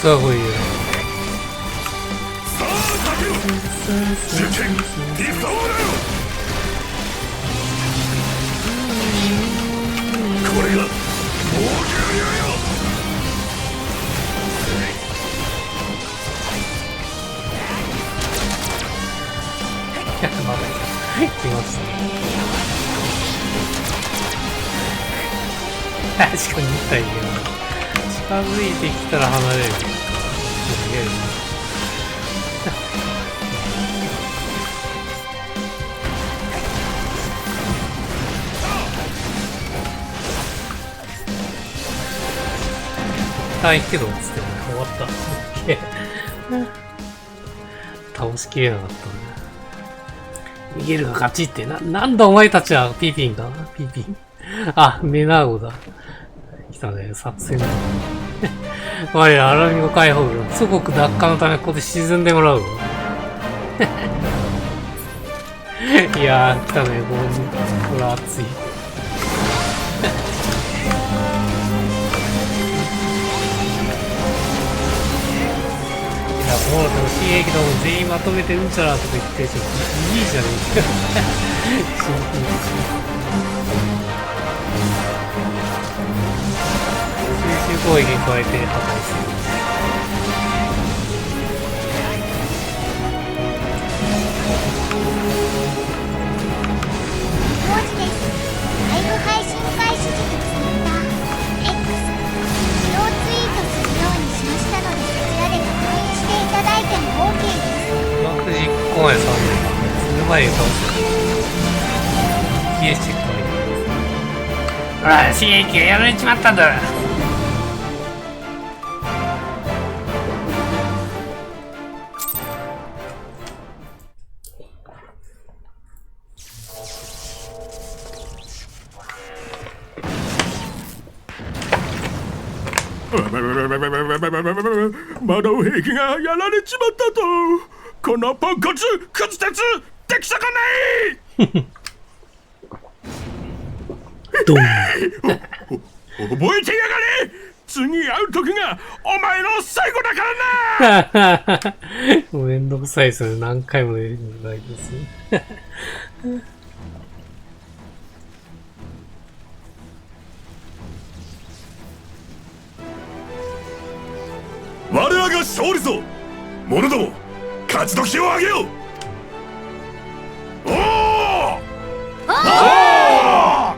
すごいよ。主権理想だよ。これが猛牛流よ。まだ来ましたね。確かに2体いるな。近づいてきたら離れる。すげえな。大けどつって終わった。倒しきれなかったね。逃げるが勝ちってなんだお前たちは。ピーピンかな。ピーピン。あ、メナーゴだ。来たね、作戦だ。我らアラミゴ解放軍、祖国奪還のためここで沈んでもらうわ。いやー、来たね、これ熱い。もうでも新兵器ども全員まとめてうんちゃらとか言ってちょっといいじゃねえか。水中攻撃に加えて破壊する。文字です。ライブ配信開始時にTwitter、X、自動ツイートするようにしましたので、こちらで確認していただいても OK です。マク実行や3年その前に倒す。消えチェック入る。ほら、新兵器がやられちまったんだ。魔導兵器がやられちまったと。このポンコツクズ鉄ってくそかないドン覚えてやがれ、次会う時がお前の最後だからなめんどくさいですね。何回も言うのないですね。我らが勝利ぞ。者ども、勝ち時を上げよう。おー！おー！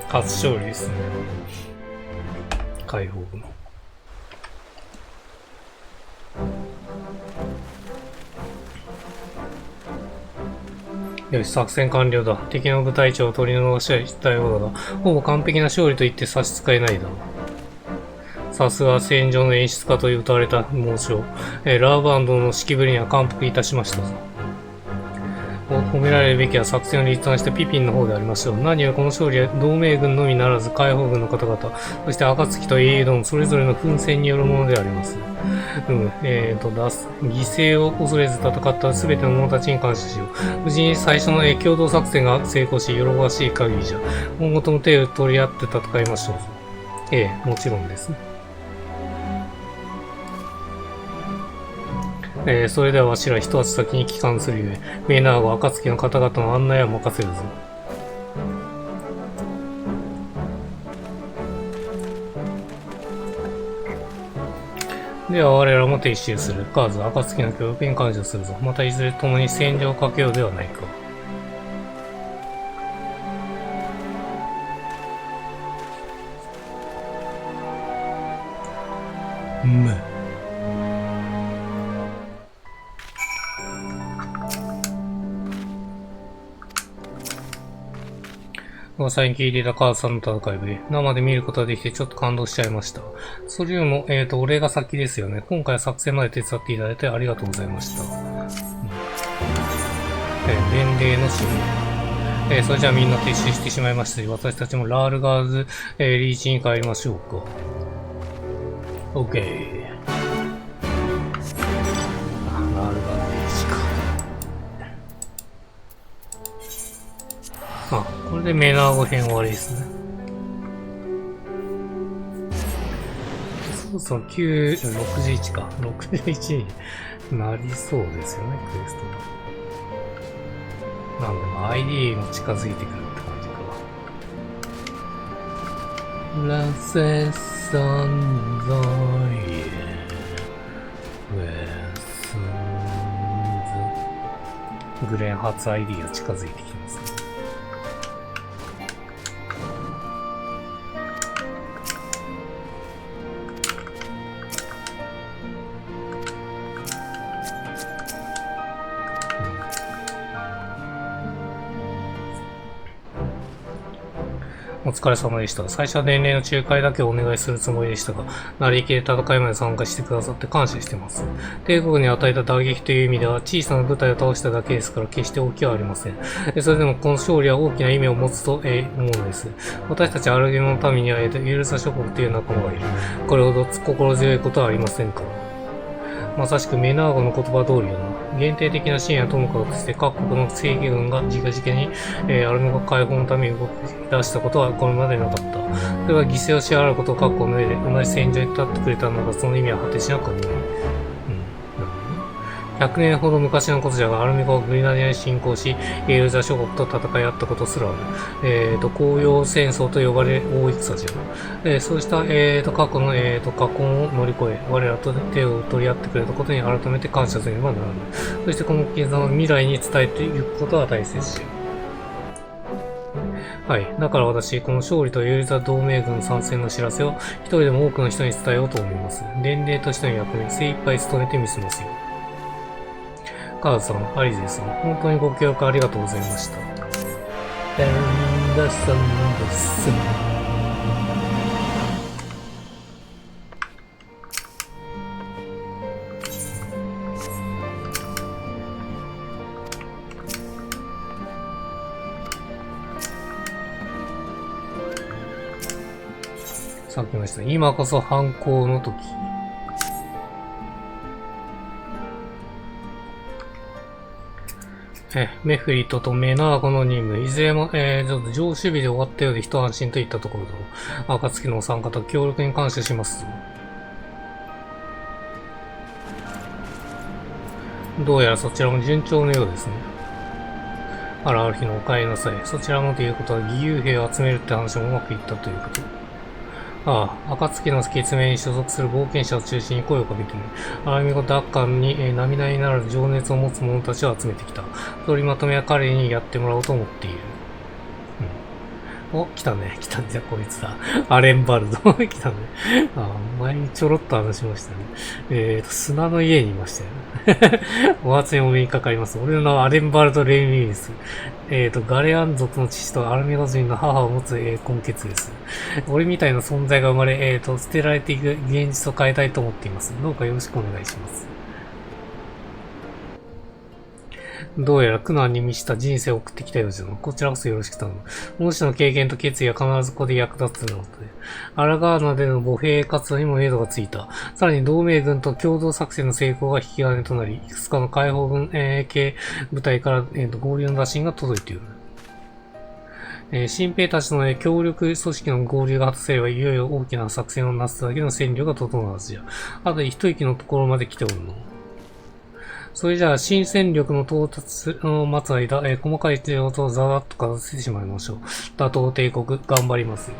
初勝利ですね。解放軍。よし、作戦完了だ。敵の部隊長を取り逃したようだが、ほぼ完璧な勝利と言って差し支えないだろう。さすが戦場の演出家と謳われた猛将。ラーバンドの指揮ぶりには感服いたしましたぞ。褒められるべきは作戦を立案したピピンの方でありましょう。何よりこの勝利は同盟軍のみならず解放軍の方々、そして暁と英雄のそれぞれの奮戦によるものであります。犠牲を恐れず戦った全ての者たちに感謝しよう。無事に最初の共同作戦が成功し、喜ばしい限りじゃ。今後とも手を取り合って戦いましょう。ええ、もちろんです。それではわしら一足先に帰還するゆえ、メイナーゴ暁の方々の案内は任せるぞ。では我らも撤収する。カーズ、暁の協力に感謝するぞ。またいずれ共に戦場をかけようではないか。最近聞いていたカーズさんの戦いぶり、生で見ることができてちょっと感動しちゃいました。それよりも、お礼が先ですよね。今回は作戦まで手伝っていただいてありがとうございました。伝令の指令。それじゃあみんな撤収してしまいましたし、私たちもラールガーズ、リーチに帰りましょうか。OK。ラールガーズリーチか。あ、これでメナーゴ編終わりですね。そうそう、61か。61になりそうですよね、クエストが。なんでも ID も近づいてくるって感じか。ラセサンザイエウェスンズグレン初 ID が近づいてきますね。お疲れ様でした。最初は伝令の仲介だけをお願いするつもりでしたが、成り行きで戦いまで参加してくださって感謝してます。帝国に与えた打撃という意味では小さな部隊を倒しただけですから決して大きはありません。それでもこの勝利は大きな意味を持つと思うのです。私たちアルゲモの民にはユルサ諸国という仲間がいる。これほど心強いことはありませんから。まさしくメナーゴの言葉通りよな。限定的な支援はともかくして各国の正義軍が直々に、アルメゴ解放のために動き出したことはこれまでなかった。それは犠牲を支払うことを覚悟の上で同じ戦場に立ってくれたのだ。その意味は果てしなくはない。100年ほど昔のことじゃが、アルメゴはグリナディアに侵攻し、エルザ諸国と戦い合ったことすらある。紅葉戦争と呼ばれる大戦じゃ。そうした、過去の、禍根を乗り越え、我らと手を取り合ってくれたことに改めて感謝せねばならぬ。そしてこの絆を未来に伝えていくことは大切しよう。はい。だから私、この勝利とエルザ同盟軍参戦の知らせを一人でも多くの人に伝えようと思います。伝令としての役目、精一杯努めてみせますよ。カーズさん、アリゼさん、本当にご協力ありがとうございました。さっきました。今こそ犯行の時。メフリットとメナーゴの任務。いずれも、ちょっと上守備で終わったようで一安心といったところだろう。暁のお三方、協力に感謝します。どうやらそちらも順調のようですね。ある日のお帰りなさい。そちらもということは義勇兵を集めるって話もうまくいったということ。ああ、暁の決命に所属する冒険者を中心に声をかけてね。アラミゴ奪還に、並々ならぬ情熱を持つ者たちを集めてきた。取りまとめは彼にやってもらおうと思っている。お、来たね。来たんじゃ、こいつだ。アレンバルド。来たね。あ、前にちょろっと話しましたね。砂の家にいましたよね。お初にお目にかかります。俺の名はアレンバルド・レイミリス。ガレアン族の父とアラミゴ人の母を持つ、根血です。俺みたいな存在が生まれ、捨てられていく現実を変えたいと思っています。どうかよろしくお願いします。どうやら苦難に満ちた人生を送ってきたようじゃな。こちらこそよろしく頼む。もしの経験と決意は必ずここで役立つので。アラガーナでの歩兵活動にも目処がついた。さらに同盟軍と共同作戦の成功が引き金となり、いくつかの解放軍、系部隊から、合流の打診が届いている。新兵たちの、協力組織の合流が果たせれば、いよいよ大きな作戦をなすだけの戦力が整うはずじゃ。あと一息のところまで来ておるの。それじゃあ、新戦力の到達の待つ間、細かい事情とざらっと片付けてしまいましょう。打倒帝国、頑張りますよ。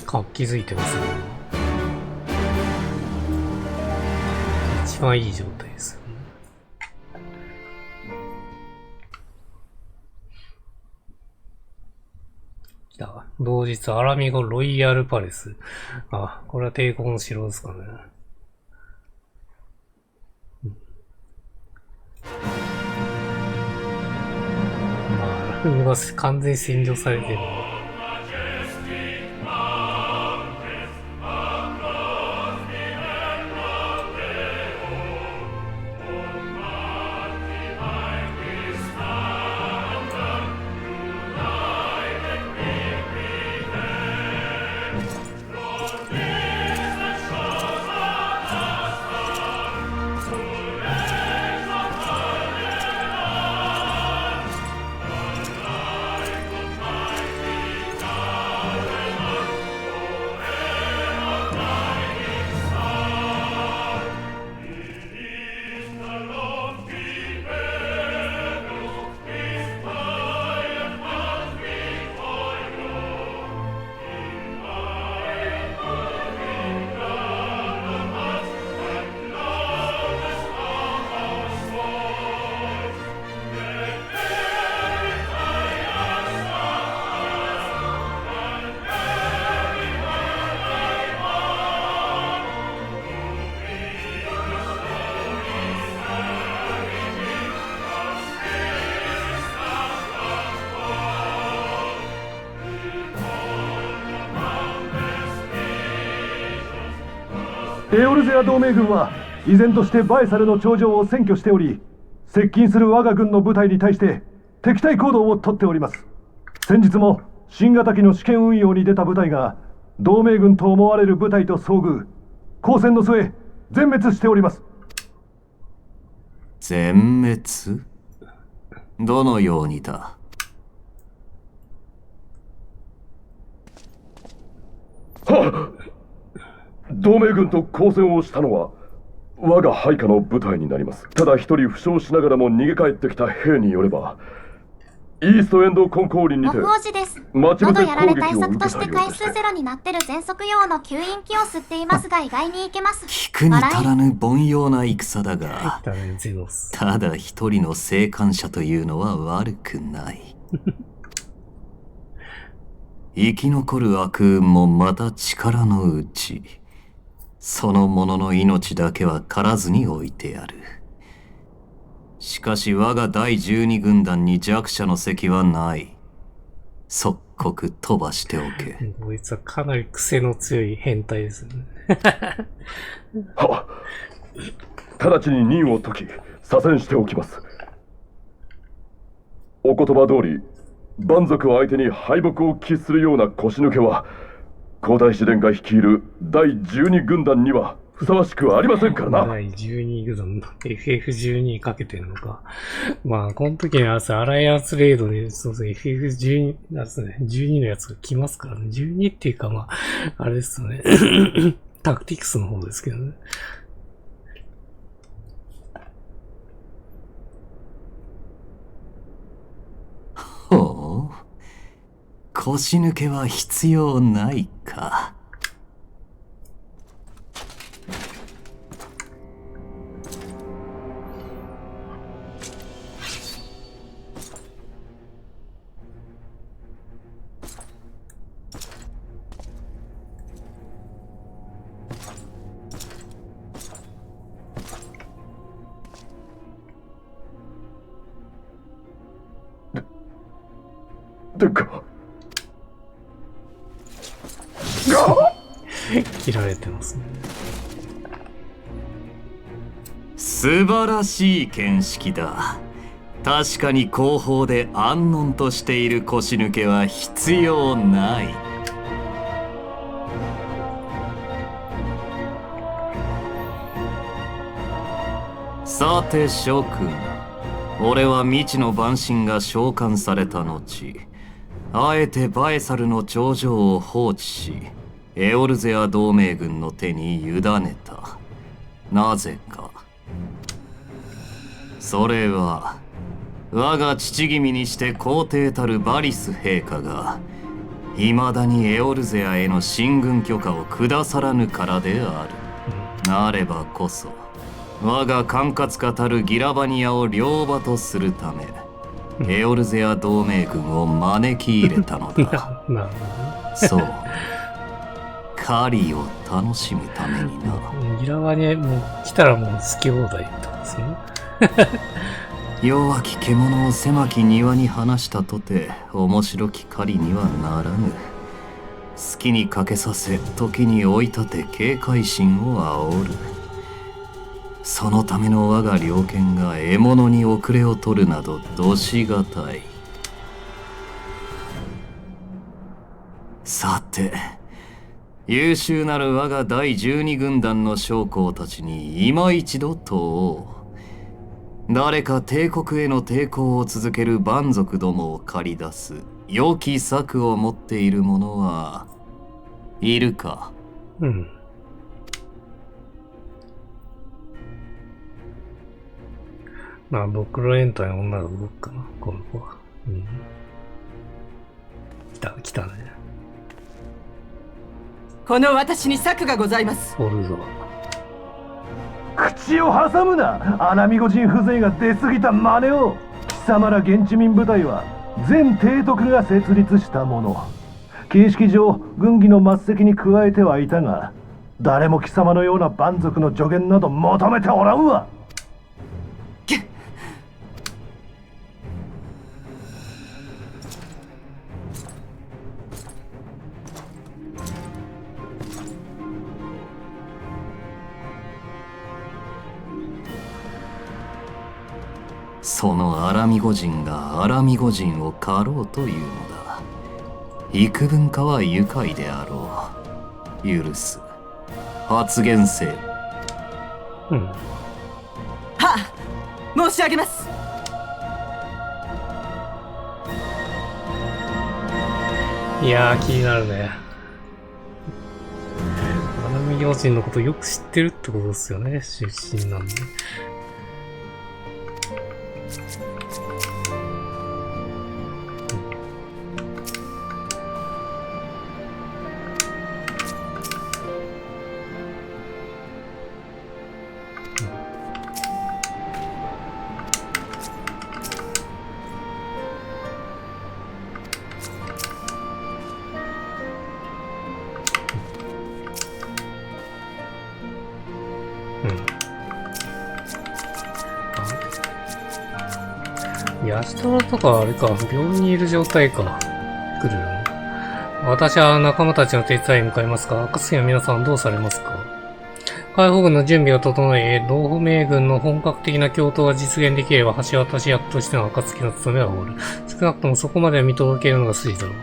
活気づいてますね。一番いい状態です。同日、アラミゴロイヤルパレス。あ、これは帝国の城ですかね。まあ、アラミゴが完全に占領されてる。エオルゼア同盟軍は依然としてバエサルの頂上を占拠しており、接近する我が軍の部隊に対して敵対行動をとっております。先日も新型機の試験運用に出た部隊が同盟軍と思われる部隊と遭遇、交戦の末全滅しております。全滅？どのようにだ？はっ！同盟軍と交戦をしたのは我が配下の部隊になります。ただ一人負傷しながらも逃げ帰ってきた兵によれば、イーストエンドコンコーリンにて王子です。待ち伏せやられ攻撃を対策と受けたようして回数ゼロになってる全速用の吸引器を吸っていますが意外にいけます。聞くに足らぬ凡庸な戦だが、たただ一人の生還者というのは悪くない。生き残る悪運もまた力のうち。その者の命だけは狩らずに置いてある。しかし我が第12軍団に弱者の席はない。即刻飛ばしておけ。こいつはかなり癖の強い変態ですね。はっ！直ちに任を解き、左遷しておきます。お言葉通り、蛮族を相手に敗北を喫するような腰抜けは、皇太子殿下率いる第12軍団にはふさわしくありませんからな。第12軍団の FF12 かけてんのか。まあ、この時にアライアンスレイドで、そうですね、FF12、なんですね、12のやつが来ますからね。12っていうか、まあ、あれですね。タクティクスの方ですけどね。ほう。腰抜けは必要ないか。殿下。切られてますね。素晴らしい見識だ。確かに後方で安穏としている腰抜けは必要ない。さて諸君、俺は未知の蛮神が召喚された後、あえてバエサルの頂上を放置し、エオルゼア同盟軍の手に委ねた。なぜか。それは我が父君にして皇帝たるバリス陛下が未だにエオルゼアへの進軍許可を下さらぬからである。なればこそ我が管轄下たるギラバニアを両場とするため、エオルゼア同盟軍を招き入れたのだ。そう。狩りを楽しむためにな。ギラバニアもう来たらもう好き放題ってことですね。弱き獣を狭き庭に放したとて面白き狩りにはならぬ。好きにかけさせ、時に追い立て警戒心を煽る。そのための我が猟犬が獲物に遅れを取るなどどしがたい。さて、優秀なる我が第12軍団の将校たちに今一度問おう。誰か帝国への抵抗を続ける蛮族どもを駆り出す良き策を持っている者はいるか？うん。まあ、ドクロエンターの女が動くかな、この子は。うん。来たね。この私に策がございます。おるぞ。口を挟むな。アナミゴ人風情が出過ぎた真似を。貴様ら現地民部隊は全提督が設立したもの。形式上軍議の末席に加えてはいたが、誰も貴様のような蛮族の助言など求めておらんわ。そのアラミゴ人がアラミゴ人を狩ろうというのだ。幾分かは愉快であろう。許す。発言せよ。うん。はっ、申し上げます。いやー、気になるね。アラミゴ人のことよく知ってるってことですよね、出身なんで。ヤシトラとかあれか、病院にいる状態か。来るの。私は仲間たちの手伝いに向かいますか？赤杉の皆さんどうされますか？解放軍の準備が整い、同盟軍の本格的な共闘が実現できれば、橋渡し役としての暁の務めは終わる。少なくともそこまでは見届けるのが筋だろ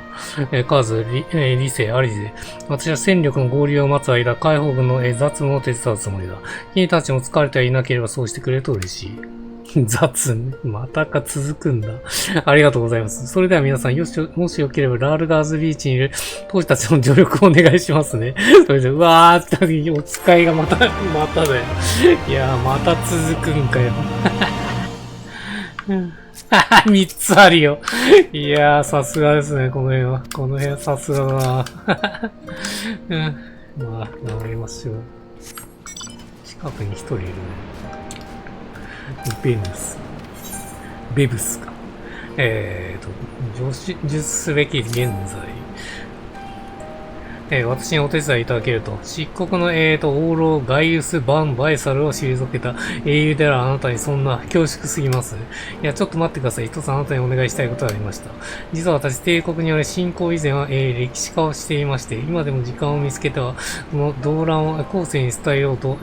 う。カーズ、理性、アリゼ。私は戦力の合流を待つ間、解放軍の雑務を手伝うつもりだ。君たちも疲れてはいなければそうしてくれると嬉しい。雑務またか続くんだ。ありがとうございます。それでは皆さん、もしよければラールガーズビーチにいる当時たちの助力をお願いしますね。それで、うわー、お使いがまただよ。いやー、また続くんかよ。3つあるよ。いやー、さすがですね、この辺は。この辺はさすがだな。まあ、頑張りましょう。近くに一人いるね。ベブスか。助手すべき現在。私にお手伝いいただけると、漆黒の王老ガイウス・バン・バイサルを退けた英雄であるあなたにそんな恐縮すぎます。いや、ちょっと待ってください。一つあなたにお願いしたいことがありました。実は私、帝国による侵攻以前は、歴史家をしていまして、今でも時間を見つけては、この動乱を後世に伝えようと、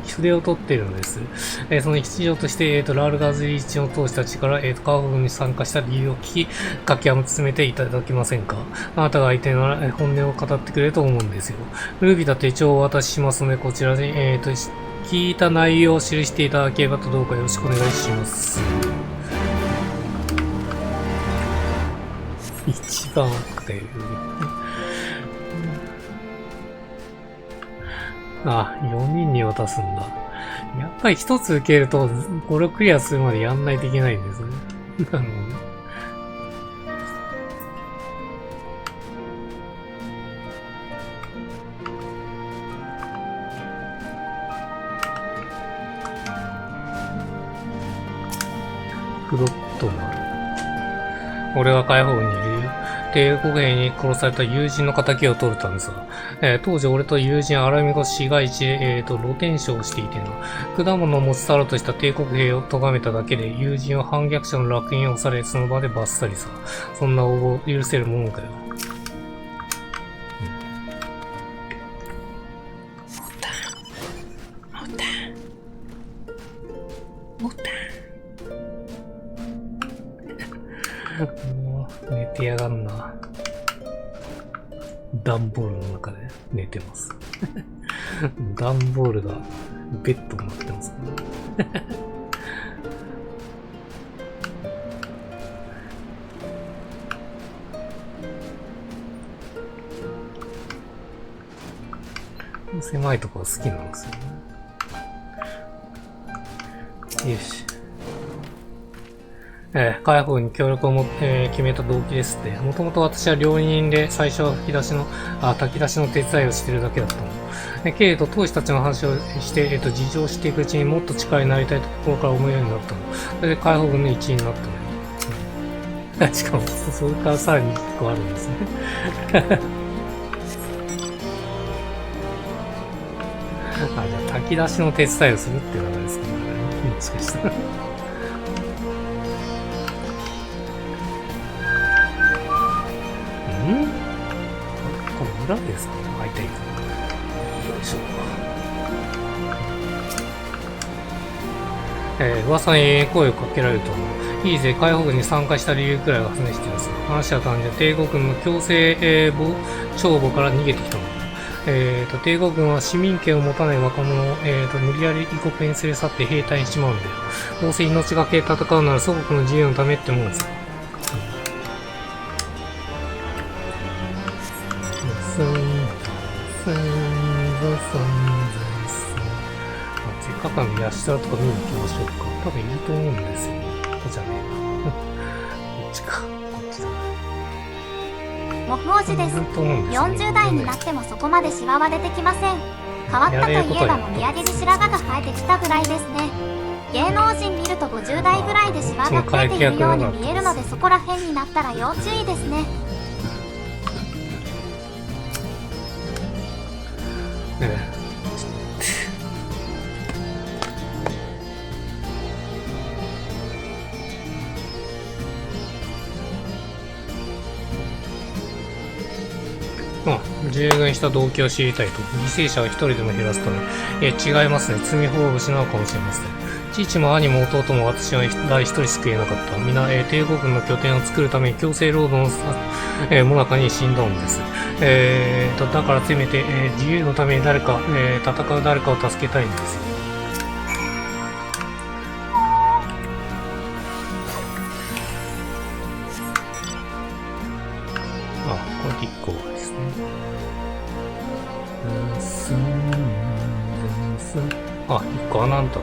筆を取っているのです。その一助として、ラールガーズリーチの当士たちから、カーフ軍に参加した理由を聞き、書き進めていただけませんか？あなたが相手なら、本音を語ってくれると思うんですよ。古びた手帳をお渡ししますので、こちらに、聞いた内容を記していただければとどうかよろしくお願いします。一番奥だよ。あ、4人に渡すんだ。やっぱり一つ受けると、これをクリアするまでやんないといけないんですね。なるほど。フロットマン。俺は解放軍にいるよ。帝国兵に殺された友人の仇を取るためさ。当時俺と友人アラミゴ市街地で、露天商をしていてな。果物を持ち去ろうとした帝国兵を咎めただけで友人は反逆者の烙印を押され、その場でバッサリさ。そんな応募許せるものかよ。もう寝てやがんな。段ボールの中で寝てます。段ボールがベッドになってますね。狭いところ好きなんですよね。よし。解放に協力を決めた動機ですって。もともと私は料理人で最初は炊き出しの手伝いをしてるだけだったの。けれど、当士たちの話をして、事情をしていくうちにもっと力になりたいと心から思うようになったの。それで解放軍の一員になったのよ。しかも、それからさらに1個あるんですね。じゃあ炊き出しの手伝いをするっていうのがですかね。もしかしたら。この裏ですか？会いたいか。よいしょ。噂に声をかけられると思う。いいぜ、解放軍に参加した理由くらいは話してます。話は単純で、帝国軍の強制帳簿から逃げてきたの。帝国軍は市民権を持たない若者を、無理やり異国に連れ去って兵隊にしまうんだよ。どうせ命がけで戦うなら祖国の自由のためってもんです。せっかくなんでヤシタラとか見に行きましょうか。多分いると思うんですよ。ここじゃねえな。こっちか。こっちだ。もふおじです。40代になってもそこまでシワは出てきません。変わったといえばもみあげに白髪が生えてきたぐらいですね。芸能人見ると50代ぐらいでシワが増えているように見えるので、そこら辺になったら要注意ですね。従軍した動機を知りたいと。犠牲者は一人でも減らすため。違いますね。罪滅ぼしなのかもしれません。父も兄も弟も私は誰一人救えなかった。皆、帝国軍の拠点を作るために強制労働の最中に死んだのです。だからせめて、自由のために戦う誰かを助けたいんです。これ1個ですね。1個なんだ。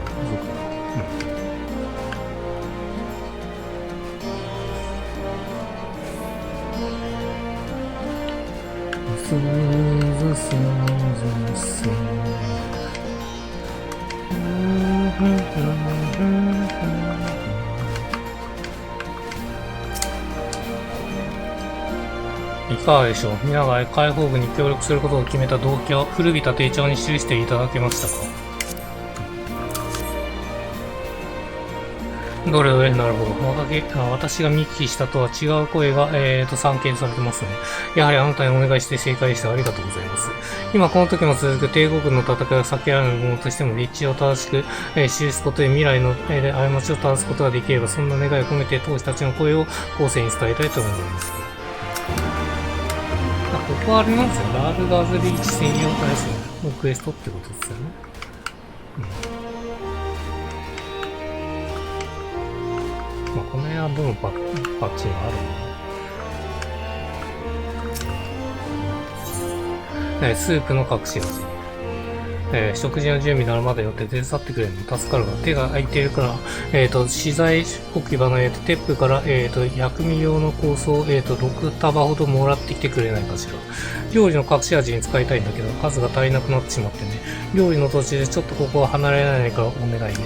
いかがでしょう。皆が解放軍に協力することを決めた動機を古びた手帳に記していただけましたか。どれどれ、なるほど。私が見聞きしたとは違う声が、散見されてますね。やはりあなたにお願いして正解でした。ありがとうございます。今この時も続く帝国軍の戦いを避けられるものとしても、立地を正しく、記すことで未来の、過ちを正すことができれば、そんな願いを込めて当士たちの声を後世に伝えたいと思います。ここはあれなんですよ。ラールガーズリーチ専用対戦のクエストってことですよね。この辺はどのパッチがあるの？スープの隠し味。食事の準備ならまだよって手伝ってくれるの助かるが、手が空いているから、資材置き場の、テップから、薬味用の香草を、6束ほどもらってきてくれないかしら。料理の隠し味に使いたいんだけど、数が足りなくなってしまってね。料理の途中でちょっとここは離れられないからお願いね。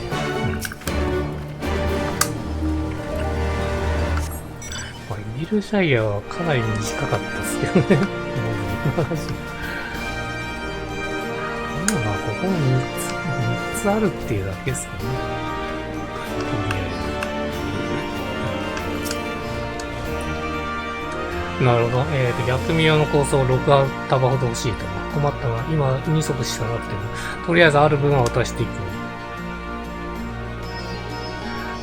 イビルシャイアはかなり短かったですけどね。ここ3つあるっていうだけですかね。なるほど。薬味用の香草を6束ほど欲しいと。困ったな。今2足しかなくても。とりあえずある分は渡していく。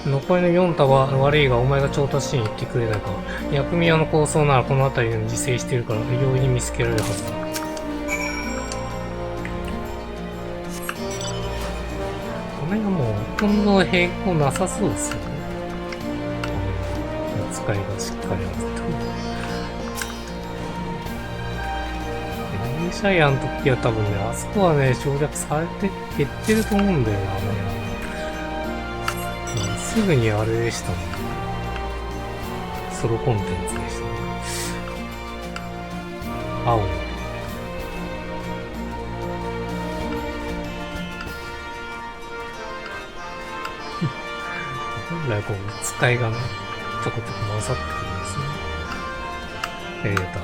残りの4束悪いがお前が調達しに行ってくれないか。薬味用の香草ならこの辺りで自生しているから容易に見つけられるはずだ。この辺はもうほとんど変更なさそうですよね。使いがしっかりあると。エリシャイアの時は多分ね、あそこはね、省略されて減ってると思うんだよな、すぐにあれでしたね。ソロコンテンツでしたね。青。本来こう、使いがね、ちょこちょこ混ざってくるんですね。誰か。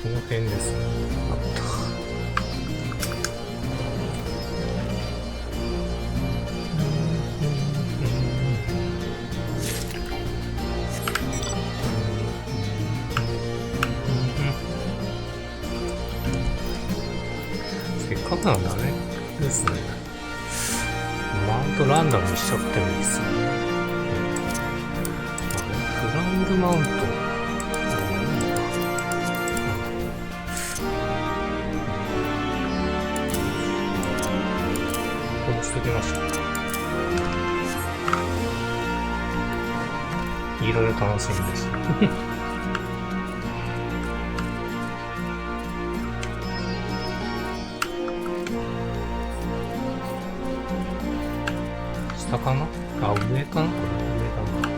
この辺ですね。あった。せっかくなんだね。ですね。マウントランダムにしちゃってもいいですよね。フラングマウント。してきました。いろいろ楽しみです。下かな？あ、上かな？上だな。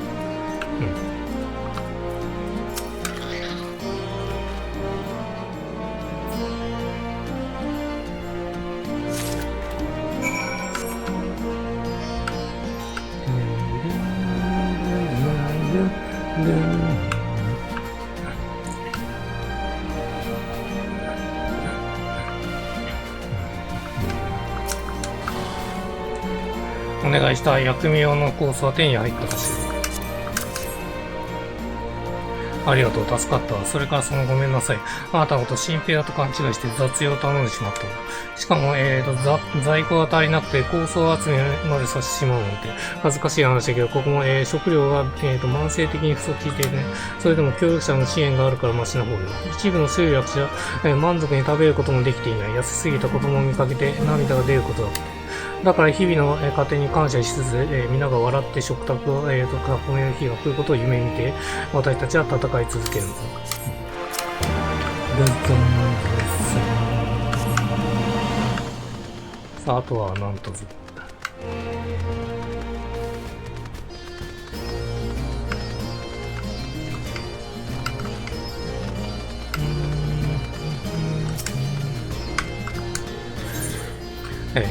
お願いした薬味用のコースは手に入ったらしい。ありがとう、助かったわ。それからごめんなさい。あなたのこと新平だと勘違いして雑用を頼んでしまったわ。しかも、在庫が足りなくて構想集めまでさせてしまうなんて、恥ずかしい話だけど、ここも、食料が、慢性的に不足していてね。それでも協力者の支援があるからマシな方よ。一部の集落者、満足に食べることもできていない。痩せすぎた子供を見かけて涙が出ることだった。だから日々の家庭に感謝しつつ、皆が笑って食卓を、囲める日が来ることを夢見て、私たちは戦い続けるの。さあ、あとはなんとぞ。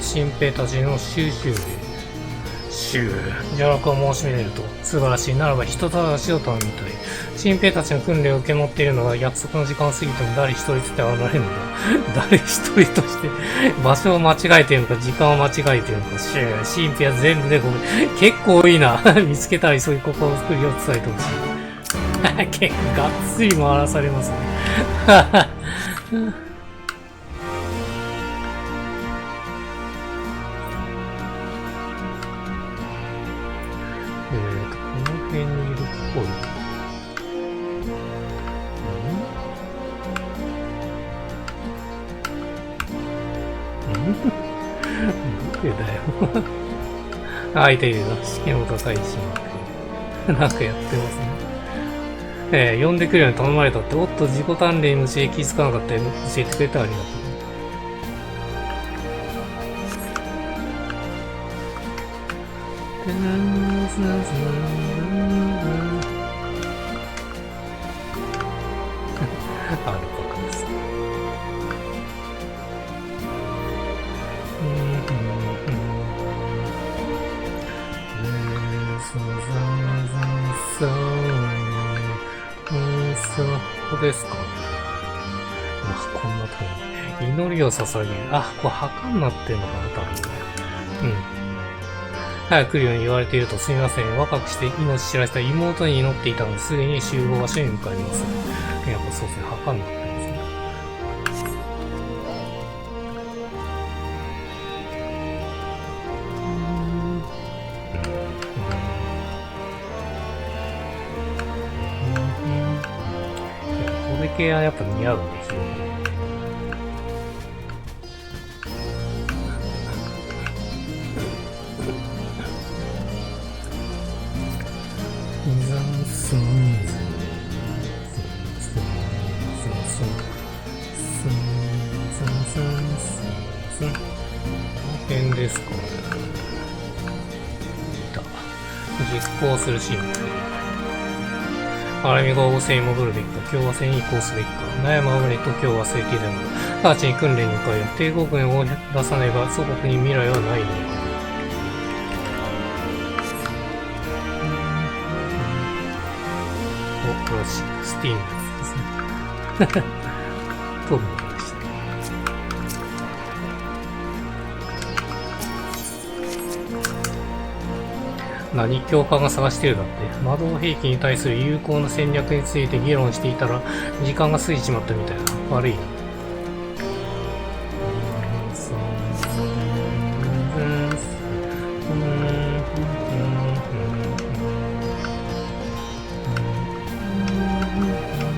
新兵たちの収集邪楽を申しめると素晴らしい。ならば人たらしを頼みたい。新兵たちの訓練を受け持っているのが約束の時間を過ぎても誰一人つって現れるのだ。誰一人として場所を間違えているのか時間を間違えているのか。新兵は全部でごめん。結構いいな。見つけたら急ぎ心作りを伝えてほしい。結構がっつり回らされますね。この辺にいるっぽい。どれだよ。あ、いたいた。士気の高いシーン。なんかやってますね。呼んでくるように頼まれたって、おっと自己鍛錬の教え気づかなかったよ。教えてくれてありがとう。アルパカです。ここですか。こんなとこに祈りを捧げる。あ、これ墓になってんのかな、多分ね。早く来るように言われているとすみません。若くして命知らせた妹に祈っていたのですぐに集合場所に向かいます。やっぱそうですね、墓になってますね。これ系はやっぱ似合うんですよ。この辺ですかね。実行するシーン。アラミが応戦に戻るべきか、共和戦に移行すべきか、悩むあまりと今日忘れていたのだ。直ちに訓練に向かい、帝国軍を出さねば祖国に未来はないのだ。これはスティーンのやつですね。トムの話した。何教官が探してるだって。魔導兵器に対する有効な戦略について議論していたら時間が過ぎちまったみたいな。悪いな。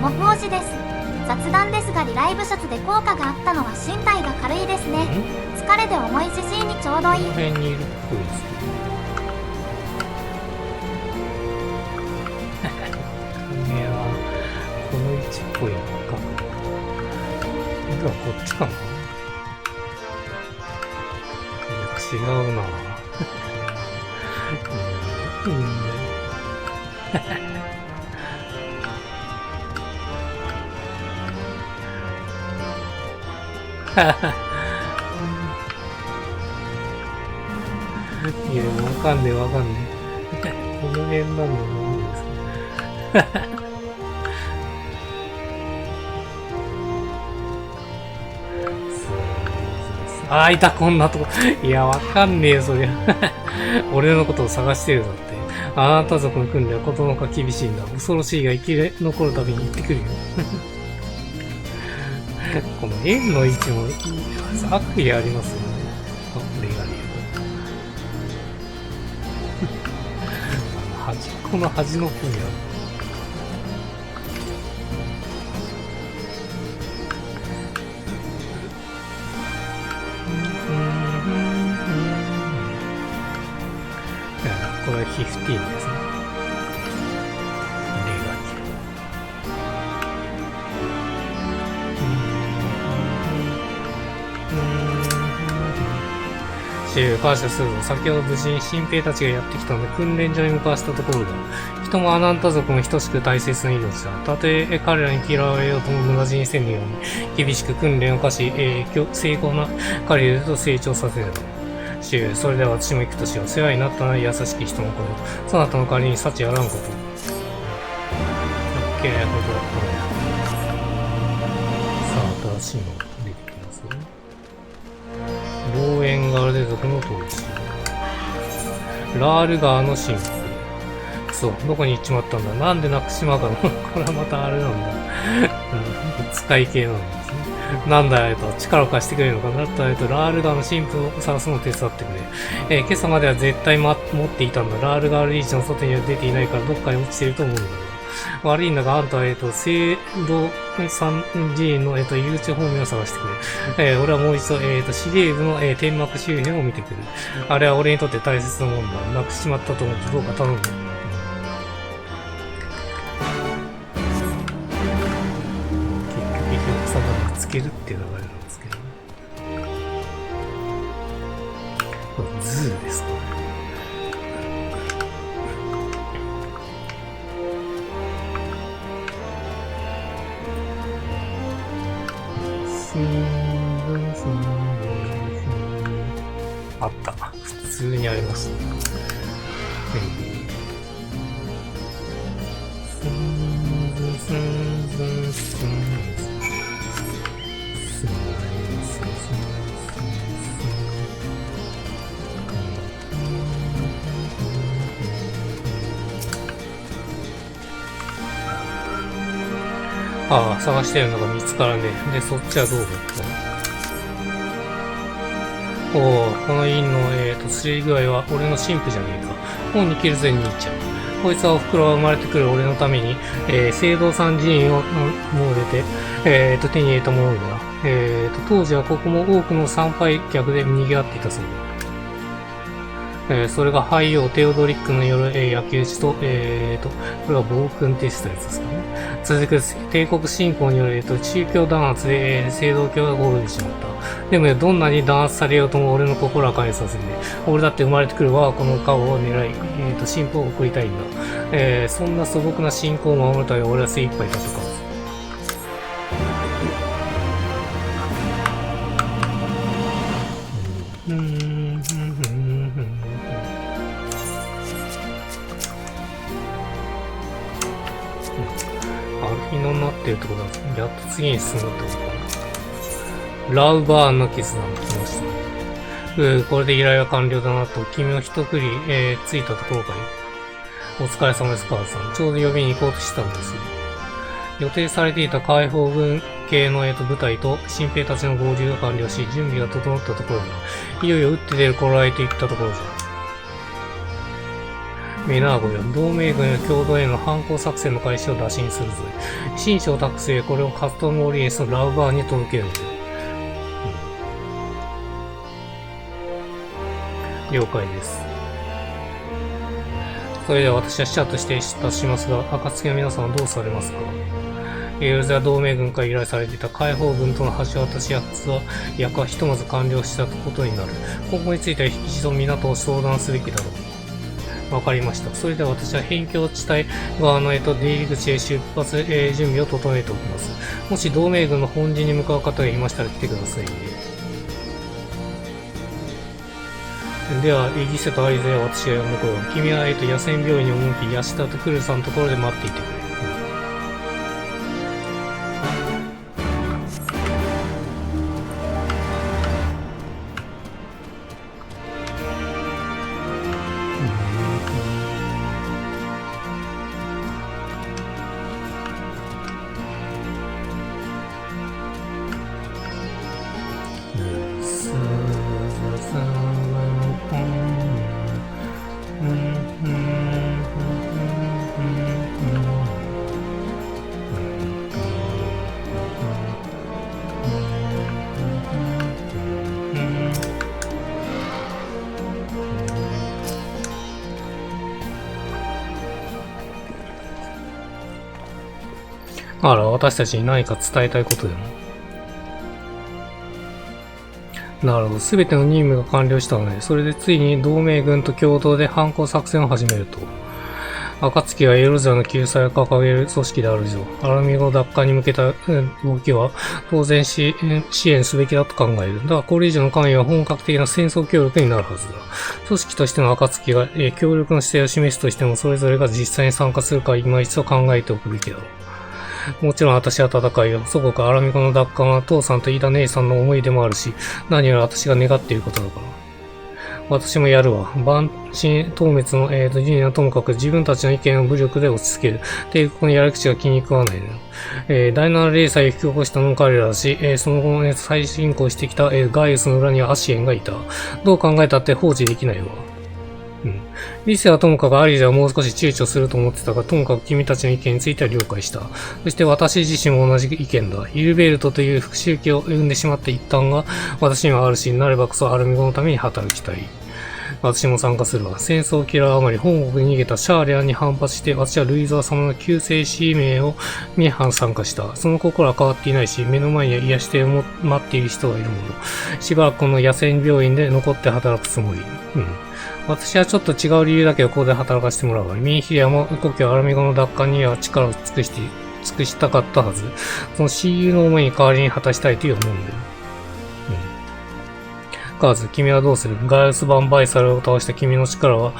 模倣師です。雑談ですがリライブシャツで効果があったのは身体が軽いですね。疲れで重いじじいにちょうどいい。この辺にいるっぽいですけど。この位置っぽいのか。ではこっちかな。いや、違うな。いや、わかんねえわかんねえ。この辺なんだろうんですか。あ、あー、いた、こんなとこ。いや、わかんねえよ、そりゃ。俺のことを探してるぞって。あなた族の訓練はことのか厳しいんだ。恐ろしいが生き残るたびに行ってくるよ。この円の位置も悪意ありますよね。これが理由。端っこの端の方にある。これは15ですね。感謝するぞ。先ほど無事に新兵たちがやってきたので訓練所に向かわせたところだ。人もアナンタ族も等しく大切な命だ。たとえ彼らに嫌われようとも無駄死にせぬように厳しく訓練を課し、成功な狩人と成長させる。それでは私も行くとしよう。世話になったなら優しき人の子よ。そなたの代わりに幸あらんこと。オッケー、ほど。さあ、新しいのが出てきますね。望遠ガルデ族の統治。ラール川の神父。そう、どこに行っちまったんだ。なんでなくしまうかのこれはまたあれなんだ。使い系なんですね。なんだよと、力を貸してくれるのかなと、ラール川の神父を探すのを手伝ってくれ。今朝までは絶対持っていたんだ。ラール川リーチの外には出ていないからどっかに落ちていると思うんだよ。悪いんだが、あんたは、聖堂三寺院の、誘致方面を探してくれ。俺はもう一度、司令部の、天幕周辺を見てくる。あれは俺にとって大切なもんだ。なくしちまったと思ってどうか頼む。つけるっていう流れなんですけどね。これズーですかね。あった。普通にありますね。ああ、探してるのが見つからねえ。で、そっちはどうだったの？おお、この院の、すり具合は俺の神父じゃねえか。本に切るぜ、兄ちゃん。こいつはお袋が生まれてくる俺のために、聖堂三寺院をも出て、手に入れたものだ。当時はここも多くの参拝客で賑わっていたそうだ。それが廃王テオドリックによる、焼き討ちと、これは暴君ってしたやつですかね。続く帝国侵攻による、宗教弾圧で、聖堂教が滅びてしまった。でもどんなに弾圧されようとも俺の心は変えさせて、俺だって生まれてくる我が子の顔を狙い、神父を送りたいんだ。そんな素朴な信仰を守るために俺は精一杯戦う。っていうところだ。やっと次に進むってことかな。ラウバーンの決断が来ましたね。これで依頼は完了だなと、君を一繰り、着いたところかよ。お疲れ様です、母さん。ちょうど呼びに行こうとしたんですよ。予定されていた解放軍系の、部隊と新兵たちの合流が完了し、準備が整ったところだ。いよいよ打って出る頃合いといったところじゃ。メナーゴよ、同盟軍や共同への反攻作戦の開始を打診するぞ。新章託せ、これをカストムオリエンスのラウバーに届けるので。了解です。それでは私は使者として出しますが、暁の皆さんはどうされますか？エルザ同盟軍から依頼されていた解放軍との橋渡し役はひとまず完了したことになる。今後については一度港を相談すべきだろう。わかりました。それでは私は辺境地帯側の出入り口へ出発、準備を整えておきます。もし同盟軍の本陣に向かう方がいましたら来てくださいね。では、イギセとアリゼは私が呼んでこよう。君は、野戦病院に赴き、ヤシタとクルさんのところで待っていてくれ。あら、私たちに何か伝えたいことでも。なるほど。すべての任務が完了したので、それでついに同盟軍と共同で反抗作戦を始めると。暁がエロゼアの救済を掲げる組織である以上、アラミゴ奪還に向けた動きは当然支援すべきだと考える。だがこれ以上の関与は本格的な戦争協力になるはずだ。組織としての暁が協力の姿勢を示すとしても、それぞれが実際に参加するか今一度考えておくべきだろう。もちろん私は戦いよ。祖国アラミゴの奪還は父さんとイダ姉さんの思いでもあるし、何より私が願っていることだから。私もやるわ。万神討滅のジュニアはともかく自分たちの意見を武力で押し付ける。帝国のやり口が気に食わないのよ。第7零祭を引き起こしたのも彼らだし、その後の再進行してきたガイウスの裏にはアシエンがいた。どう考えたって放置できないわ。リセはともかくアリジャはもう少し躊躇すると思ってたが、ともかく君たちの意見については了解した。そして私自身も同じ意見だ。イルベルトという復讐期を生んでしまった一端が私にはあるし、なればこそアルミゴのために働きたい。私も参加するわ。戦争を嫌うあまり本国に逃げたシャーレアンに反発して、私はルイザー様の救世使命に参加した。その心は変わっていないし、目の前には癒し手を待っている人がいるもの。しばらくこの野戦病院で残って働くつもり。私はちょっと違う理由だけど、ここで働かせてもらうわ。ミンヒリアも故郷アラミゴの奪還には力を尽くしたかったはず。その親友の思いに代わりに果たしたいという思うんだよ。カーズ、君はどうする？ガイウス版バイサルを倒した君の力は、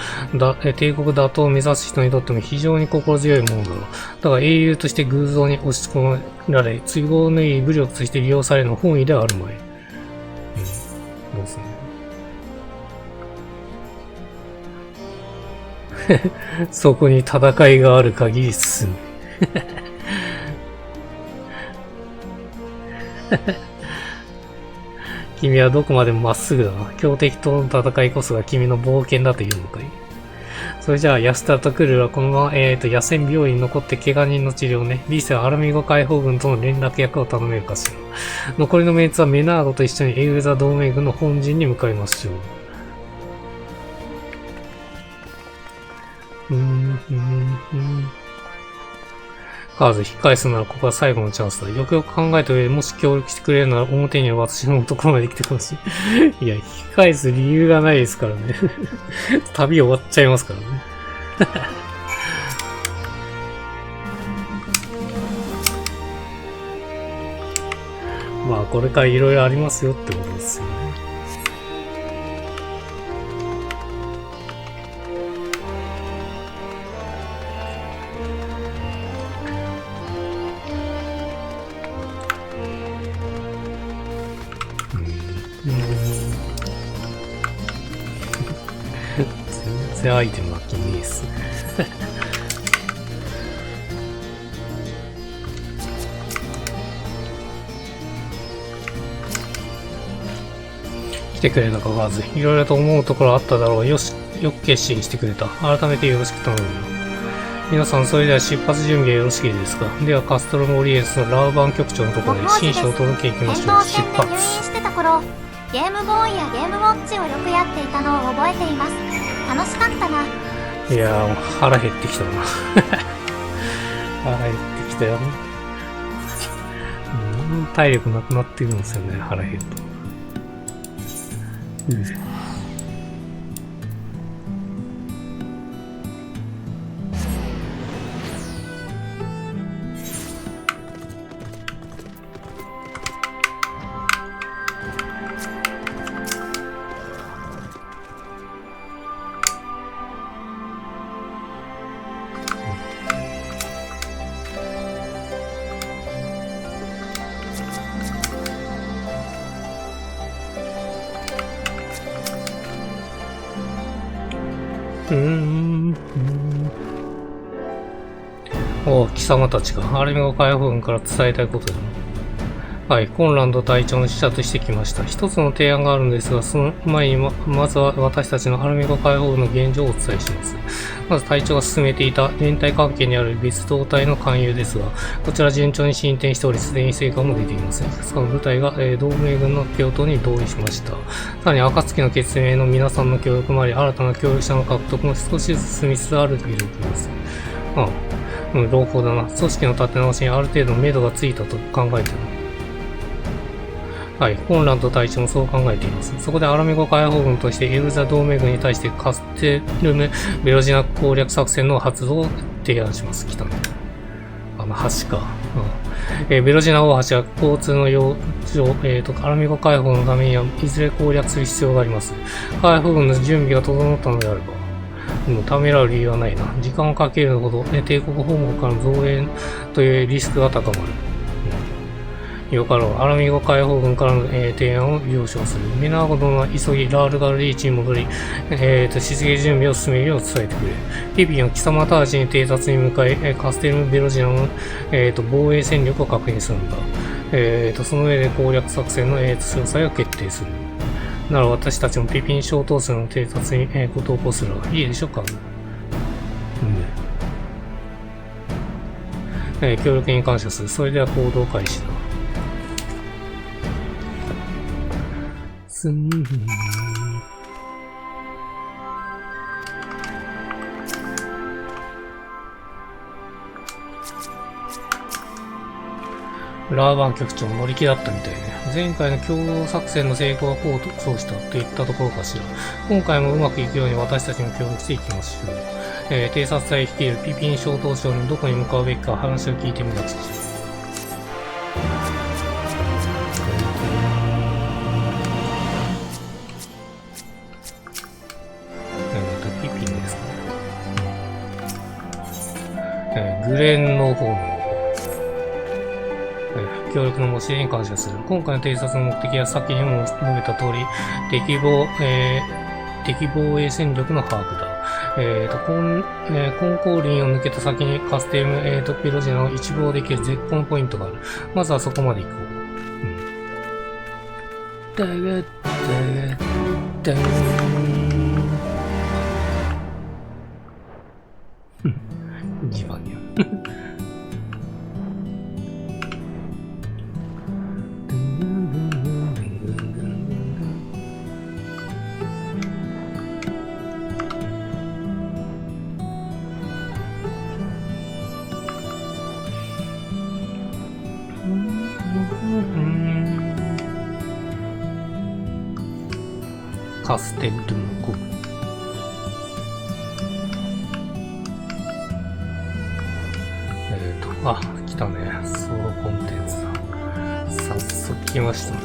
帝国打倒を目指す人にとっても非常に心強いものだろう。だが英雄として偶像に押し込められ、都合のいい武力として利用されるの本意ではあるまい。どうするそこに戦いがある限り進む。君はどこまでもまっすぐだな。強敵との戦いこそが君の冒険だというのかい。それじゃあ、ヤスタとクルルはこのまま、野戦病院に残って怪我人の治療ね。リセはアラミゴ解放軍との連絡役を頼めるかしら。残りのメンツはメナードと一緒にエウレザ同盟軍の本陣に向かいましょう。カーズ、引き返すならここは最後のチャンスだ。よくよく考えた上でもし協力してくれるなら表には私のところまで来てほしい。いや、引き返す理由がないですからね。旅終わっちゃいますからね。まあ、これからいろいろありますよってことですよね。全然アイテムは気にいいっすね。来てくれたかわず、いろいろと思うところあっただろう。よく決心してくれた。改めてよろしく頼むよ。皆さん、それでは出発準備はよろしいですか？では、カストロモリエンスのラウバン局長のところで新書を届け行きましょう。出発。入院してた頃、ゲームボーイやゲームウォッチをよくやっていたのを覚えています。楽しかったな。いやー、腹減ってきたな。腹減ってきたよね。体力なくなってるんですよね、腹減ると。おう、貴様たちがアルミゴ解放軍から伝えたいことだな。はい、コンランド隊長の使者として来ました。一つの提案があるんですが、その前にまずは私たちのアルミゴ解放軍の現状をお伝えします。まず隊長が進めていた連帯関係にある別動隊の勧誘ですが、こちら順調に進展しており、すでに成果も出ています。その部隊が、同盟軍の共闘に同意しました。さらに、暁の決命の皆さんの協力もあり、新たな協力者の獲得も少しずつ進みつつあるという状況です。朗報だな。組織の立て直しにある程度の目処がついたと考えてる。はい。コンランド隊長もそう考えています。そこでアラミゴ解放軍としてエルザ同盟軍に対してカステルム・ベロジナ攻略作戦の発動を提案します。来たね。橋か。ベロジナ大橋は交通の要衝、アラミゴ解放のためにはいずれ攻略する必要があります。解放軍の準備が整ったのであれば、もうためらう理由はないな。時間をかけるほど、帝国本国からの増援というリスクが高まる。よかろう。アラミゴ解放軍からの、提案を了承する。メナーゴ殿は急ぎラールガルリーチに戻り、出撃準備を進めるよう伝えてくれ。ピピンは貴様たちに偵察に向かい、カステルム・ベロジナの、防衛戦力を確認するんだ。その上で攻略作戦の、詳細を決定する。なら私たちもピピン小統制の偵察に、ご同行するわ。いいでしょうか。協力に感謝する。それでは行動開始だ。ラーバン局長乗り気だったみたいね。前回の共同作戦の成功は功を奏したといったところかしら。今回もうまくいくように私たちも協力していきましょう。偵察隊率いるピピン小統将にどこに向かうべきか話を聞いてみなくちゃ。グレンの方の協力の申し出に感謝する。今回の偵察の目的は先にも述べた通り、敵防衛戦力の把握だ。コンコーリンを抜けた先にカステルム、ペロジナを一望できる絶好のポイントがある。まずはそこまで行こう。ダガッダガッダーン。ジバニャ。カステルムコ。あ、来たね。ソロコンテンツだ。早速来ましたね。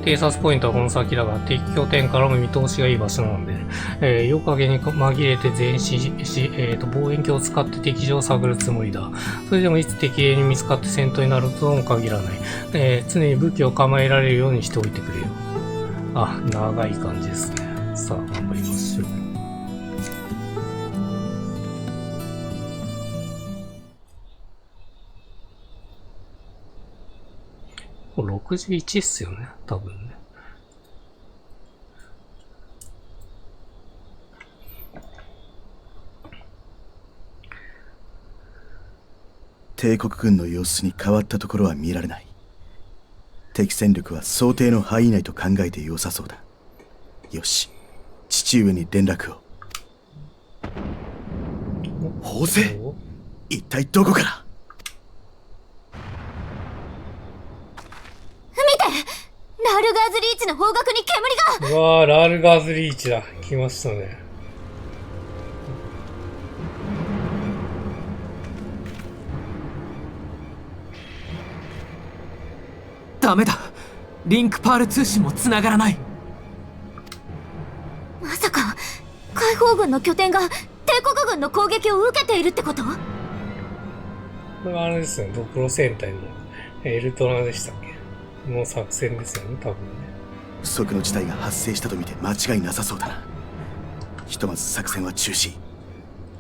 偵察ポイントはこの先だが、敵拠点からも見通しがいい場所なので、夜影に紛れて前進し、望遠鏡を使って敵情を探るつもりだ。それでもいつ敵兵に見つかって戦闘になるとも限らない。常に武器を構えられるようにしておいてくれよ。あ、長い感じですね。さあ、頑張りましょう。61っすよね、多分ね。帝国軍の様子に変わったところは見られない。敵戦力は想定の範囲内と考えて良さそうだ。よし、父上に連絡を。砲声、一体どこから？見て、ラールガーズリーチの方角に煙が。うわー、ラールガーズリーチだ。来ましたね。ダメだ。リンクパール通信も繋がらない。まさか解放軍の拠点が帝国軍の攻撃を受けているってこと？これはあれですよね。ドクロ戦隊のエルトラでしたっけの作戦ですよね、多分ね。不測の事態が発生したと見て間違いなさそうだな。ひとまず作戦は中止。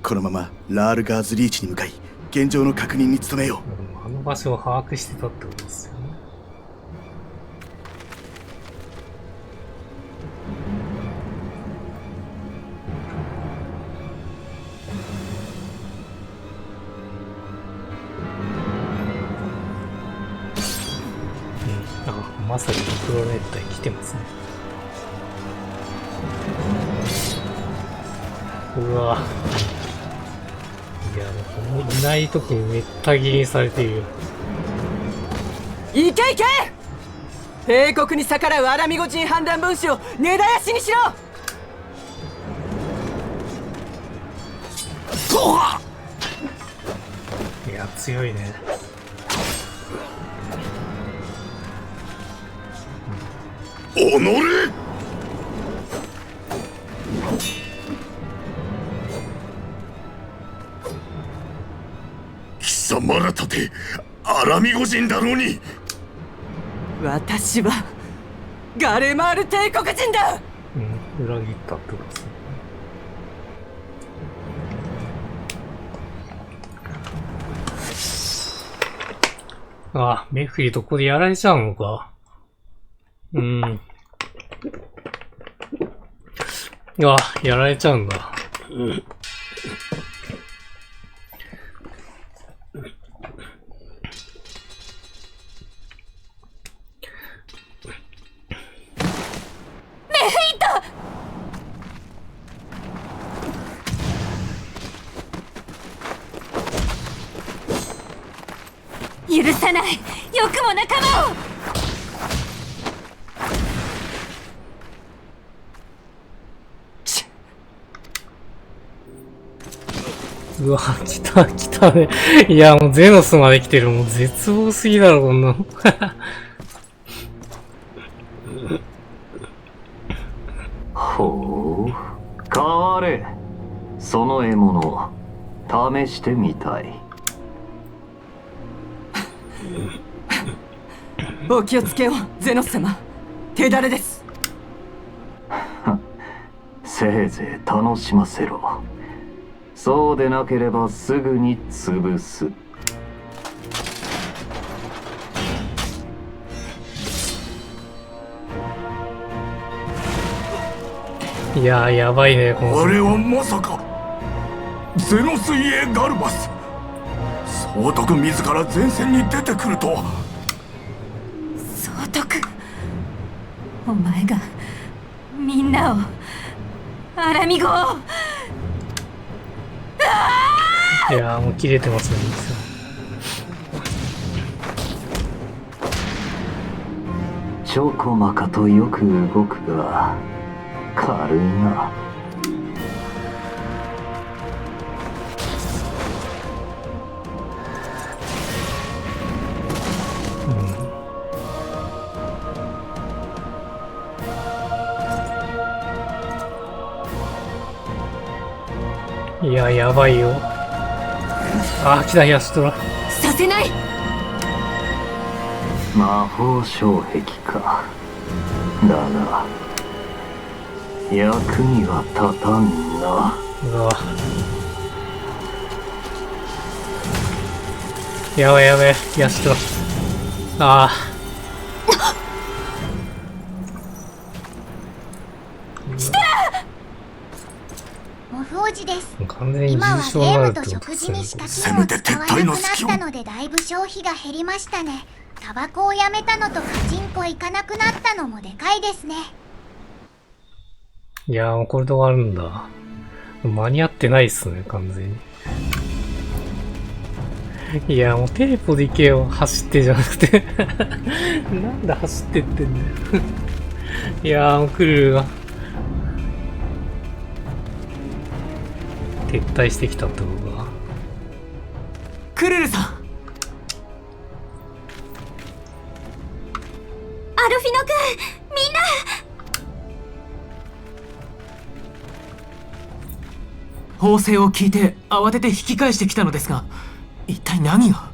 このままラールガーズリーチに向かい現状の確認に努めよう。あの場所を把握してたってことですよね。まさにドクロ熱帯来てますね。うわ。いや、もういない時にめった切りにされている。いけいけ！帝国に逆らうアラミゴ人反乱分子を根絶やしにしろ！いや、強いね。おのれ！貴様らたてアラミゴ人だろうに。私はガレマール帝国人だ。うん、裏切ったってことですね。あ、メフィーとここでやられちゃうのか。あ、やられちゃうんだ。許さない。よくも仲間を。うわ、来たね。いや、もうゼノスまで来てる。もう絶望すぎだろ、こんなの。ほう、変われ。その獲物、試してみたい。お気をつけよう、ゼノス様。手だれです。せいぜい楽しませろ。そうでなければすぐに潰す。いやー、やばいね、この。あれはまさかゼノスイエ・ガルバス。総督自ら前線に出てくるとは。総督、お前がみんなをアラミゴを。いやー、もう切れてますね。ちょこまかとよく動くが軽いな。いや、やばいよ。あ、来た、ヤストラ。させない。魔法障壁か。だが役には立たんな。うわ。やばいやばい、ヤストラ。ああ。モフ王子です。完全に今はゲ重症になームるってことと食事にしかせめて撤退の隙を。なったのでだいぶ消費が減りましたね。タバコをやめたのとカチンコ行かなくなったのもでかいですね。いやー、もうこれで終わるんだ。間に合ってないっすね、完全に。いやー、もうテレポで行けよ。走ってじゃなくて。なんで走ってってんだよ。いやー、もうクルーが撤退してきたってことだ。クルルさん。アルフィノ君、みんな。砲声を聞いて慌てて引き返してきたのですが、一体何が。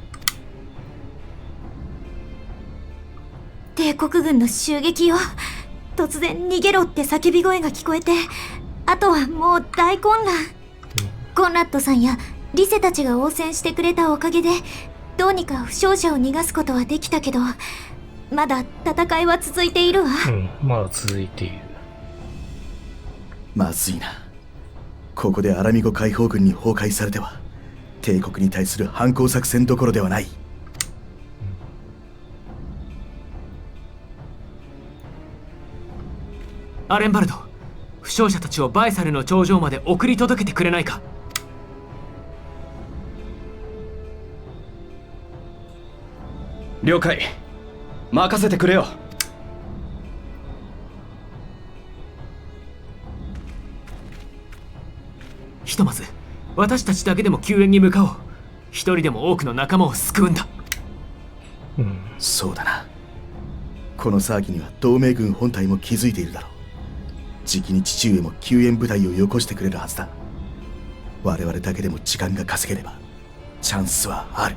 帝国軍の襲撃よ。突然逃げろって叫び声が聞こえて、あとはもう大混乱。コンラッドさんやリセたちが応戦してくれたおかげでどうにか負傷者を逃がすことはできたけど、まだ戦いは続いているわ。まだ続いている。まずいな。ここでアラミゴ解放軍に崩壊されては帝国に対する反攻作戦どころではない。アレンバルド、負傷者たちをバイサルの頂上まで送り届けてくれないか。了解。任せてくれよ。ひとまず私たちだけでも救援に向かおう。一人でも多くの仲間を救うんだ。そうだな。この騒ぎには同盟軍本体も気づいているだろう。じきに父上も救援部隊をよこしてくれるはずだ。我々だけでも時間が稼げればチャンスはある。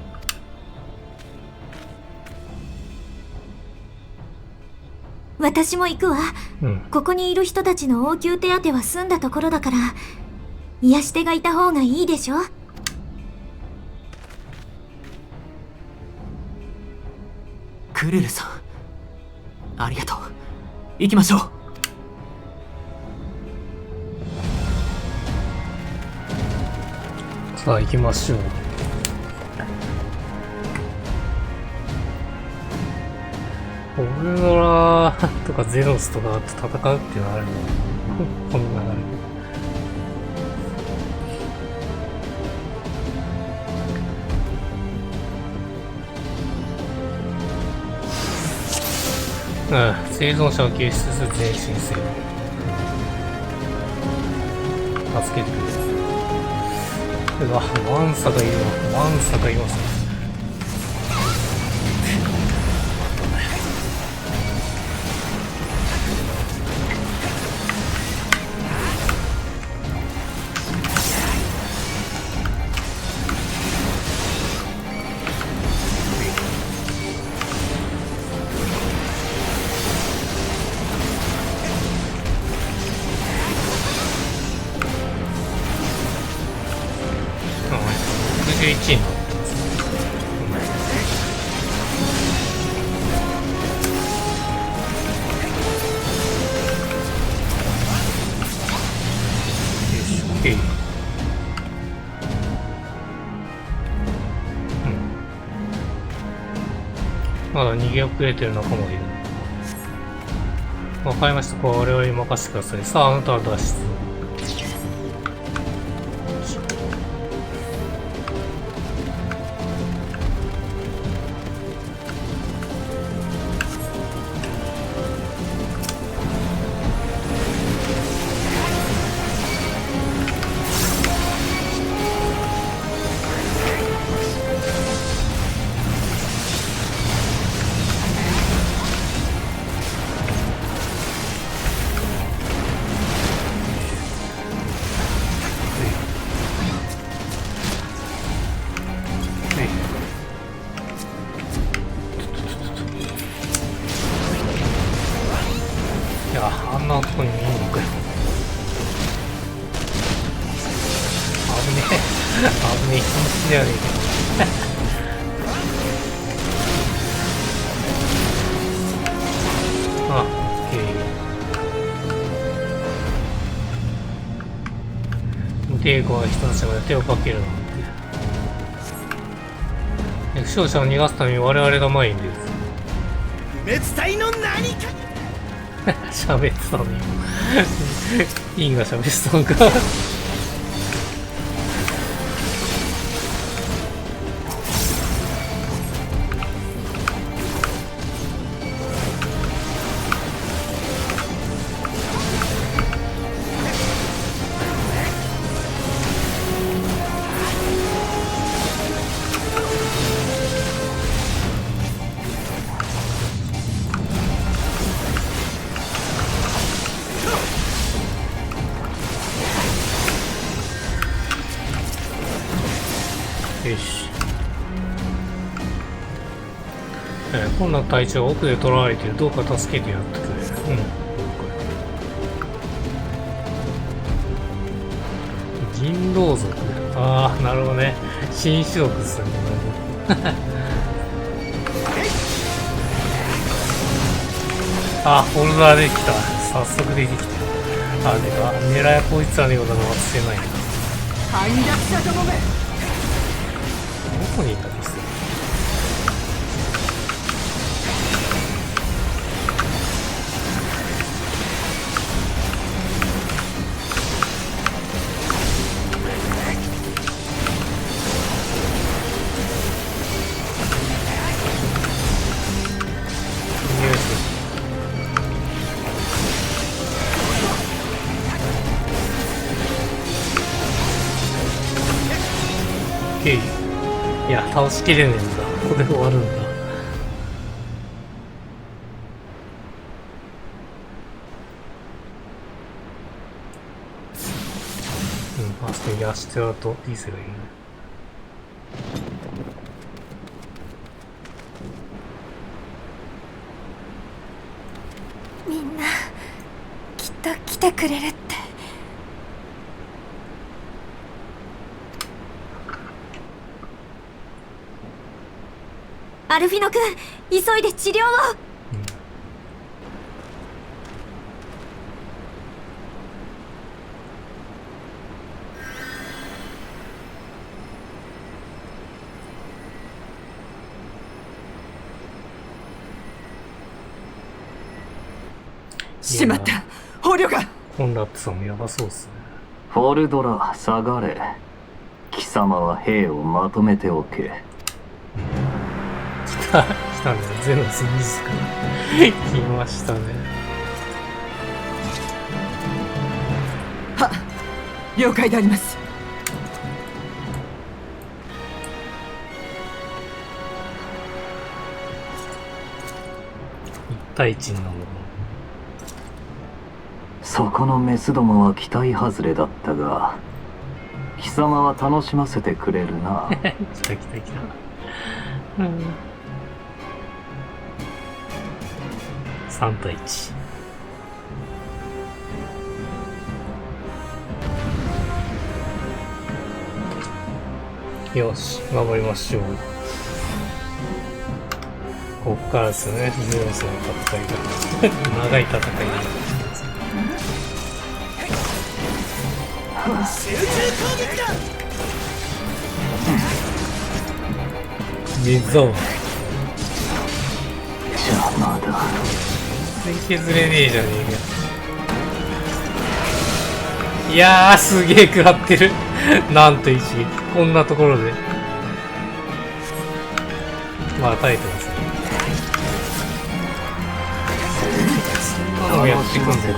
私も行くわ、ここにいる人たちの応急手当は済んだところだから、癒し手がいた方がいいでしょ。クルルさん、ありがとう。行きましょう。さあ行きましょう。オルノラとかゼノスとかと戦うっていうのはあるのこんな流れ。生存者を救出する前進せよ。助けてくれ。うわ、ワンサがいるわ。ワンサがいますね。61になってますね。まだ逃げ遅れてる仲間がいる。わかりました。これ我々に任せてください。さあ、あなたは脱出。あんなとこに見に行くよ。危ねえ。危ねえ。気持ちではねえけど。あ、オッケー。無抵抗な人たちまで手をかけるなんて。負傷者を逃がすために我々が前に出る。不滅体の何か喋ってたのにインが喋ってたのかよし。こんな隊長は奥で捕らわれている。どうか助けてやってくれ。人狼族。ああ、なるほどね。新種族ですね。あ、フォルダーできた。早速出てきてる。あ、でか、狙いこいつらのようなのは捨てないな。反逆者どもめ。どこにいたんですか。いや、倒しきれねえんだ。ここで終わるんだ。あそこにアシテラとリーセがいるね。みんなきっと来てくれるって。アルフィノ君、急いで治療を。しまった、捕虜が。コンラップさんもやばそうっすね。フォルドラ、下がれ。貴様は兵をまとめておけ。来たね。ゼノス自ら来ましたね。は、了解であります。1対1になるの。そこのメスどもは期待外れだったが、貴様は楽しませてくれるな。来た。3対1。よし、頑張りましょう。こっからですね、ゼロスの戦いが。長い戦いになってきます。集中攻撃だ。水を邪魔だ。全削れねえじゃねえか。いやー、すげえ食らってる。なんと一撃。こんなところで。まあ、耐えてますね。そんなのやっていくんですか。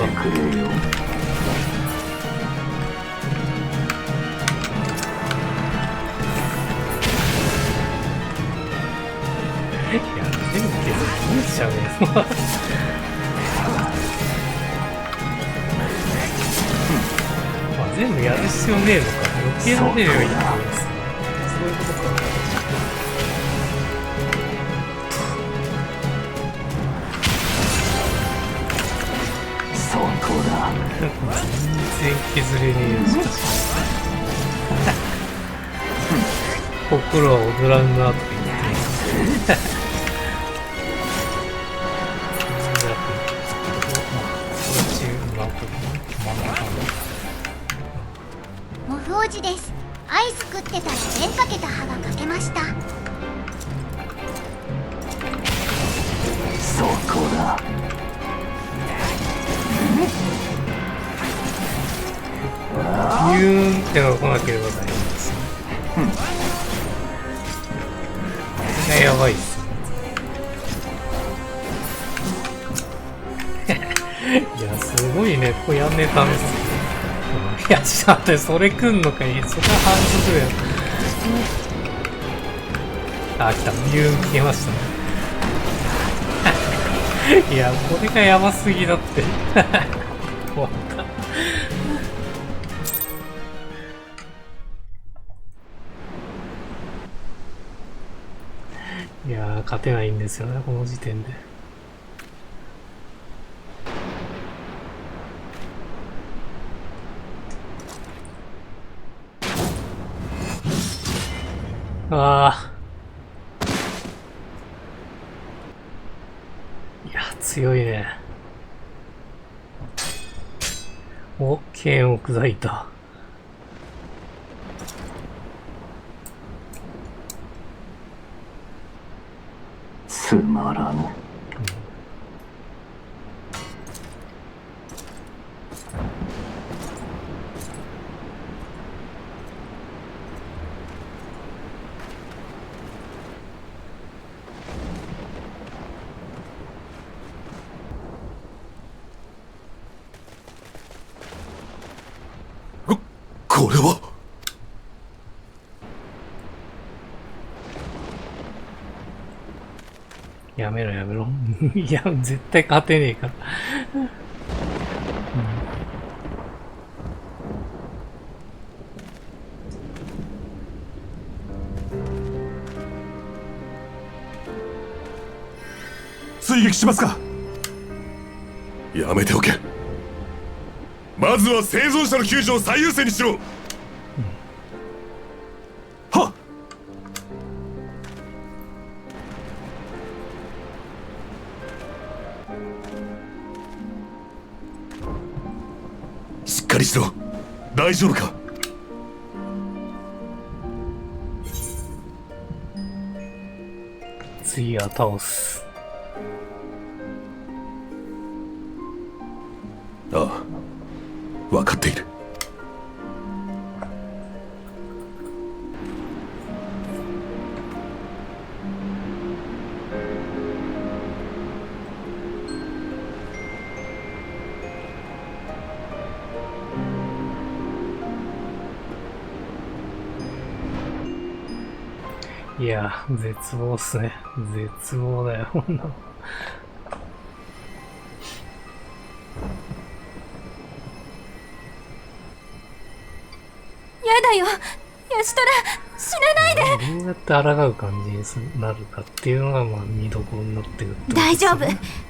いや、全部削る無理じゃねえ。まあ、全部やる必要ねえのか。余計な出るようになるんですね。そういうことか。そこだ。全然削れねえよ、しかし。心は踊らんなって言ってる。モフ王子です。アイス食ってたら電かけた歯が欠けました。そこだ。ビューンってのが来なければ大丈夫ですね。これがやばいっすね。いや、すごいね、ここやんねえたんですよ。いや、ちょっと待って、それ来んのかい。それは反則だよ。あ、来た。ビューン来ましたね。いや、これがやばすぎだって。終わった。いやー、勝てないんですよね、この時点で。あー。いや、強いね。お、剣を砕いた。つまらぬ。これはやめろやめろ。いや、絶対勝てねえから。追撃しますか。やめておけ。まずは生存者の救助を最優先にしろ。はっ。しっかりしろ。大丈夫か。次は倒す。ああ、分かっている。いや、絶望っすね。絶望だよ、こんなの。やだよ、ヤシトラ、死なないで。どうやって抗う感じになるかっていうのが、まあ、見どころになってくるってことですね。大丈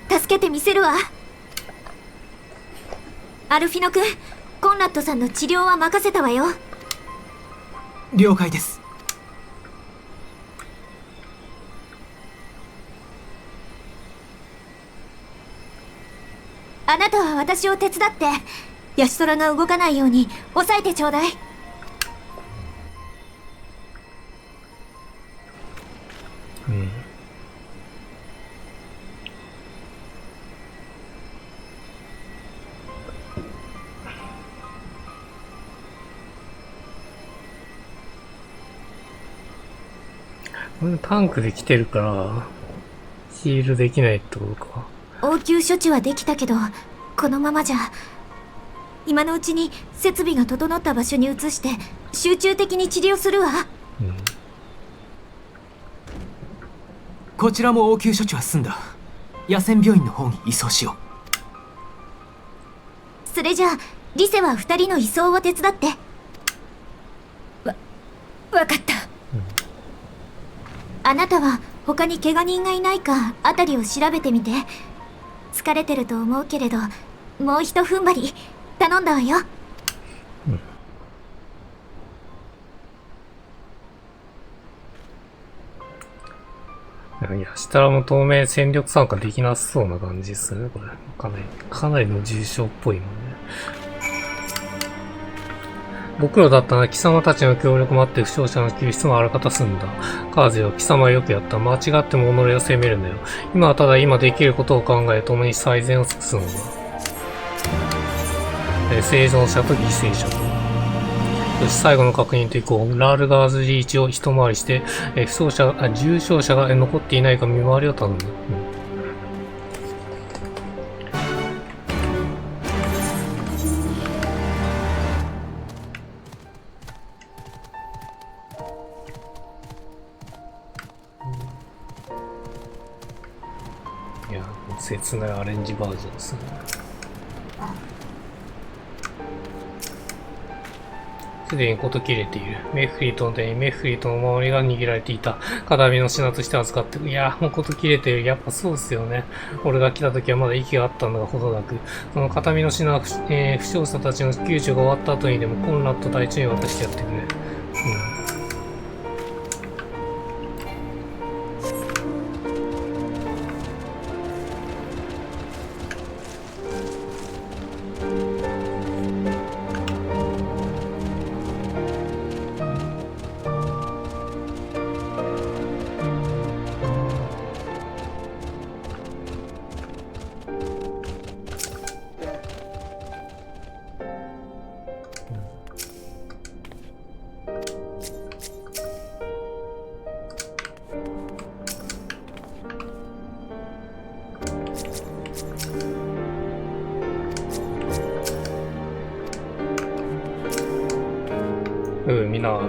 夫、助けてみせるわ。アルフィノ君、コンラッドさんの治療は任せたわよ。了解です。あなたは私を手伝って、ヤシトラが動かないように抑えてちょうだい。タンクで来てるから、ヒールできないってことか。応急処置はできたけど、このままじゃ。今のうちに設備が整った場所に移して、集中的に治療するわ。こちらも応急処置は済んだ。野戦病院の方に移送しよう。それじゃあ、リセは2人の移送を手伝って。わかった。あなたは他に怪我人がいないか辺りを調べてみて。疲れてると思うけれど、もうひと踏ん張り頼んだわよ。いや、したらもう当面戦力参加できなそうな感じですね、これ。かなりの重症っぽいもんね。僕らだったら貴様たちの協力もあって負傷者の救出もあらかた済んだ。カーゼよ、貴様はよくやった。間違っても己を責めるんだよ。今はただ今できることを考え、共に最善を尽くすのだ。生存者と犠牲者と。よし、最後の確認といこう。ラールガーズリーチを一回りして、重傷者が残っていないか見回りを頼む。いや、切ないアレンジバージョンですね。すでに事切れている。メフリートの手にメフリートのお守りが握られていた。片身の品として扱ってる。いや、もう事切れている。やっぱそうですよね。俺が来た時はまだ息があったのがほどなく、その片身の品は負傷者たちの救助が終わった後にでもコンラッド隊長に渡してやってくれ。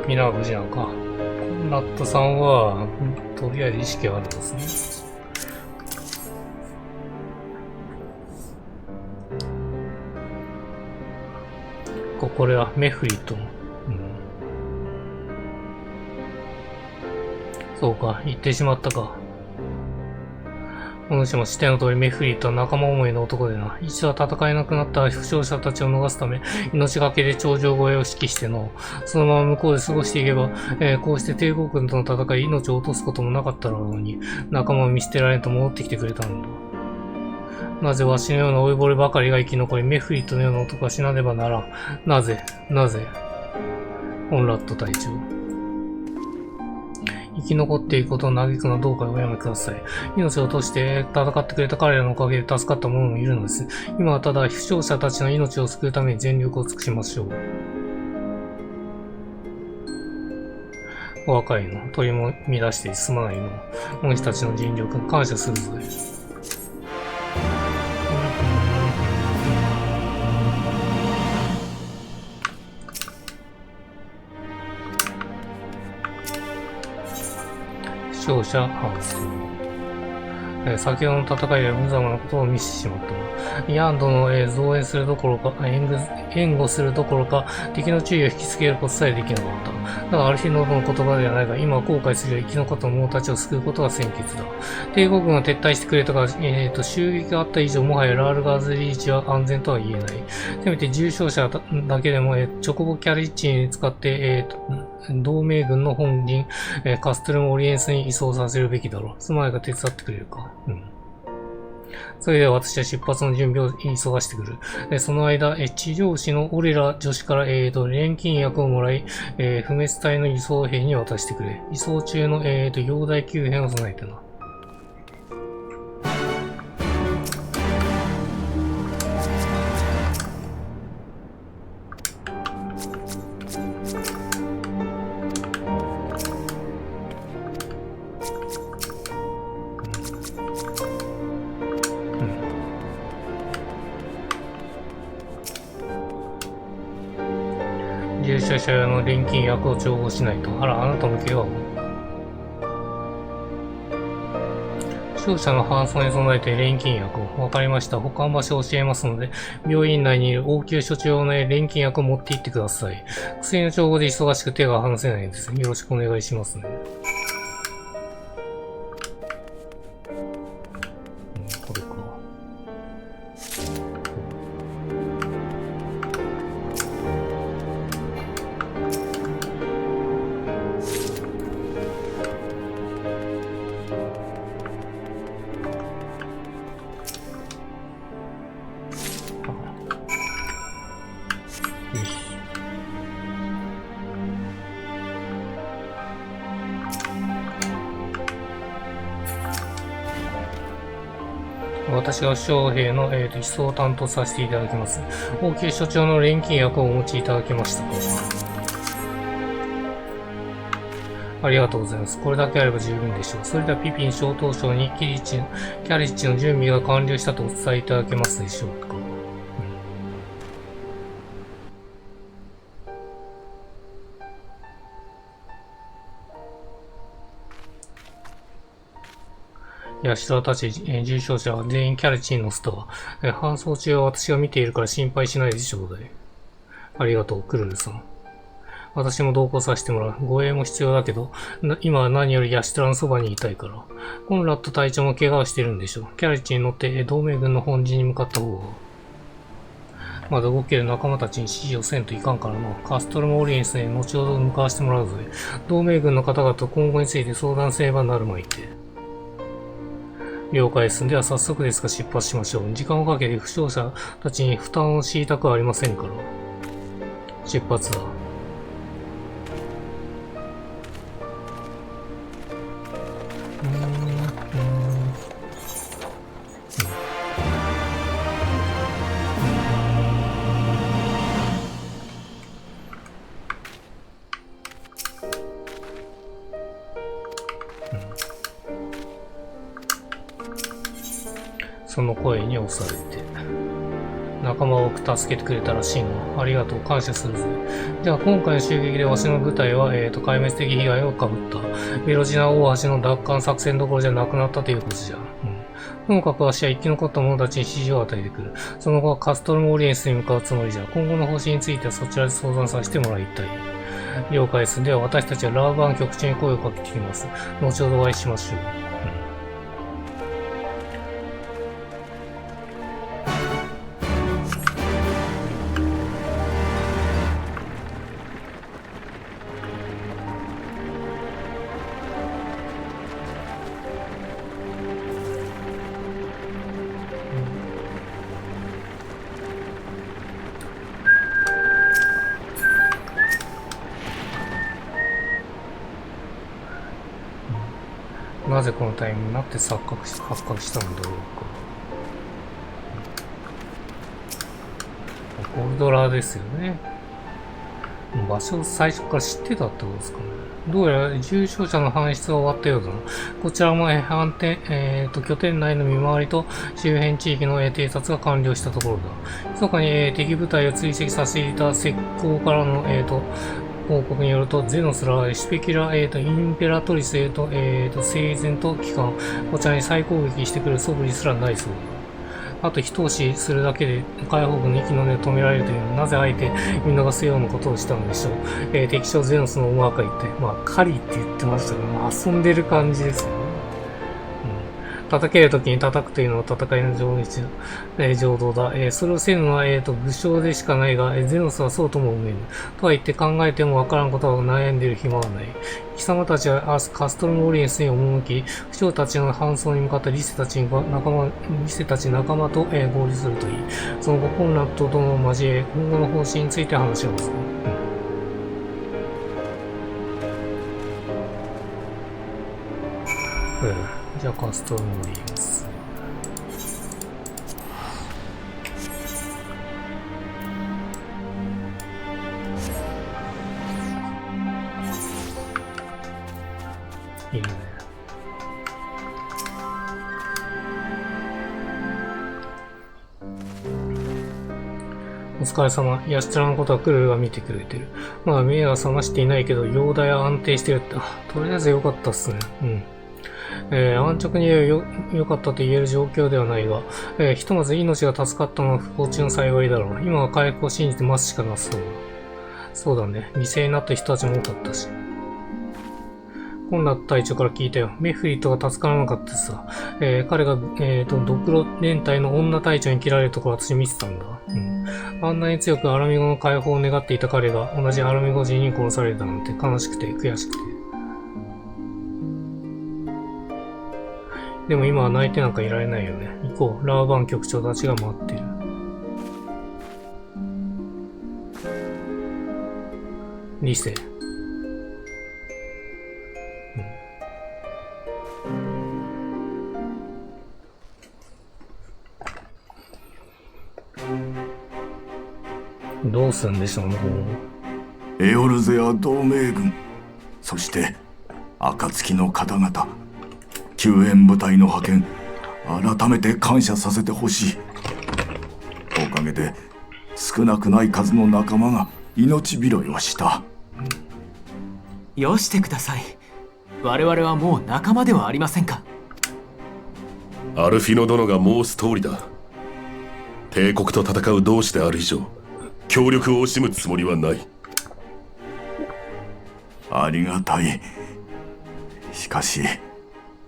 みんなは無事なのか。コンラッドさんは、とりあえず意識はあるんですね。これはメフリット。そうか、言ってしまったか。お主も知っての通りメフリットは仲間思いの男でな。一度は戦えなくなった負傷者たちを逃すため、命がけで頂上越えを指揮しての、そのまま向こうで過ごしていけば、こうして帝国軍との戦い、命を落とすこともなかったろうに、仲間を見捨てられんと戻ってきてくれたんだ。なぜわしのような老いぼればかりが生き残り、メフリットのような男は死なねばならん。なぜコンラッド隊長。生き残っていくことを嘆くのはどうかおやめください。命を落として戦ってくれた彼らのおかげで助かった者もいるのです。今はただ負傷者たちの命を救うために全力を尽くしましょう。お若いの、取り乱してすまないの。恩師たちの尽力、感謝するぞ。勝者ハウス。先ほどの戦いで無様なことを見せてしまったな。ヤンドの、増援するどころか、援護するどころか、敵の注意を引きつけることさえできなかった。だがアルフィノードの言葉ではないが、今は後悔するより生き残った者たちを救うことが先決だ。帝国軍が撤退してくれたが、襲撃があった以上、もはやラールガーズリーチは安全とは言えない。せめて重傷者だけでも、チョコボキャリッチに使って、同盟軍の本陣、カストルムオリエンスに移送させるべきだろう。すまないが手伝ってくれるか。それでは私は出発の準備を急がしてくる。その間、治療士のオレラ女子から、錬金薬をもらい、不滅隊の輸送兵に渡してくれ。移送中の、容体急変を備えてな。重症者用の錬金薬を調合しないと。あら、あなたも怪我を。負傷者の搬送に備えて錬金薬を。わかりました。保管場所を教えますので、病院内にいる応急処置用の錬金薬を持って行ってください。薬の調合で忙しく手が離せないんです。よろしくお願いしますね。これか。私が負傷兵の、移送を担当させていただきます。応急処置用の錬金薬をお持ちいただけましたか？ありがとうございます。これだけあれば十分でしょう。それではピピン小当将にキャリッチの準備が完了したとお伝えいただけますでしょうか？ヤシトラたち、重傷者は全員キャリッチに乗せたわ。搬送中は私が見ているから心配しないでちょうだい。ありがとう、クルルさん。私も同行させてもらう。護衛も必要だけど、今は何よりヤシトラのそばにいたいから。コンラッド隊長も怪我をしてるんでしょ。キャリッチに乗って同盟軍の本陣に向かった方が。まだ動ける仲間たちに指示をせんといかんからな。カストルモオリエンスに後ほど向かわせてもらうぞ。同盟軍の方々と今後について相談せねばなるまいて。了解です。では早速ですが出発しましょう。時間をかけて負傷者たちに負担を強いたくはありませんから。出発だ。その声に押されて。仲間を多く助けてくれたらしいの。ありがとう、感謝するぜ。では今回の襲撃でわしの部隊は、壊滅的被害を被った。ベロジナ大橋の奪還作戦どころじゃなくなったということじゃ。ともかく足は生き残った者たちに指示を与えてくる。その後はカストルムオリエンスに向かうつもりじゃ。今後の方針についてはそちらで相談させてもらいたい。了解です。では私たちはラーバン局長に声をかけてきます。後ほどお会いしましょう。なぜこのタイミングになって発覚したのだろうか。ゴルドラですよね。場所を最初から知ってたってことですかね。どうやら重傷者の搬出が終わったようだな。こちらも拠点内の見回りと周辺地域の偵察が完了したところだ。密かに敵部隊を追跡させていた石膏からの報告によると、ゼノスらシュペキュラ、インペラトリスへと、生前と帰還、こちらに再攻撃してくる素振りすらないそうだ。あと一押しするだけで解放軍の息の根を止められるというのは、なぜあえて見逃すようなことをしたのでしょう。敵将ゼノスの思惑が言って、狩りって言ってましたけど、遊んでる感じですよね。叩けるときに叩くというのは戦いの情動だ。それをせぬのは、武将でしかないが、ゼノスはそうとも思えぬ。とは言って考えてもわからんことを悩んでいる暇はない。貴様たちは明日カストルムオリエンスに赴き、不将たちの搬送に向かったリセたち仲間と、合流するといい。その後、コンラッドとの交え、今後の方針について話します。じゃあカストルムオリエンス。いいね。お疲れ様。ヤシトラのことはクルルが見てくれてる。まあ目は覚ましていないけど、容体は安定してるって。とりあえず良かったっすね。安直に良かったと言える状況ではないが、ひとまず命が助かったのは不幸中の幸いだろう。今は回復を信じて待つしかなさそうだ。そうだね。犠牲になった人たちも多かったし。コンラッド隊長から聞いたよ。メフリットが助からなかったさ。彼が、ドクロ連隊の女隊長に切られるところを私見てたんだ。あんなに強くアラミゴの解放を願っていた彼が同じアラミゴ人に殺されたなんて悲しくて悔しくて。でも今は泣いてなんかいられないよね。行こう。ラーバン局長たちが待ってる。リセ。どうするんでしょうね。エオルゼア同盟軍、そして暁の方々、救援部隊の派遣、改めて感謝させてほしい。おかげで少なくない数の仲間が命拾いをした。よしてください。我々はもう仲間ではありませんか。アルフィノ殿が申す通りだ。帝国と戦う同志である以上、協力を惜しむつもりはない。ありがたい。しかし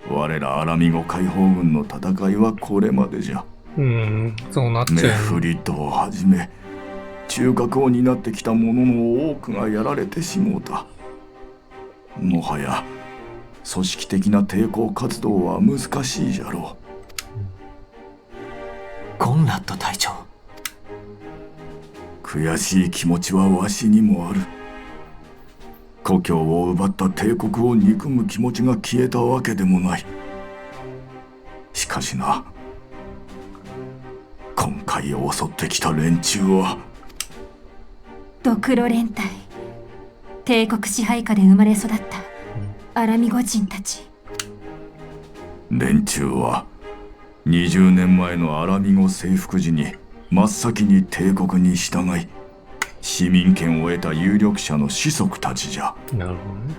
我らアラミゴ解放軍の戦いはこれまでじゃ。そうなっちゃう。メフリットをはじめ中核を担ってきた者の多くがやられてしもうた。もはや組織的な抵抗活動は難しいじゃろう。コンラッド隊長、悔しい気持ちはわしにもある。故郷を奪った帝国を憎む気持ちが消えたわけでもない。しかしな、今回襲ってきた連中はドクロ連隊、帝国支配下で生まれ育ったアラミゴ人たち。連中は20年前のアラミゴ征服時に真っ先に帝国に従い市民権を得た有力者の子息たちじゃ。なるほどね。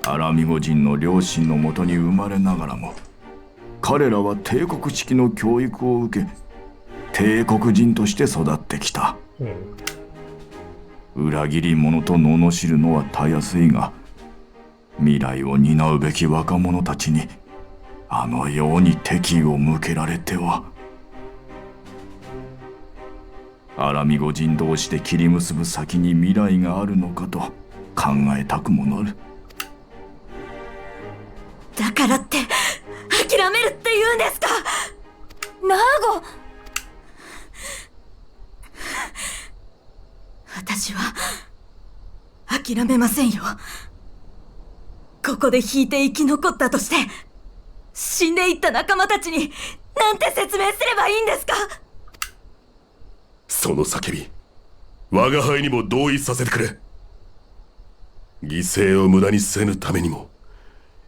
アラミゴ人の両親のもとに生まれながらも彼らは帝国式の教育を受け、帝国人として育ってきた。裏切り者と罵るのはたやすいが、未来を担うべき若者たちにあのように敵意を向けられては。アラミゴ人同士で切り結ぶ先に未来があるのかと考えたくもなる。だからって諦めるって言うんですか？ナーゴ、私は諦めませんよ。ここで引いて生き残ったとして死んでいった仲間たちになんて説明すればいいんですか？その叫び、我が輩にも同意させてくれ。犠牲を無駄にせぬためにも、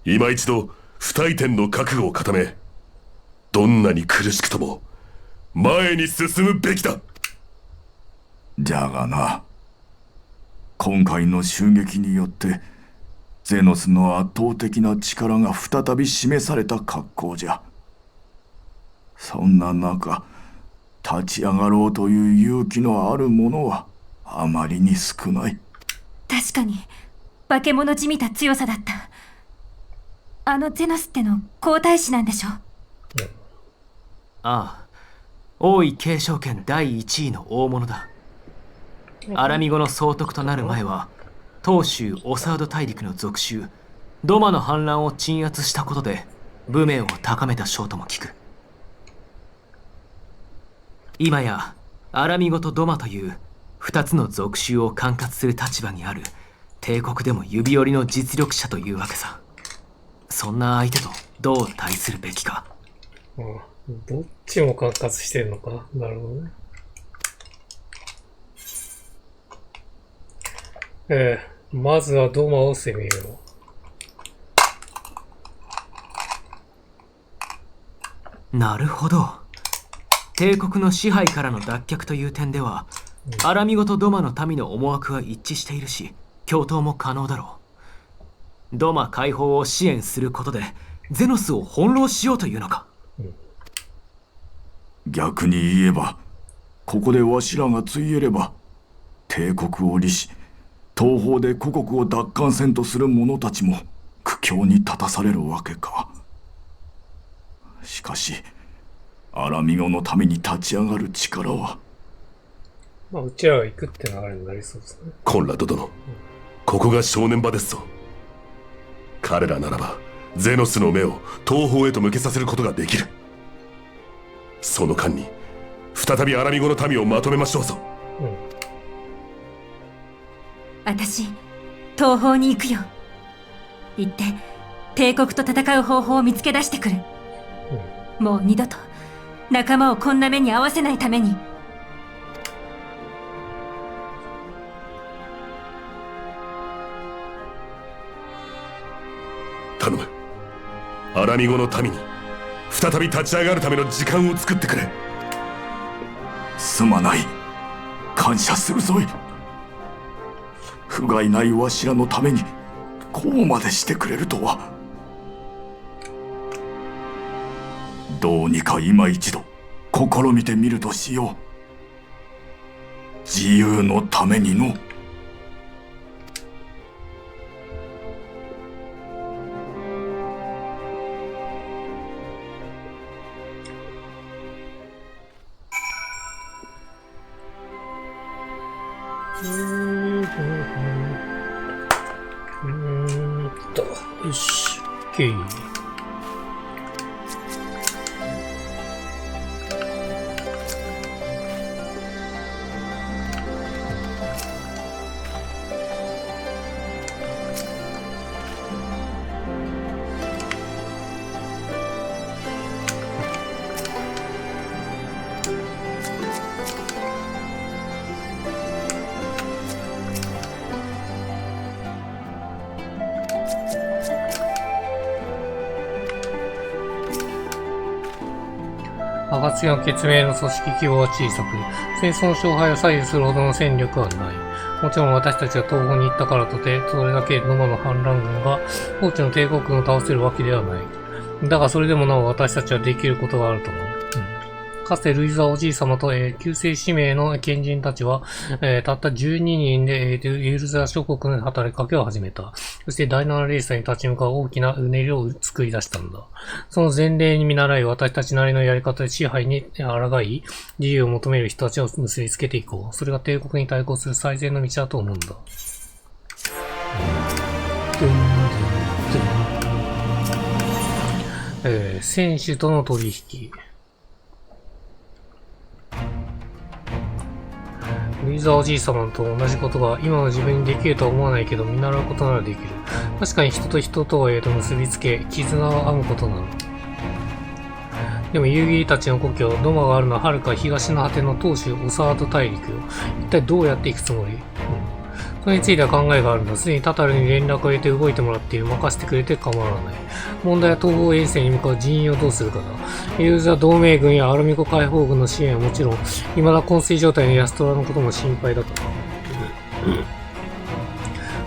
今一度不退転の覚悟を固め、どんなに苦しくとも前に進むべきだ。じゃがな、今回の襲撃によってゼノスの圧倒的な力が再び示された格好じゃ。そんな中、立ち上がろうという勇気のある者はあまりに少ない。確かに化け物じみた強さだった。あのゼノスっての皇太子なんでしょ？ああ、王位継承権第1位の大物だ。アラミゴの総督となる前は、東州オサード大陸の属州ドマの反乱を鎮圧したことで武名を高めた将とも聞く。今やアラミゴとドマという2つの属州を管轄する立場にある帝国でも指折りの実力者というわけさ。そんな相手とどう対するべきか。どっちも管轄してるのか。なるほどね。まずはドマを攻めよう。なるほど。帝国の支配からの脱却という点では、アラミゴとドマの民の思惑は一致しているし、共闘も可能だろう。ドマ解放を支援することでゼノスを翻弄しようというのか。逆に言えば、ここでわしらがついえれば帝国を利し、東方で故国を奪還せんとする者たちも苦境に立たされるわけか。しかしアラミゴのために立ち上がる力は、うちらが行くって流れになりそうですね。コンラド殿、ここが正念場ですぞ。彼らならばゼノスの目を東方へと向けさせることができる。その間に再びアラミゴの民をまとめましょうぞ。私、東方に行くよ。行って帝国と戦う方法を見つけ出してくる。もう二度と仲間をこんな目に遭わせないために。頼む。アラミゴの民に再び立ち上がるための時間を作ってくれ。すまない。感謝するぞい。不甲斐ないわしらのためにこうまでしてくれるとは。どうにか今一度試みてみるとしよう。自由のためにの。よし、OK。暁の決命の組織規模は小さく、戦争の勝敗を左右するほどの戦力はない。もちろん私たちが東方に行ったからとて、それだけノマの反乱軍が、高知の帝国軍を倒せるわけではない。だがそれでもなお私たちはできることがあると思う。かつてルイザーおじい様と、旧世使命の賢人たちは、たった12人で、エルザ諸国の働きかけを始めた。そして第7レースに立ち向かう大きなうねりを作り出したんだ。その前例に見習い私たちなりのやり方で支配に抗い、自由を求める人たちを結びつけていこう。それが帝国に対抗する最善の道だと思うんだ。選手との取引。ルイザーおじい様と同じことが今の自分にできるとは思わないけど見習うことならできる。確かに人と人とを結びつけ、絆を編むことなの。でもユーギリたちの故郷、ドマがあるのは遥か東の果ての東州オサード大陸よ。一体どうやって行くつもり？それについては考えがあるんだ。すでにタタルに連絡を入れて動いてもらっている。任せてくれて構わない。問題は東方遠征に向かう人員をどうするかだ。エルザ同盟軍やアルミコ解放軍の支援はもちろん、未だ昏睡状態のヤストラのことも心配だから。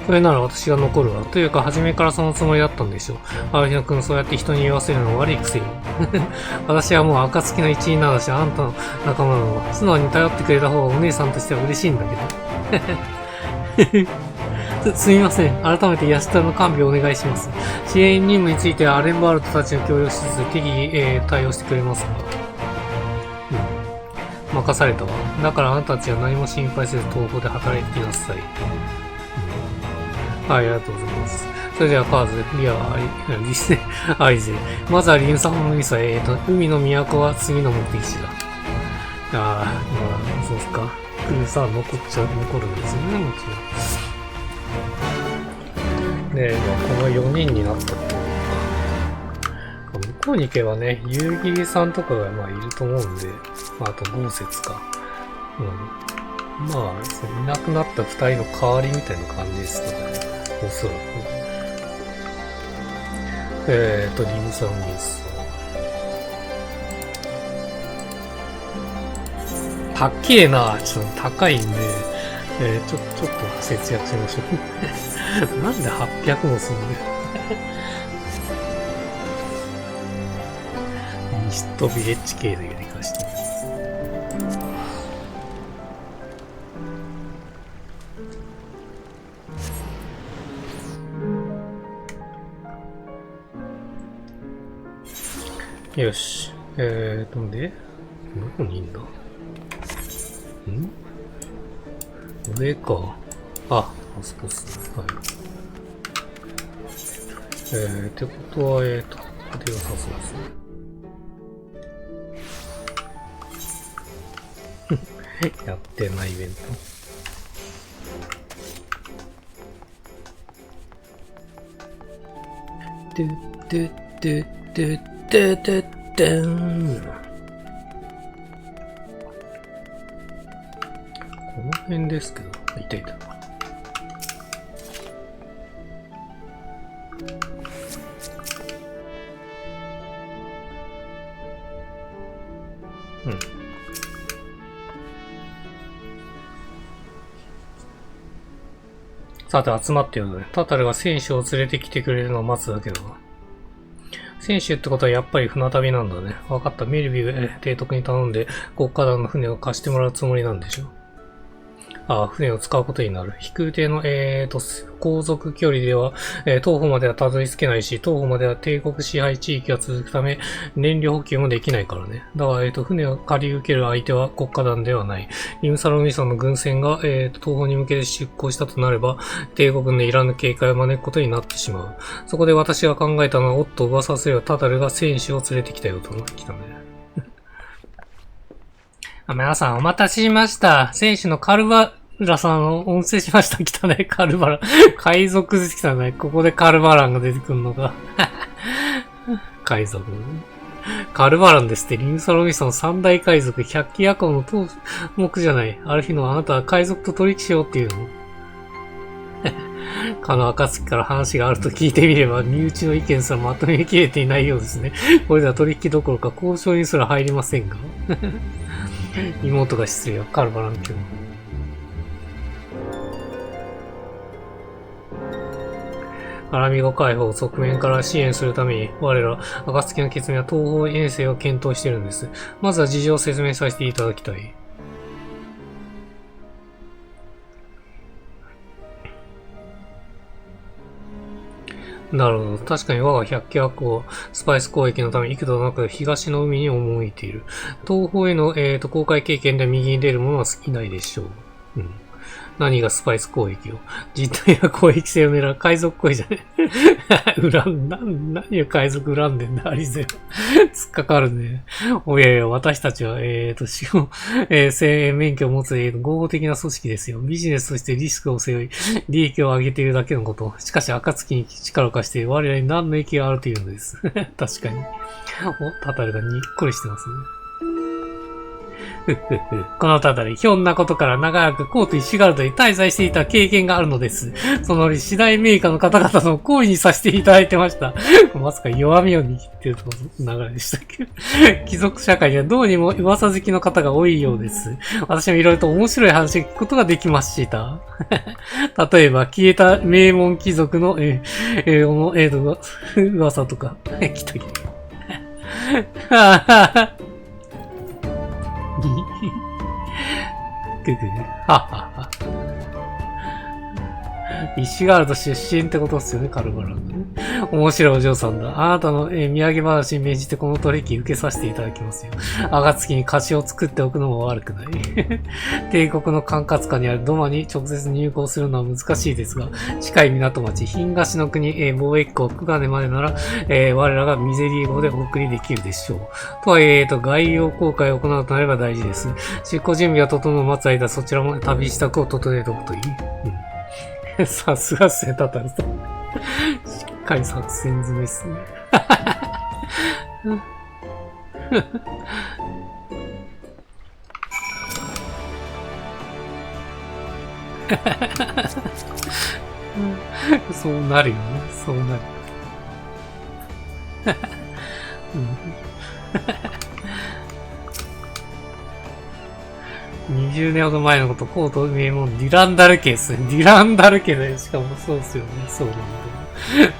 それなら私が残るわ。というか、初めからそのつもりだったんでしょう。アルヒノ君、そうやって人に言わせるの悪い癖よ。私はもう暁の一員なんだし、あんたの仲間なのは、素直に頼ってくれた方がお姉さんとしては嬉しいんだけど。すみません。改めてヤストラの完備をお願いします。支援任務についてはアレンバールトたちの協力しつつ適宜、対応してくれますか？任されたわ。だからあなたたちは何も心配せず東方で働いてきなさい。はい、ありがとうございます。それではカーズ、リア、アイゼ。まずはリムサムのミソ、海の都は次の目的地だ。まあ、そうですか。クルーさん残るんですよね、もちろん。で、この4人になったってことか。向こうに行けばね、夕霧さんとかがいると思うんで、あと豪雪か。いなくなった2人の代わりみたいな感じですけどね。おそらく。リムサムミス。はっきりな、ちょっと高いんで、ちょっと節約しましょう。なんで800もすんのよ。ミストビレッジ系でやり返してます。よし。なんで、どこにいんだ？上か。あそこっすね。はい。ってことは、ここで良さそうですね。やってないイベント。でん。この辺ですけど、いた。さて集まってよね。タタルが選手を連れてきてくれるのを待つだけだな。選手ってことはやっぱり船旅なんだね。わかった。メルビー提督に頼んで国家団の船を貸してもらうつもりなんでしょ。船を使うことになる。飛空艇の、航続距離では、東方まではたどり着けないし、東方までは帝国支配地域が続くため、燃料補給もできないからね。だから、船を借り受ける相手は国家団ではない。リムサロミソンの軍船が、東方に向けて出港したとなれば、帝国のいらぬ警戒を招くことになってしまう。そこで私が考えたのは、おっと噂すればタタルが戦士を連れてきたよと来たね。皆さんお待たせしました。戦士のカルバラさんを音声しました。来たね。カルバラン。海賊出てきたね。ここでカルバランが出てくるのが。海賊。カルバランですって。リムサロミソン三大海賊。百鬼夜行の頭目じゃない。ある日のあなたは海賊と取引しようっていうの。かの暁から話があると聞いてみれば、身内の意見すらまとめきれていないようですね。これでは取引どころか交渉にすら入りませんが。妹が失礼よ。カルバラン卿。アラミゴ解放を側面から支援するために、我ら、暁の決意は東方遠征を検討しているんです。まずは事情を説明させていただきたい。なるほど。確かに我が百鬼悪をスパイス攻撃のため幾度となく東の海に赴いている。東方への、航海経験で右に出る者はいないでしょう。うん。何がスパイス攻撃を。実態や攻撃性を狙う海賊行為じゃね何を海賊恨んでんだ、アリゼロ。突っかかるね。おやいや、私たちは、司法、免許を持つ、合法的な組織ですよ。ビジネスとしてリスクを背負い、利益を上げているだけのこと。しかし、暁に力を貸して、我らに何の益があるというのです。確かに。お、タタルがにっこりしてますね。このたたり、ひょんなことから長らくコートイシュガルドに滞在していた経験があるのです。その折、次第メーカーの方々の行為にさせていただいてました。まさか弱みを握っていると流れでしたっけ貴族社会にはどうにも噂好きの方が多いようです。私もいろいろと面白い話を聞くことができました。例えば、消えた名門貴族の、噂とか。来た来た。ははは。イシュガルド出身ってことっすよね、カルバランドね。面白いお嬢さんだ。あなたの、土産話に命じてこの取引受けさせていただきますよ。暁に菓子を作っておくのも悪くない。帝国の管轄下にあるドマに直接入港するのは難しいですが、近い港町、東菓子の国、貿易港、クガネまでなら、我らがミゼリー号でお送りできるでしょう。とはいえ、概要公開を行うとなれば大事です。出港準備が整う待つ間、そちらも旅支度を整えておくといい。さすがっすね、タタルさん。しっかり作戦詰めっすね。そうなるよね。そうなる。20年ほど前のこと、コート名門、ディランダル家ですね。ディランダル家で、しかもそうですよね。そうなんだ。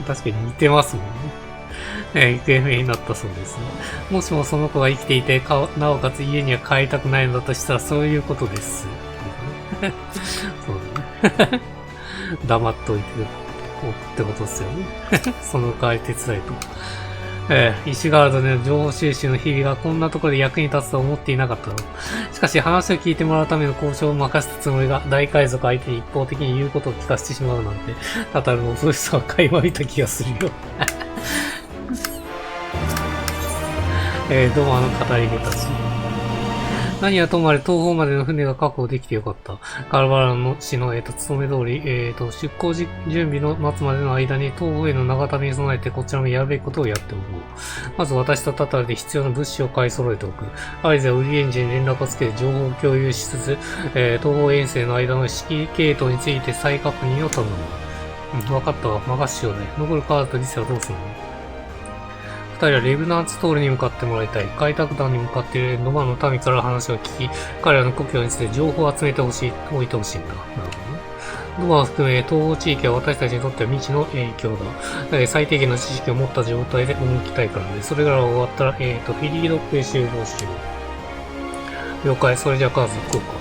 確かに似てますもんね。行方不明になったそうですね。もしもその子が生きていて、なおかつ家には帰りたくないのだとしたら、そういうことです。そうだね。黙っといてってことですよね。その代わり手伝いと。イシュガルドでの情報収集の日々がこんなところで役に立つとは思っていなかったの。しかし話を聞いてもらうための交渉を任せたつもりが大海賊相手に一方的に言うことを聞かせてしまうなんて、タタルの恐ろしさは垣間見た気がするよ。ドマの語り下手し。何はともあれ東方までの船が確保できてよかった。カルバランの氏の、務め通り、出港準備の待つまでの間に東方への長旅に備えてこちらもやるべきことをやっておこう。まず私とタタルで必要な物資を買い揃えておく。アリゼはウリエンジに連絡をつけて情報を共有しつつ、東方遠征の間の指揮系統について再確認を頼む。わかったわ。任せようね。残るカードとリセはどうするの？二人はレブナンツトールに向かってもらいたい。開拓団に向かっているドマの民から話を聞き、彼らの故郷について情報を集めておいてほしいんだ。なるほどね。ドマを含め、東方地域は私たちにとっては未知の影響だ。最低限の知識を持った状態で赴きたいからね。それから終わったら、フィリードックへ集合しよう。了解。それじゃあカーズ行こうか。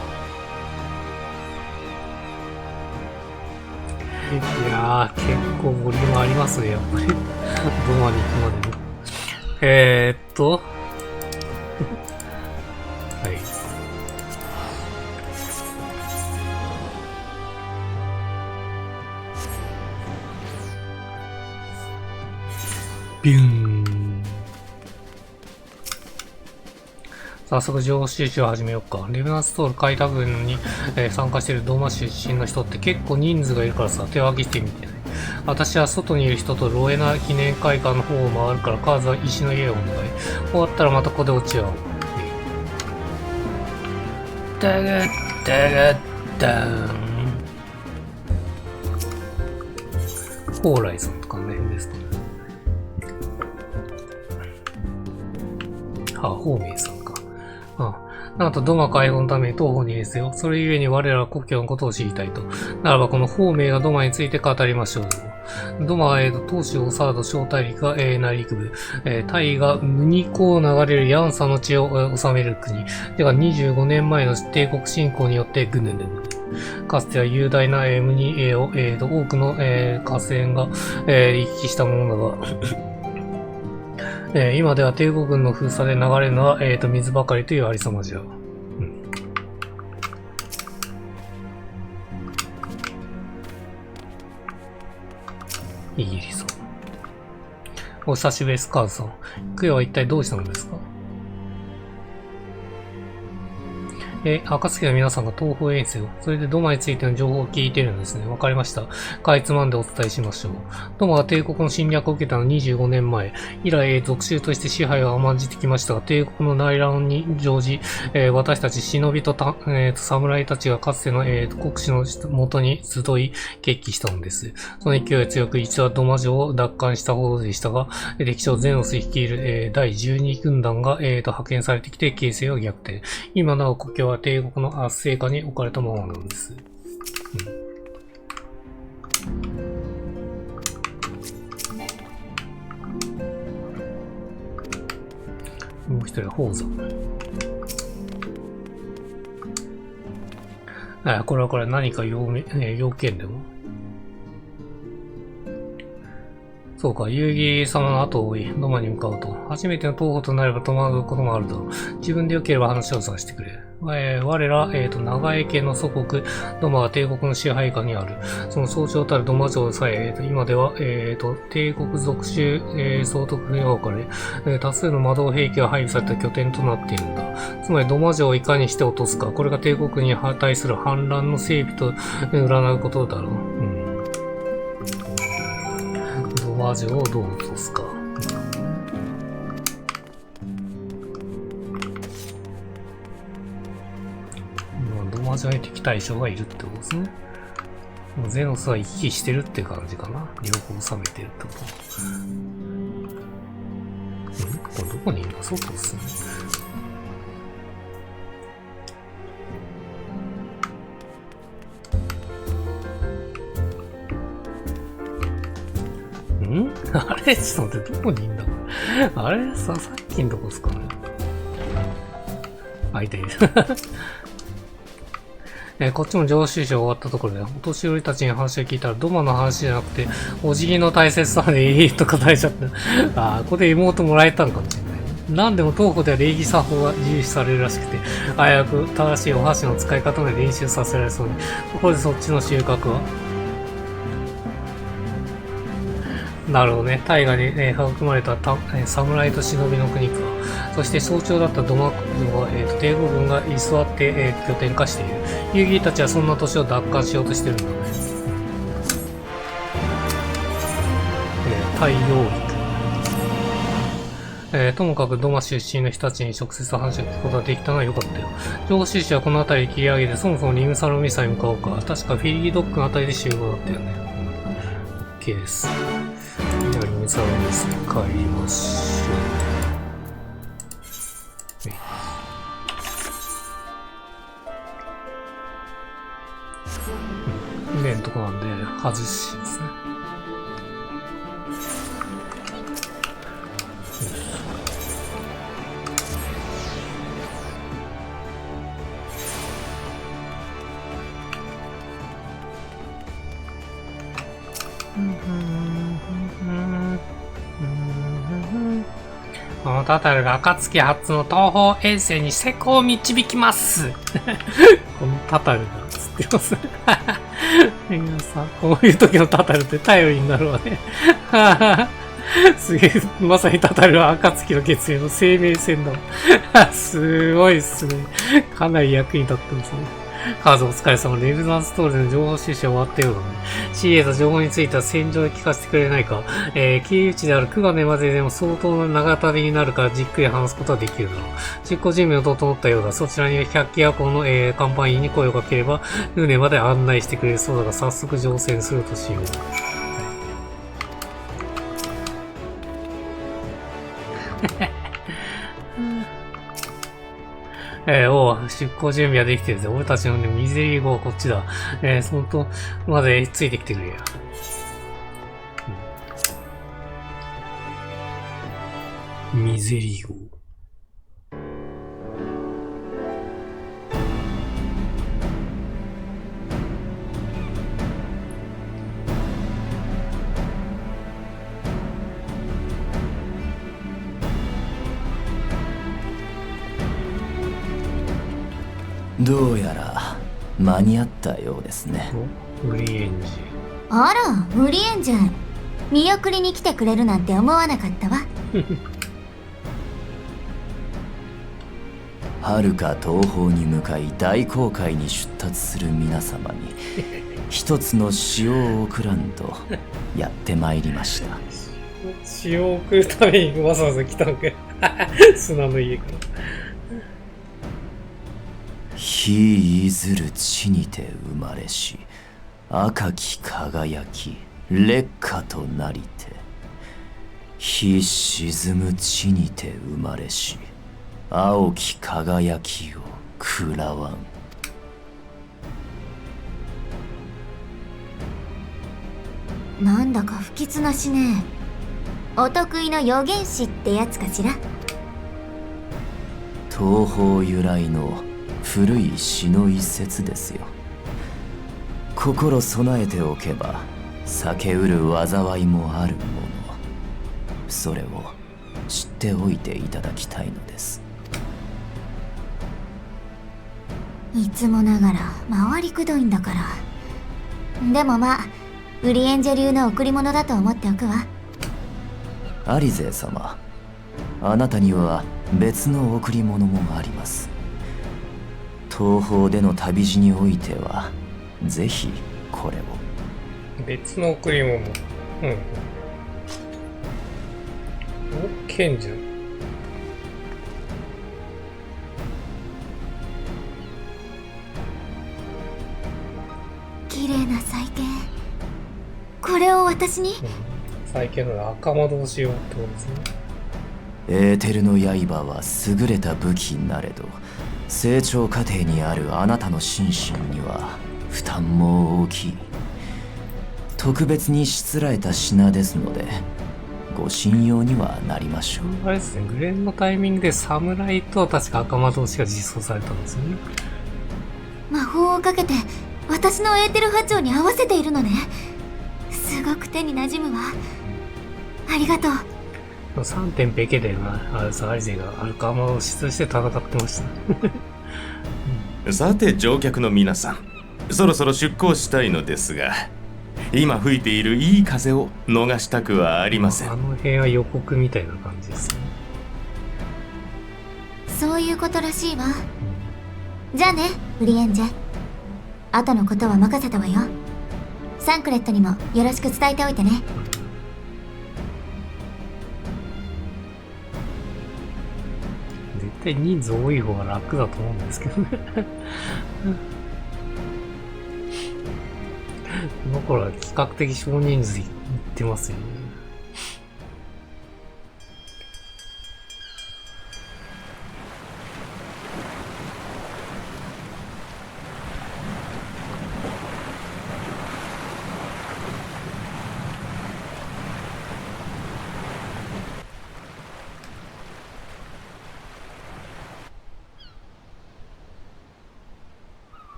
いやー、結構ボリュームありますね、やっぱり。ドマに行くまでね。はい。ビューン。早速情報収集を始めようか。レブナンストール開拓軍に、参加しているドーマ出身の人って結構人数がいるからさ、手を挙げてみてね。私は外にいる人とロエナ記念会館の方を回るから、カーズは石の家をお願い。終わったらまたここで落ち合おう。ダガッダガッダーン。ホーライさんとかの辺ですかね。ホーメイさんか。なんとドマ解放のために東方にですよ。それゆえに我らは故郷のことを知りたいと。ならばこの方名がドマについて語りましょう。ドマは、東州オサード小大陸が、内陸部、タイがムニコを流れるヤンサの地を治める国。では25年前の帝国侵攻によってぐぬぬぬ。かつては雄大なムニを、多くの、河川が、行き来したものだが、今では帝国軍の封鎖で流れるのは、水ばかりというありさまじゃ。イギリス。お久しぶりです、カーズさん。クヨは一体どうしたのですか？暁の皆さんが東方遠征を、それでドマについての情報を聞いているのですね。わかりました。かいつまんでお伝えしましょう。ドマは帝国の侵略を受けたの25年前。以来、属州として支配を甘んじてきましたが、帝国の内乱に乗じ、私たち忍びと侍たちがかつての、国主の元に集い、決起したのです。その勢いが強く、一度はドマ城を奪還したほどでしたが、敵将ゼノス率いる、第12軍団が、派遣されてきて、形勢を逆転。今なお故郷は帝国の圧政下に置かれたままなんです。もう一人は宝山。これは何か要件でも。そうか、遊戯様の後を追い、ドマに向かうと。初めての東方となれば戸惑うこともあるだろう。自分で良ければ話をさせてくれ。我ら、長江家の祖国、ドマは帝国の支配下にある。その象徴たるドマ城さえ、今では、帝国属州、総督府に置かれ、多数の魔導兵器が配備された拠点となっているんだ。つまり、ドマ城をいかにして落とすか、これが帝国に対する反乱の整備と占うことだろう。ドマ城をどう落とすか。ドマ城に敵対象がいるってことですね。ゼノスは行き来してるって感じかな。両方収めてるってこと。これどこにいるんだ？外ですね。あれちょっと待って、どこにいんだこれ。あれさっきのとこですかね。いたいる。こっちも上州書終わったところで、お年寄りたちに話を聞いたら、ドマの話じゃなくて、お辞儀の大切さでとか大事だった。ここで妹もらえたのかもしれない。何でも東方では礼儀作法が重視されるらしくて、危うく正しいお箸の使い方まで練習させられそうに。ここでそっちの収穫はなるほどね。大河に、育まれた侍と忍びの国か。そして象徴だったドマ城は、帝国軍が居座って、拠点化している。遊戯たちはそんな都市を奪還しようとしてるんだね。太陽陸。ともかくドマ出身の人たちに直接話を聞くことができたのは良かったよ。上州市はこの辺り切り上げて、そもそもリムサロミサに向かおうか。確かフィリードックの辺りで集合だったよね。OK です。じゃあリムサロミサに帰りましょう。ねんとこなんで、外しですね。このタタルが暁初の東方遠征に成功を導きますこのタタルがつってます皆さん、こういう時のタタルって頼りになるわねすげえ、まさにタタルは暁の決意の生命線だすごいっすね。かなり役に立ってますね。カーズお疲れ様。レブナンストールでの情報収集終わったようだね。仕入れた情報については戦場で聞かせてくれないか。経由地である9月まででも相当な長旅になるからじっくり話すことはできるだろう。実行準備を整ったようだ。そちらに百鬼夜行の、カンパニーに声をかければ、船まで案内してくれるそうだが、早速乗船するとしよう。おう、出航準備はできてるぜ。俺たちのね、ミゼリー号はこっちだ。そのと、までついてきてくれや。ミゼリー号。どうやら間に合ったようですね。ウリエンジ。あら、ウリエンジン。見送りに来てくれるなんて思わなかったわ。遥か東方に向かい大航海に出立する皆様に一つの詩を送らんとやってまいりました。詩を送るためにわざわざ来たんかよ。砂の家から。日いずる地にて生まれし赤き輝き烈火となりて、日沈む地にて生まれし青き輝きを食らわん。なんだか不吉な詩ね。お得意の預言詩ってやつかしら。東方由来の古い詩の一節ですよ。心備えておけば避けうる災いもあるもの、それを知っておいていただきたいのです。いつもながら回りくどいんだから。でもまあ、ウリエンジェ流の贈り物だと思っておくわ。アリゼ様、あなたには別の贈り物もあります。東方での旅路においてはぜひこれを。別の贈り物。お、賢者。綺麗な再建。これを私に。再建の赤窓をしようってことですね。エーテルの刃は優れた武器なれど、成長過程にあるあなたの心身には負担も大きい。特別にしつらえた品ですのでご信用にはなりましょう。あれですね、グレンのタイミングで侍と確か赤魔導士が実装されたんですよね。魔法をかけて私のエーテル波長に合わせているのね。すごく手に馴染むわ。ありがとう。3点ペケでアリゼがアルカマを出動して戦ってました。さて乗客の皆さん、そろそろ出港したいのですが、今吹いているいい風を逃したくはありません。あの辺は予告みたいな感じですね。そういうことらしいわ。じゃあね、ウリエンジェ。後のことは任せたわよ。サンクレットにもよろしく伝えておいてね。絶対人数多い方が楽だと思うんですけどね。この頃は比較的少人数いってますよね。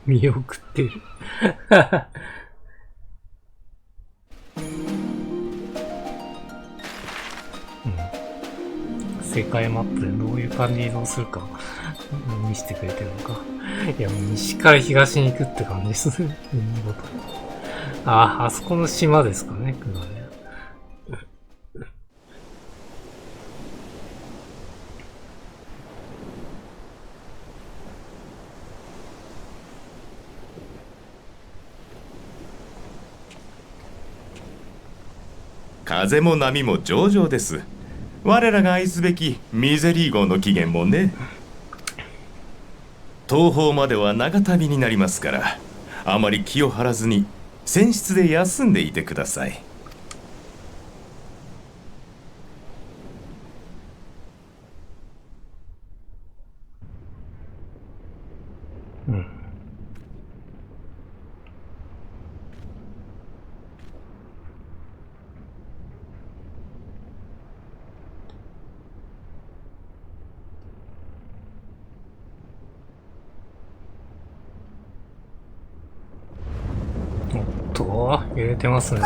見送ってる。世界マップでどういう感じに移動するか見せてくれてるのか。いや、もう西から東に行くって感じですね。見事。あそこの島ですかね、熊ね。風も波も上々です。我らが愛すべきミゼリー号の起源もね。東方までは長旅になりますから、あまり気を張らずに船室で休んでいてください。うん。揺れてますね。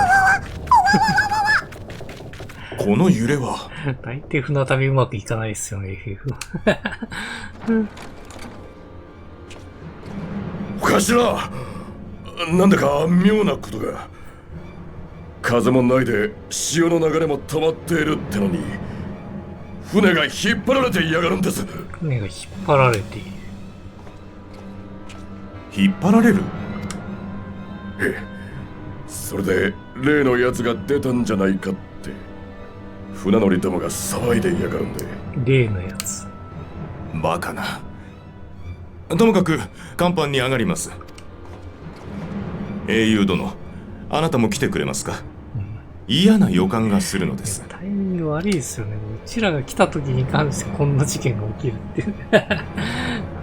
この揺れは大抵船旅うまくいかないですよね、FF。お頭、なんだか妙なことが。風もないで潮の流れも止まっているってのに、船が引っ張られていやがるんです。船が引っ張られている。引っ張られる？ええ。それで例のやつが出たんじゃないかって船乗りどもが騒いでいやがるんで。例のやつ。バカな。ともかく甲板に上がります。英雄殿、あなたも来てくれますか？嫌な予感がするのです。タイミング悪いですよね。うちらが来た時に関してこんな事件が起きるっていう。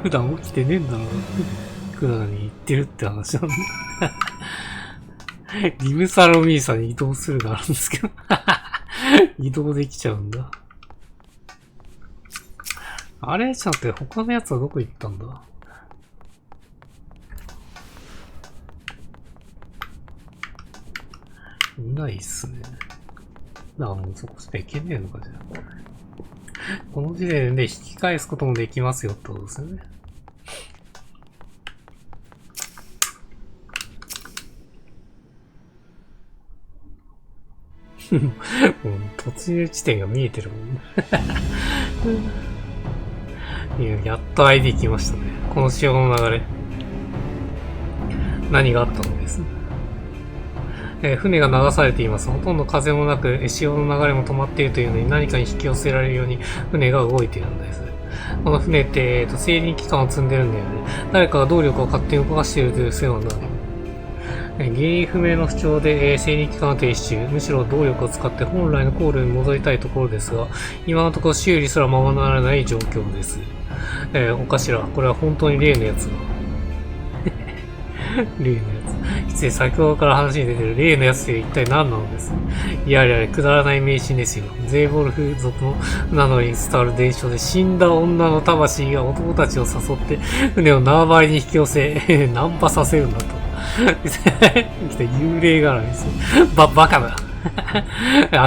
普段起きてねえんだろうってクラに言ってるって話なんで。リムサロミーサに移動するがあるんですけど。移動できちゃうんだ。あれちゃんって他のやつはどこ行ったんだ？いないっすね。もうそこしか行けねえのかじゃあ。この時点で引き返すこともできますよってことですよね。もう突入地点が見えてるもん。やっと ID 来ましたね。この潮の流れ。何があったのです。船が流されています。ほとんど風もなく、潮の流れも止まっているというのに何かに引き寄せられるように船が動いているんです。この船って、制輪機関を積んでるんだよね。誰かが動力を勝手に動かしているというせいなんだね。原因不明の不調で、制輪機関を停止中。むしろ動力を使って本来の航路に戻りたいところですが、今のところ修理すらままならない状況です。お頭、これは本当に例のやつだ。例のやつ。失礼、先ほどから話に出てる例のやつって一体何なのです。いやいや、くだらない迷信ですよ。ゼーボルフ族の名乗りに伝わる伝承で死んだ女の魂が男たちを誘って船を縄張りに引き寄せ、ナンパさせるんだと。幽霊絡みですよ。バカだ。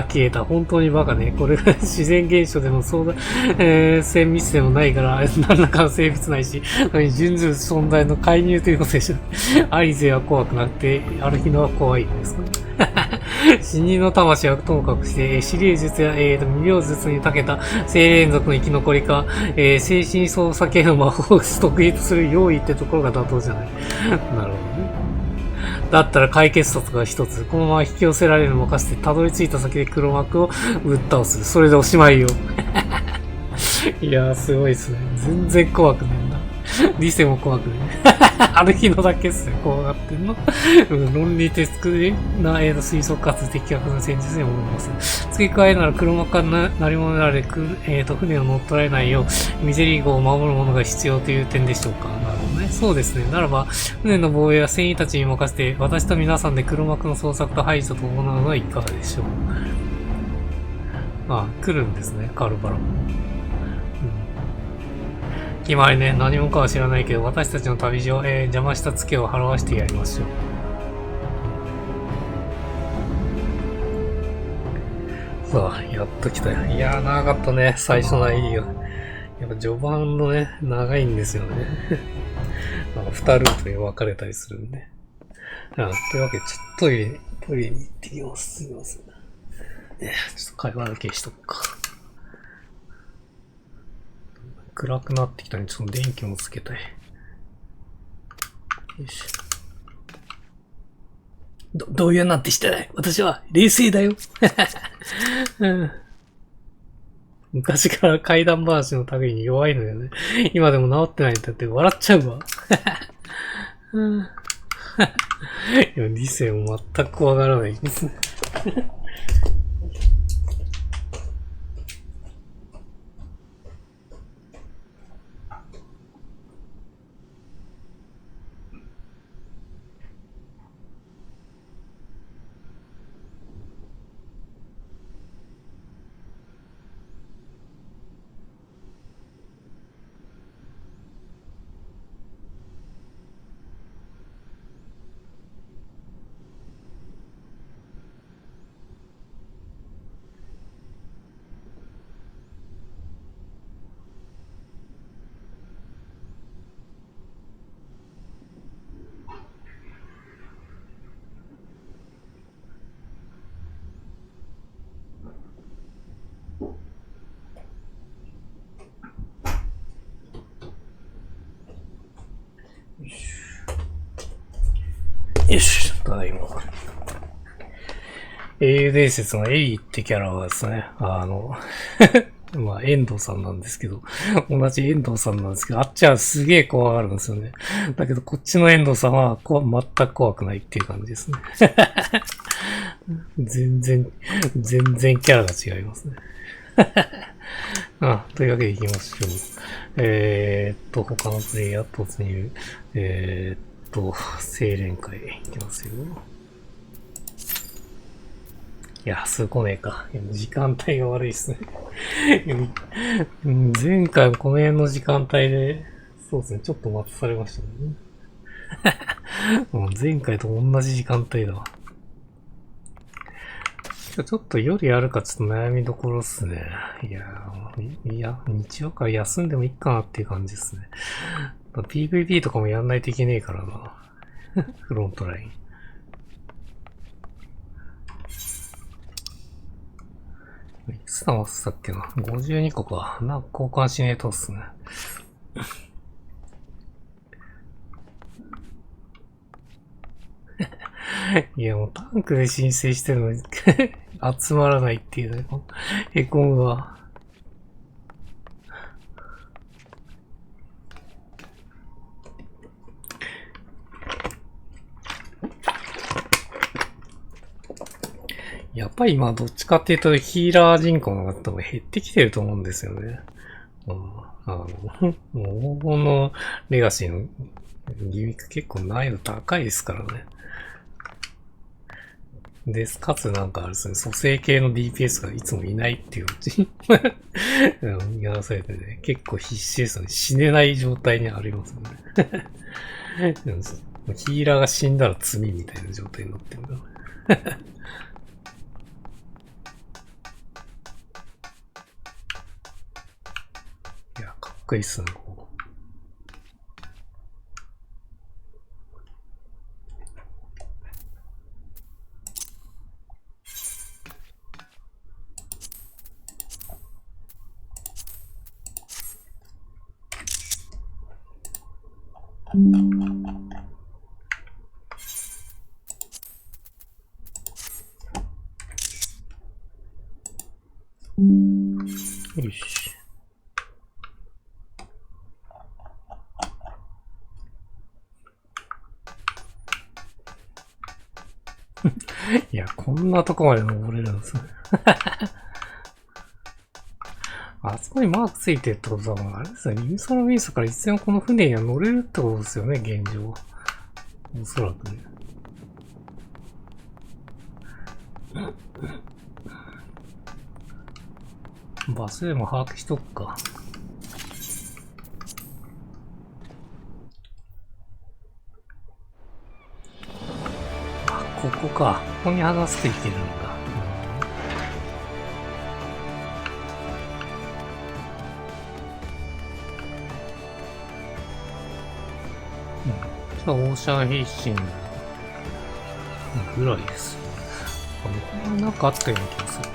消えた。本当にバカね。これが自然現象でも相談、線密でもないから、何らかの生物ないし、純ずる存在の介入ということでしょ。アリゼは怖くなくて、アルヒノは怖いんですかね。死人の魂はともかくして、司令術や、未了術に長けた精霊族の生き残りか、精神操作系の魔法を得意とする用意ってところが妥当じゃない。なるほどね。だったら解決策が一つ。このまま引き寄せられるのを任せて、たどり着いた先で黒幕をぶっ倒す。それでおしまいよ。いやー、すごいっすね。全然怖くねえんだ。リセも怖くねえ。ある日のだけっすね。怖がってんの。論理的な推測かつ的確な戦術に思います。付け加えなら黒幕から鳴り物になれ、船を乗っ取られないよう、ミゼリー号を守るものが必要という点でしょうか。なるほどね。そうですね。ならば、船の防衛は船員たちに任せて、私と皆さんで黒幕の捜索と排除と行うのはいかがでしょう。あ、来るんですね。カルバラも。決まりね、何もかは知らないけど、私たちの旅路を、邪魔したツケを払わしてやりましょう。さあ、やっと来たよ。いやー、長かったね、最初のIDが。やっぱ序盤のね、長いんですよね。2ルートに分かれたりするんで。というわけで、ちょっとトイレに行ってきます。すみません。ちょっと会話だけしとくか。暗くなってきたので、ちょっと電気もつけたい。よし。動揺なんてしてない。私は冷静だよ。うん、昔から怪談話の類に弱いのよね。今でも治ってないんだって笑っちゃうわ。うん、いや、理性も全くわからないですね。よし、ただいま。英雄伝説のエリーってキャラはですね、まあ、遠藤さんなんですけど、同じ遠藤さんなんですけど、あっちはすげえ怖がるんですよね。だけど、こっちの遠藤さんは全く怖くないっていう感じですね。全然キャラが違いますね。というわけで行きましょう。他のプレイヤー突入。精錬会行きますよ。いや、すごねえか。時間帯が悪いっすね。前回もこの辺の時間帯で、そうですね、ちょっと待たされましたね。もう前回と同じ時間帯だわ。ちょっと夜やるかちょっと悩みどころっすね。いや、日曜から休んでもいいかなっていう感じですね。PVP とかもやんないといけねえからな。フロントライン。いくつ溜まってたっけな ?52 個か。なんか交換しねえとっすね。いや、もうタンクで申請してるのに集まらないっていうね。へこむわ。やっぱり今どっちかっていうとヒーラー人口の方が減ってきてると思うんですよね。もう黄金のレガシーのギミック結構難易度高いですからね。で、かつなんかあれですね、蘇生系の DPS がいつもいないっていううちにやらされてね、結構必死ですよね。死ねない状態にありますよね。ヒーラーが死んだら罪みたいな状態になってるんだ。いや、かっこいいっすね、ここ。よし。いや、こんなとこまで登れるんですね。あそこにマークついてるってことだもん。あれですね、リムソのミスからいつでもこの船には乗れるってことですよね、現状。おそらくね。場所でも把握しとくか。あ、ここか。ここに話すといけるんだ。オーシャンヘイシンぐらいです。これはなんかあったような気がする。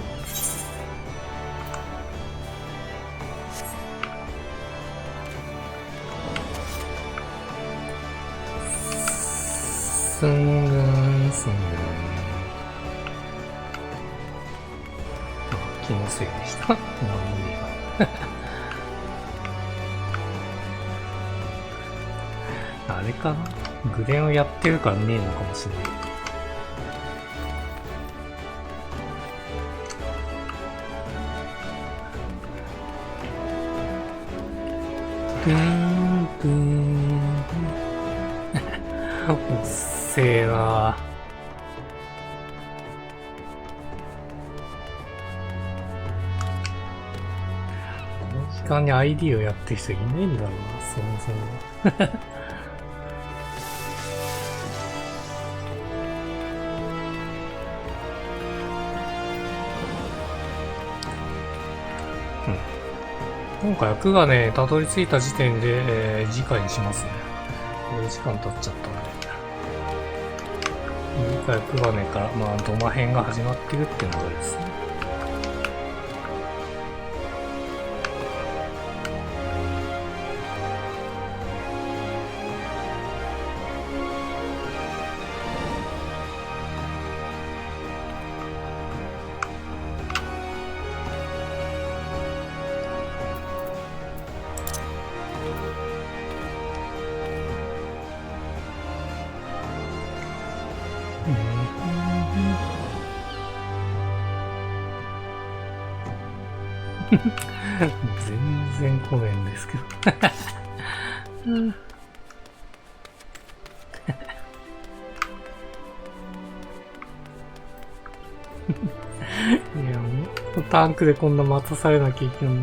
すんぐんすんぐん。気のせいでした。なんもねえわ。あれかなグレンをやってるからねえのかもしれない。ブーンブーンおっせえな。この時間に ID をやってる人いねえんだろうな、そもそも。今回はクがね、たどり着いた時点で、次回にしますね。4時間経っちゃったので。次回クがねから、まあ、ドマ編が始まってるっていうのがですね。全然来ねえんですけど。いや、もうタンクでこんな待たされなきゃいけない。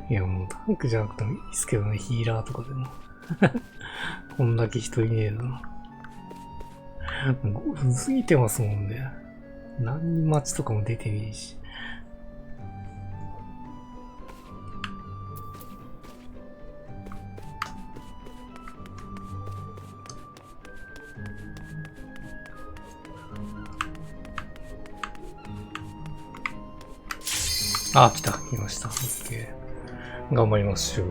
いや、もうタンクじゃなくてもいいですけどね、ヒーラーとかでも。こんだけ人いねえな。5分過ぎてますもんね。何人待ちとかも出てねえし。あ、来た。来ました。OK。頑張りましょう。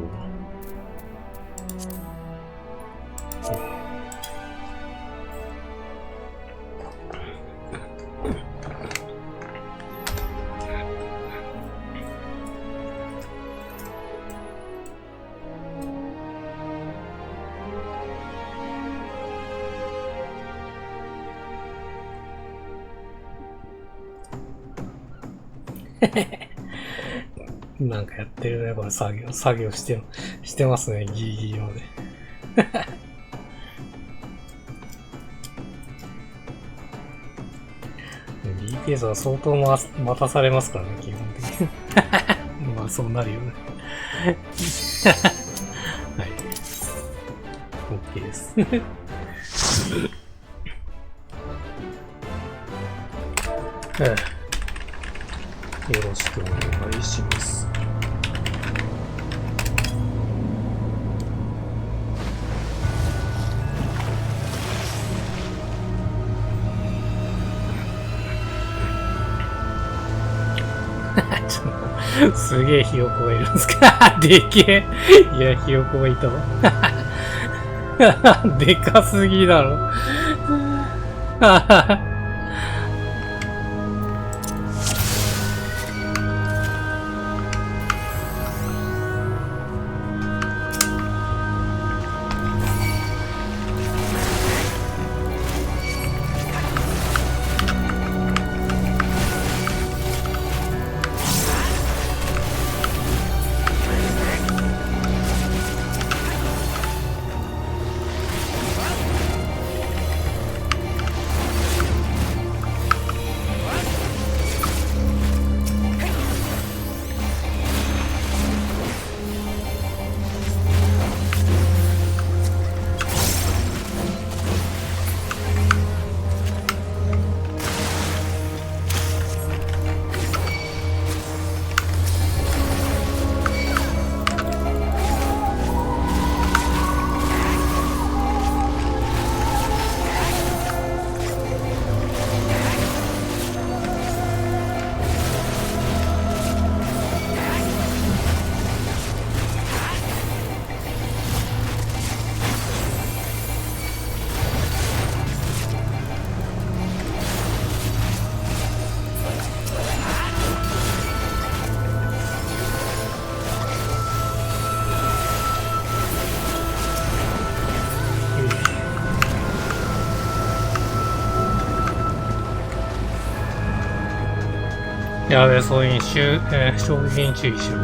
なんかやってるね、これ作業してますね、ギリギリまで。BPS は相当待たされますからね、基本的に。まあ、そうなるよね。はい。OK です。よろしくお願いします。すげえひよこがいるんですか。でけえ。いや、ひよこがいたわ。でかすぎだろ。やべえ、そういう衝撃に注意しろ。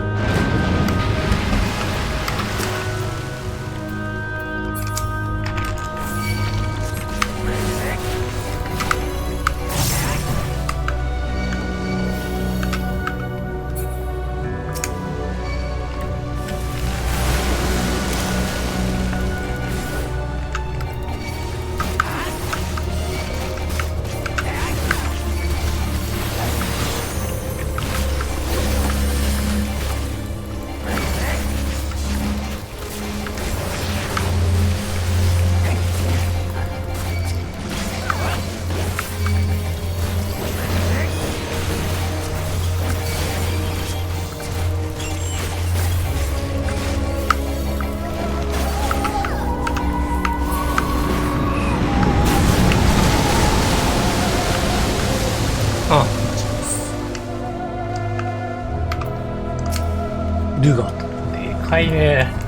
ルガと。でかいね。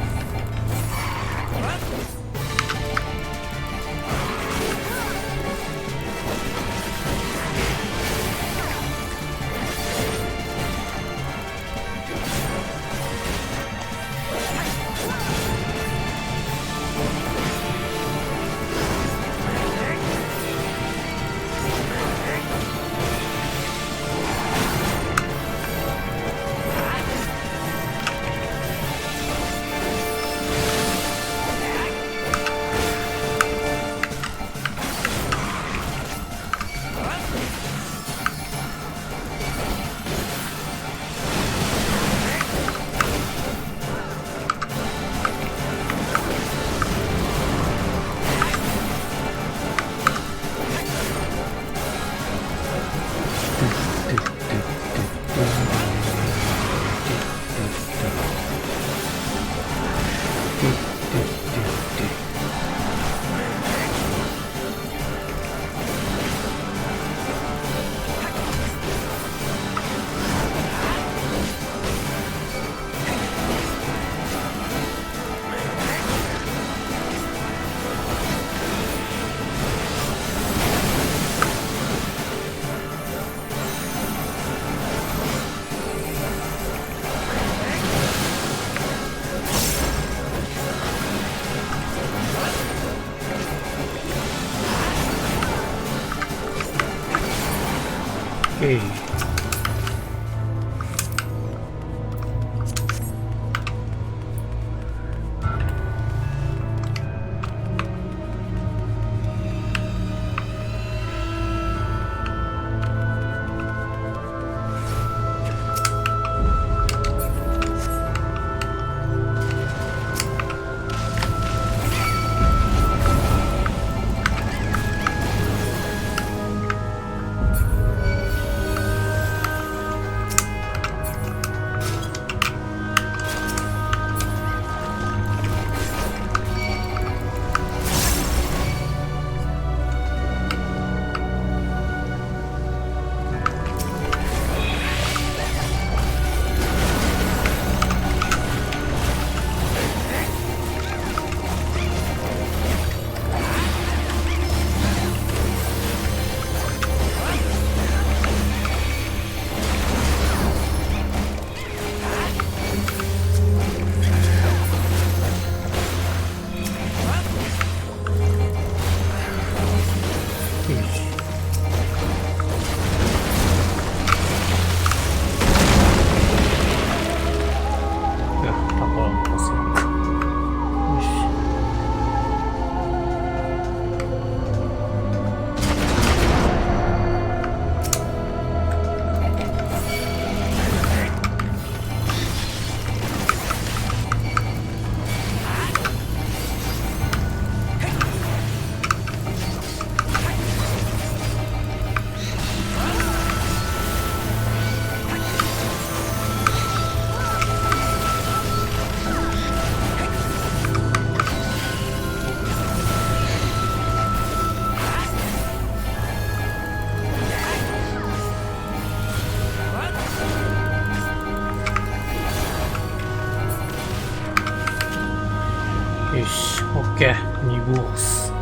よし、オッケー。2ボス。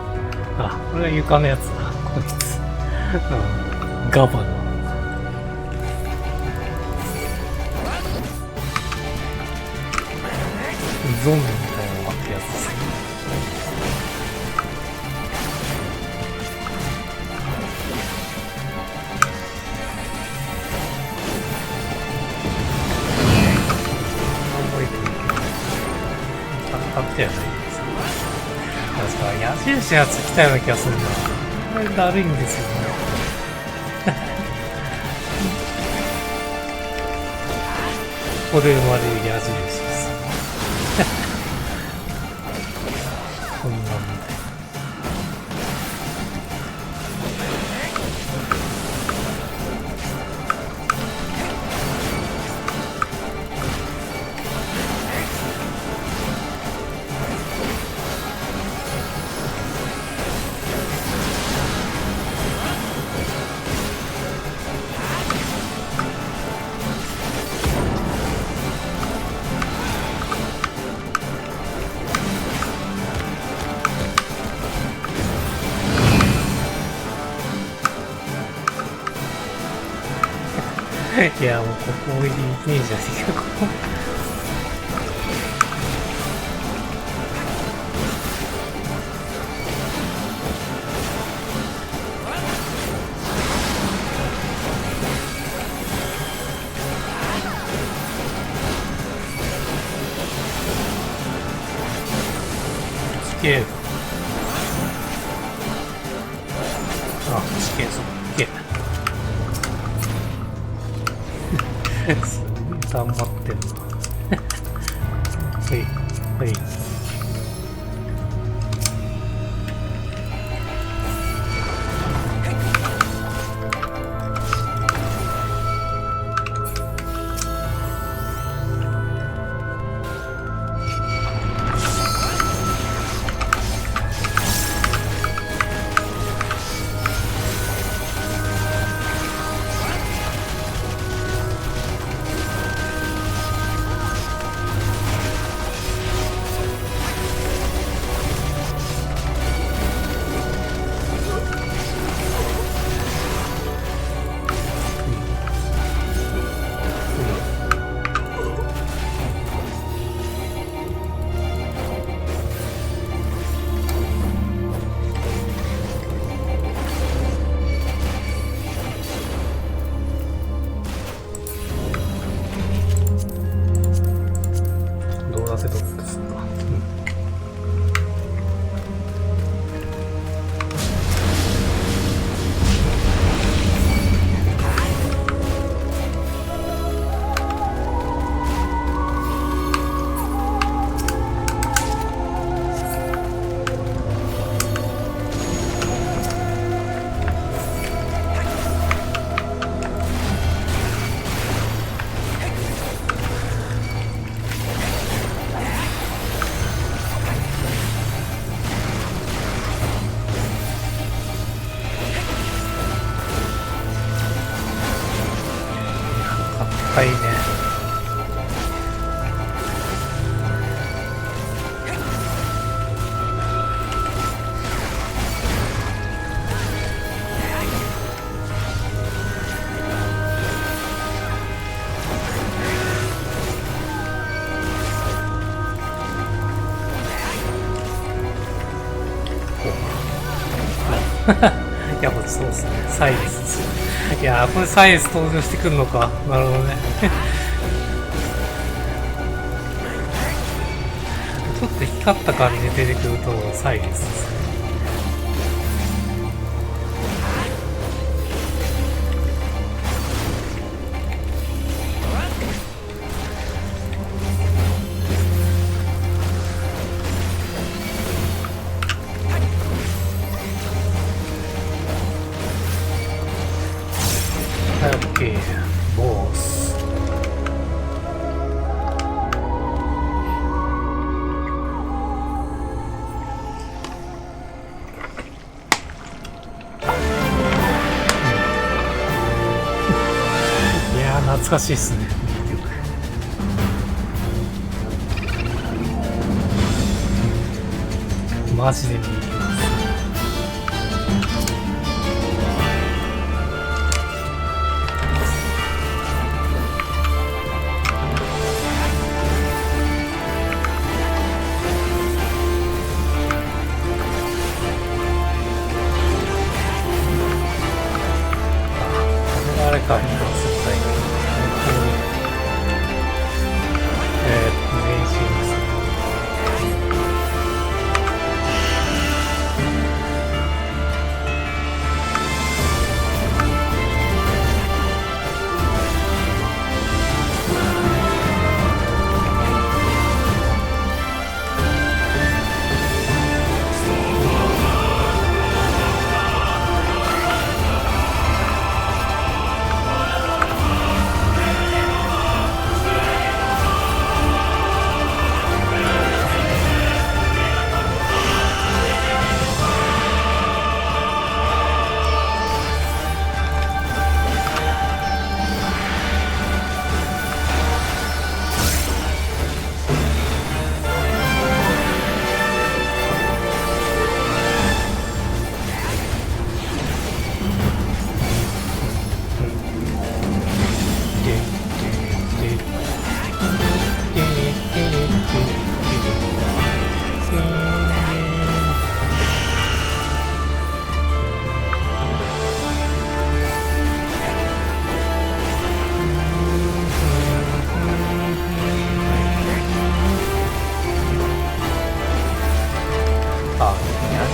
あ、これが床のやつだ。こいつ。ガバの。ゾンビみたいなのがあってやつですね。あったよね。確か矢印がつきたような気がするな。これだるいんですよね。ここで生まれる矢印です。こんなもん。いやもうここ置いていけねえじゃねえかここ。地形。あ、地形そう地形。すごい頑張ってんな。はい、はい。はいね。やっぱそうですね。サイレスですよね。いやー、これサイレス登場してくるのか。なるほどね。ちょっと光った感じで出てくるとサイレスですね。はい、OK。ボス。いやー、懐かしいっすね。マジで見える。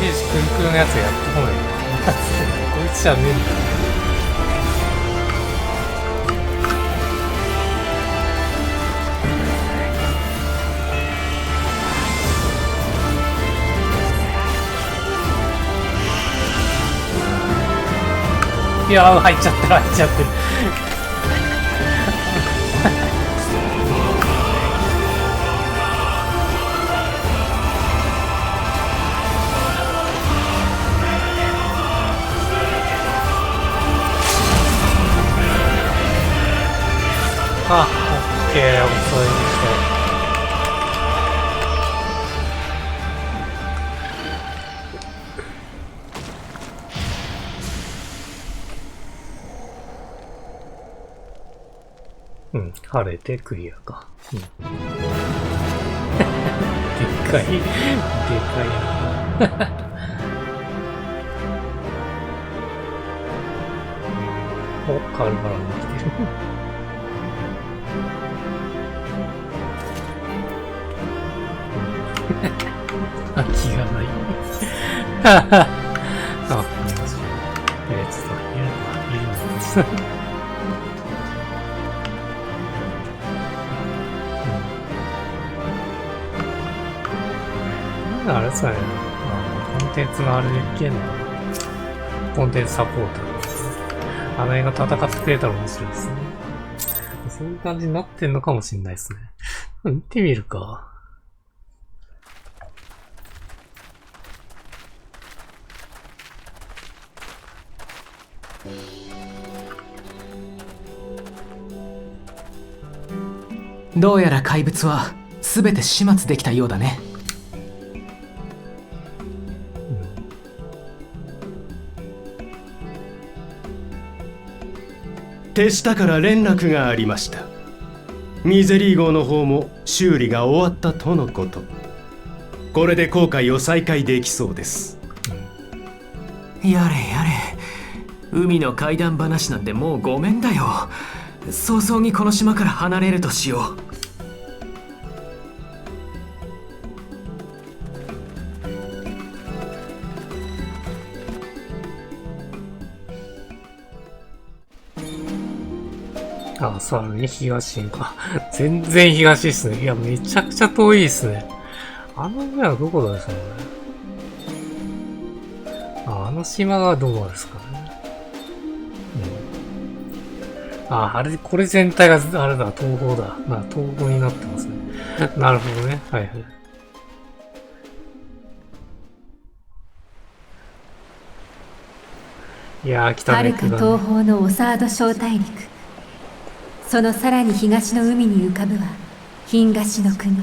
兵士クルクルのやつやってこないよ。こいつじゃねえんだよ。いやー、入っちゃってる、入っちゃってる。あ、オッケー、遅いですね。うん、晴れてクリアか。うん、でっかい、でかいな。お、カルバラも来てる。あ、気がない。あ、ちょっと、いるんです。あれさね、コンテンツのあれでいけんのかな。コンテンツサポーターですね。あの映画戦ってくれたら面白いですね。そういう感じになってんのかもしんないですね。見てみるか。どうやら怪物は全て始末できたようだね。手下から連絡がありました。ミゼリー号の方も修理が終わったとのこと。これで航海を再開できそうです。やれやれ、海の怪談話なんてもうごめんだよ。早々にこの島から離れるとしよう。あ、さらに東にか。全然東ですね。いや、めちゃくちゃ遠いですね。あの上はどこだですかね。あの島がどこですかね。うん、あれ、これ全体が、あれだ、東方だ。東方になってますね。なるほどね。はいはい。いやー、来たね。はるか東方のオサード小大陸。そのさらに東の海に浮かぶは東の国。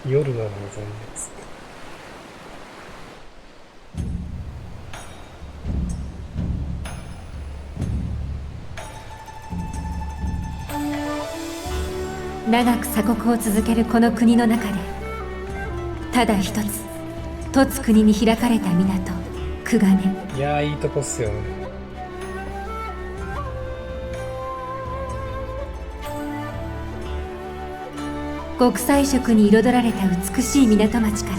夜なのございます。長く鎖国を続けるこの国の中でただ一つ凸国に開かれた港クガネ。いやー、いいとこっすよね。国際色に彩られた美しい港町か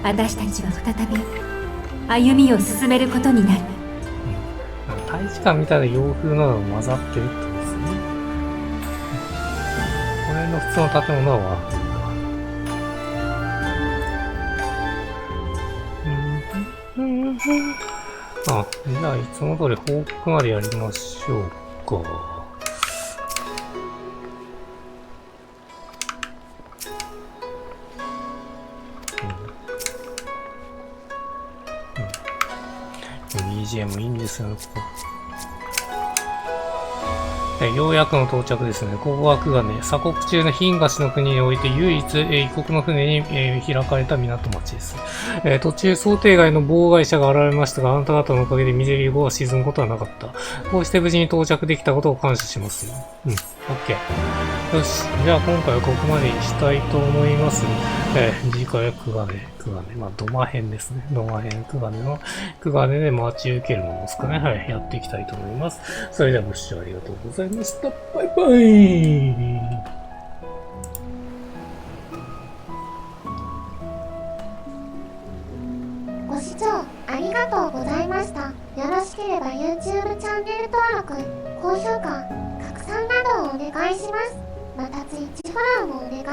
ら私たちは再び歩みを進めることになる。大使館みたいな洋風なのが混ざってるってことですね。これの普通の建物はわかるか。じゃあいつも通り報告までやりましょうか。BGM いいんですよね、ここ。ようやくの到着ですね。ここはクガネ。鎖国中の東の国において唯一、異国の船に、開かれた港町です。途中想定外の妨害者が現れましたが、あなた方のおかげでミゼリー号は沈むことはなかった。こうして無事に到着できたことを感謝しますよ。うん。OK。よし。じゃあ今回はここまでにしたいと思います。次回はクガネ。まあ、ドマ編ですね。ドマ編、クガネで待ち受けるものですかね。はい。やっていきたいと思います。それではご視聴ありがとうございました。バイバイ。ご視聴ありがとうございました。よろしければ YouTube チャンネル登録、高評価、拡散などをお願いします。また Twitch フォローもお願いします。